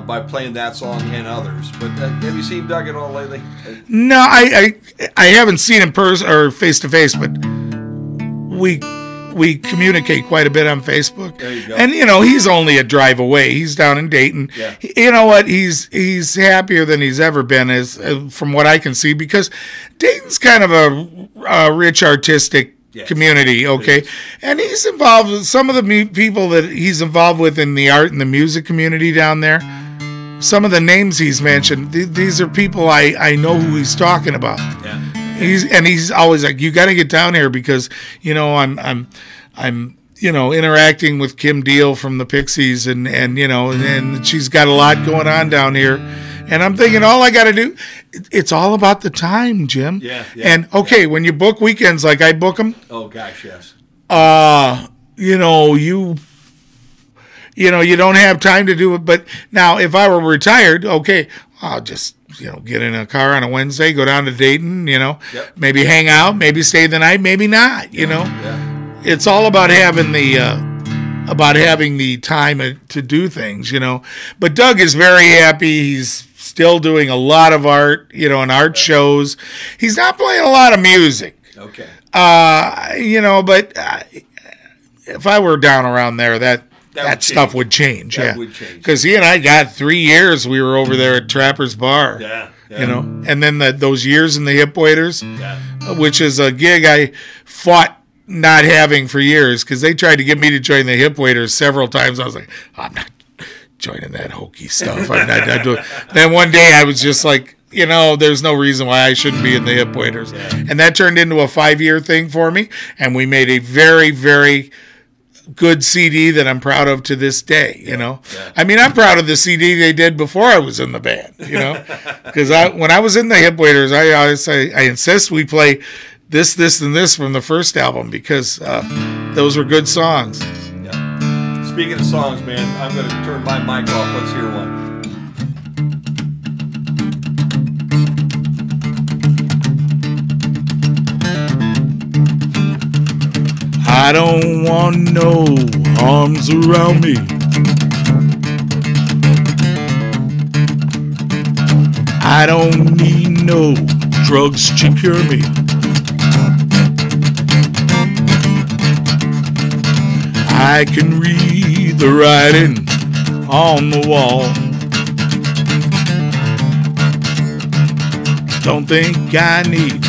by playing that song and others. But have you seen Doug at all lately? No, I haven't seen him face to face, but we communicate quite a bit on Facebook. There you go. And he's only a drive away. He's down in Dayton. Yeah. You know what? He's happier than he's ever been, from what I can see, because Dayton's kind of a rich artistic community, okay? And he's involved with some of the people that he's involved with in the art and the music community down there. some of the names he's mentioned, these are people I know who he's talking about. Yeah. He's always like, you got to get down here because, you know, I'm you know, interacting with Kim Deal from the Pixies and you know, and she's got a lot going on down here. And I'm thinking, all I got to do, it's all about the time, Jim. Yeah. And okay, when you book weekends like I book them, Oh gosh, yes. you know, you don't have time to do it. But now, if I were retired, okay, I'll just, you know, get in a car on a Wednesday, go down to Dayton, you know, maybe hang out, maybe stay the night, maybe not, you know. Yeah. It's all about having the time to do things, you know. But Doug is very happy. He's still doing a lot of art, you know, and art shows. He's not playing a lot of music. Okay. You know, but if I were down around there, that stuff would change. That would change. Because he and I got 3 years. We were over there at Trapper's Bar. Yeah. You know, and then those years in the Hip Waiters, which is a gig I fought not having for years because they tried to get me to join the Hip Waiters several times. I was like, I'm not joining that hokey stuff. I'm not doing. Then one day I was just like, you know, there's no reason why I shouldn't be in the Hip Waiters. And that turned into a 5-year thing for me. And we made a very, very good CD that I'm proud of to this day, you know. I mean, I'm proud of the CD they did before I was in the band, you know. Because when I was in the Hip Waiters, I always say, I insist we play this, and this from the first album because those were good songs. Yeah. Speaking of songs, man, I'm going to turn my mic off. Let's hear one. I don't want no arms around me. I don't need no drugs to cure me. I can read the writing on the wall. Don't think I need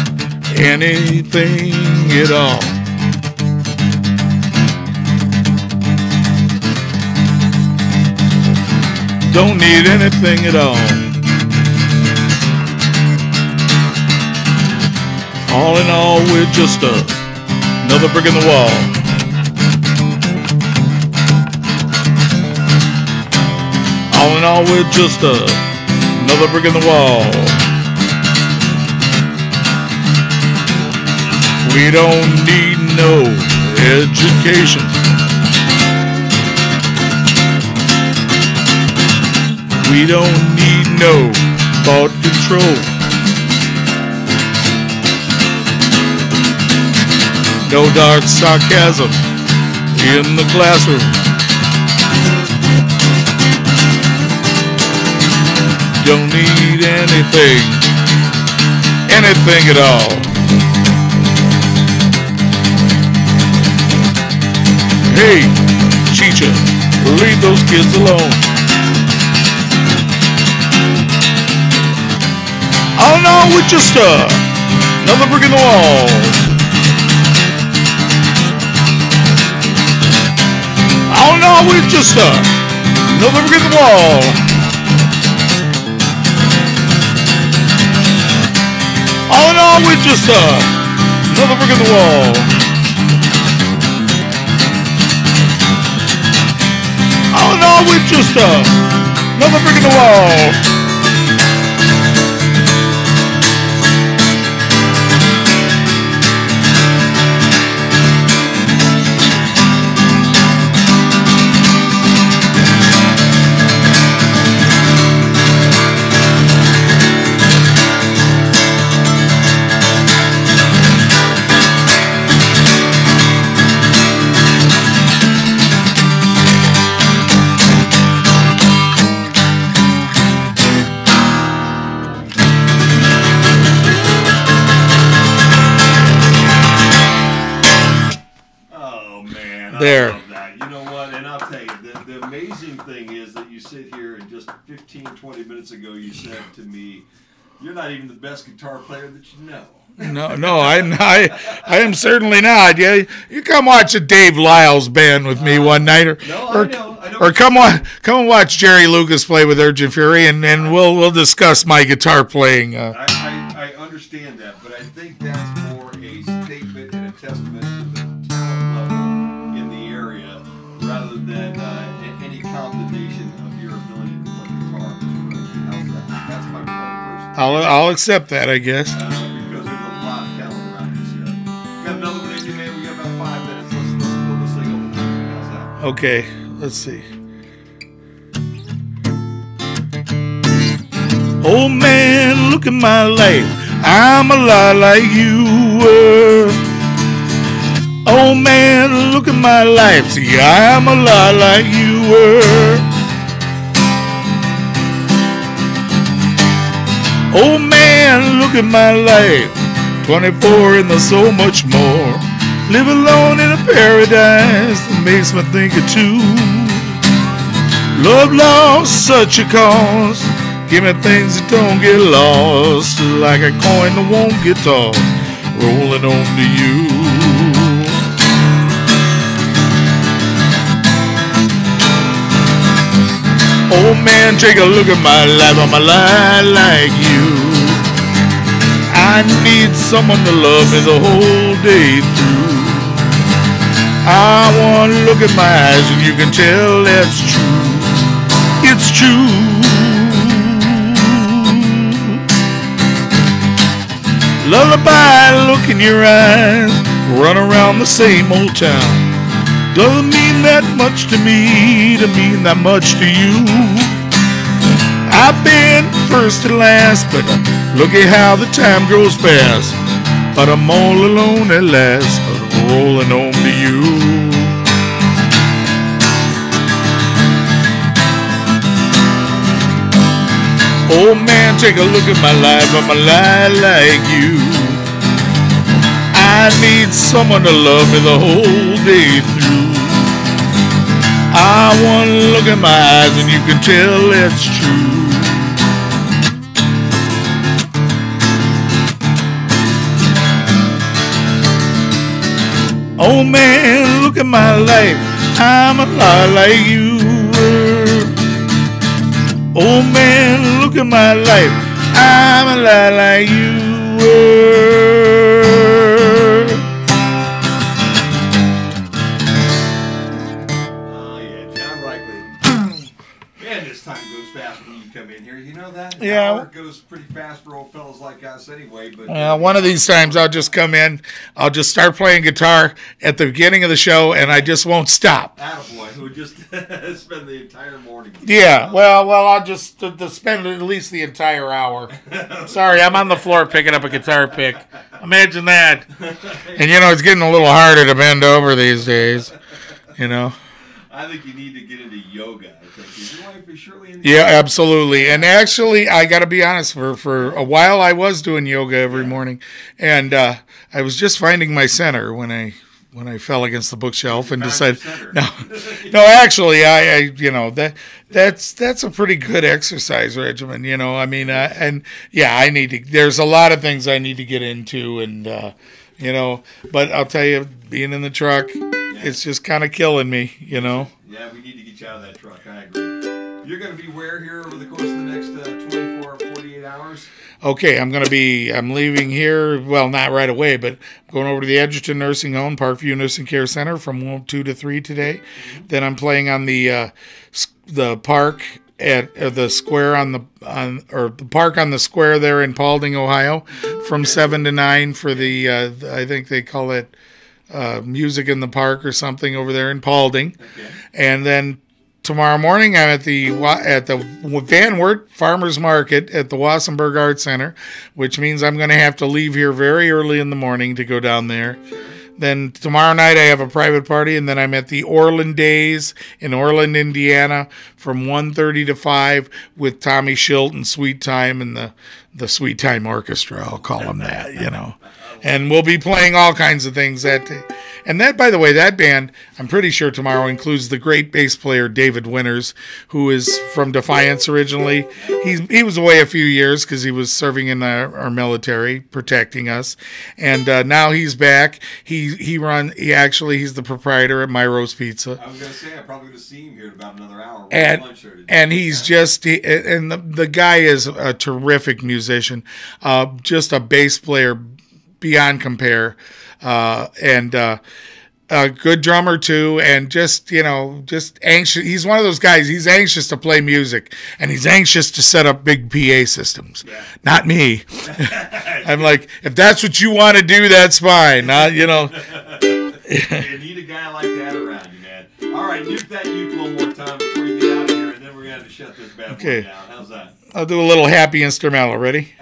anything at all. Don't need anything at all. All in all, we're just another brick in the wall. All in all, we're just another brick in the wall. We don't need no education. We don't need no thought control. No dark sarcasm in the classroom. Don't need anything at all. Hey, teacher, leave those kids alone. Oh no, we're just another brick in the wall. Oh no, we're just another brick in the wall. Oh no, we're just another brick in the wall. Oh no, we're just another brick in the wall. There. I love that. You know what? And I'll tell you, the amazing thing is that you sit here and just 15, 20 minutes ago you said to me, you're not even the best guitar player that you know. No, I am certainly not. Yeah, you come watch a Dave Lyle's band with me one night, I know Or come and watch Jerry Lucas play with Urgent Fury, and we'll discuss my guitar playing. I understand that, but I think that's more a statement and a testament to the talent level in the area, rather than any condemnation of your ability to play guitar. How's that? That's my point, personally. I'll accept that, I guess. Because there's a lot of talent around this area. We got another one in you, man. We got about 5 minutes. Let's pull this thing over. How's that? Okay, let's see. Oh man, look at my life. I'm a lot like you were. Oh man, look at my life. See, I'm a lot like you were. Oh man, look at my life. 24 and there's so much more. Live alone in a paradise that makes me think of two. Love lost such a cause. Give me things that don't get lost, like a coin that won't get tossed, rolling on to you. Oh man, take a look at my life. I'm a lot like you. I need someone to love me the whole day through. I want to look at my eyes and you can tell that's true. It's true. Lullaby, look in your eyes, run around the same old town. Doesn't mean that much to me, to mean that much to you. I've been first and last, but look at how the time goes fast. But I'm all alone at last, rolling home to you. Oh man, take a look at my life, I'm a lot like you. I need someone to love me the whole day through. I want to look at my eyes and you can tell it's true. Oh man, look at my life, I'm a lot like you were. Oh man, look at my life, I'm a lot like you were. Oh yeah, John Reichley. Man, this time goes fast when you come in here. You know that? Yeah. Hour goes pretty fast for old fellas like us anyway. But One of these times I'll just come in, I'll just start playing guitar at the beginning of the show and I just won't stop. attaboy, who just spend the entire morning. Yeah, well, I'll just to spend at least the entire hour. Sorry, I'm on the floor picking up a guitar pick. Imagine that. And you know, it's getting a little harder to bend over these days. You know. I think you need to get into yoga. I think. Is your wife surely into Yeah, absolutely. And actually, I got to be honest. For a while, I was doing yoga every morning, and I was just finding my center when I fell against the bookshelf and decided no, actually, I you know that's a pretty good exercise regimen. You know, I mean, and yeah, I need to. There's a lot of things I need to get into, and you know, but I'll tell you, being in the truck, it's just kind of killing me. You know. Yeah, we need to get you out of that truck. I agree. You're going to be where here over the course of the next 24 or 48 hours? Okay, I'm leaving here, well, not right away, but I'm going over to the Edgerton Nursing Home, Parkview Nursing Care Center from 2 to 3 today. Then I'm playing on the park at the square the park on the square there in Paulding, Ohio, from 7 to 9 for the I think they call it Music in the Park or something over there in Paulding. Okay. And then tomorrow morning, I'm at the Van Wert Farmers Market at the Wassenberg Art Center, which means I'm going to have to leave here very early in the morning to go down there. Sure. Then tomorrow night, I have a private party, and then I'm at the Orland Days in Orland, Indiana, from 1:30 to 5 with Tommy Schilt and Sweet Time and the Sweet Time Orchestra. I'll call them that, you know. And we'll be playing all kinds of things that day. And that, by the way, that band, I'm pretty sure tomorrow includes the great bass player David Winters, who is from Defiance originally. He was away a few years because he was serving in our military, protecting us, and now he's back. He's the proprietor at My Rose Pizza. I was going to say, I'm probably going to see him here in about another hour. And he's and the guy is a terrific musician, just a bass player beyond compare, and a good drummer too, and just anxious. He's one of those guys. He's anxious to play music, and he's anxious to set up big PA systems. Yeah. Not me. I'm like, if that's what you want to do, that's fine. You need a guy like that around you, man. All right, nuke that uke one more time before you get out of here, and then we're going to have to shut this bad boy down. How's that? I'll do a little happy instrumental. Ready?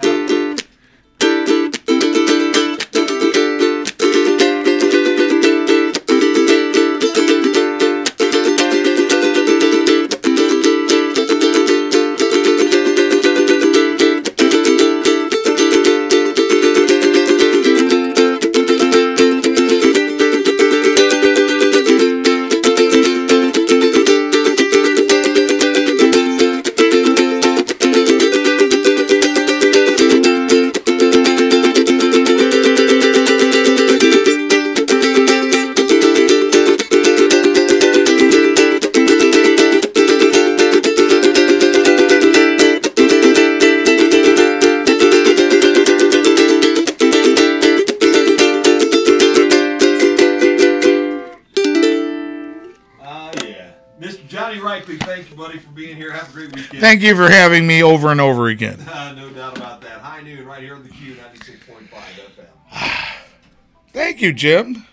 Thank you, buddy, for being here. Have a great weekend. Thank you for having me over and over again. No doubt about that. High noon right here on the Q 96.5 FM. Thank you, Jim.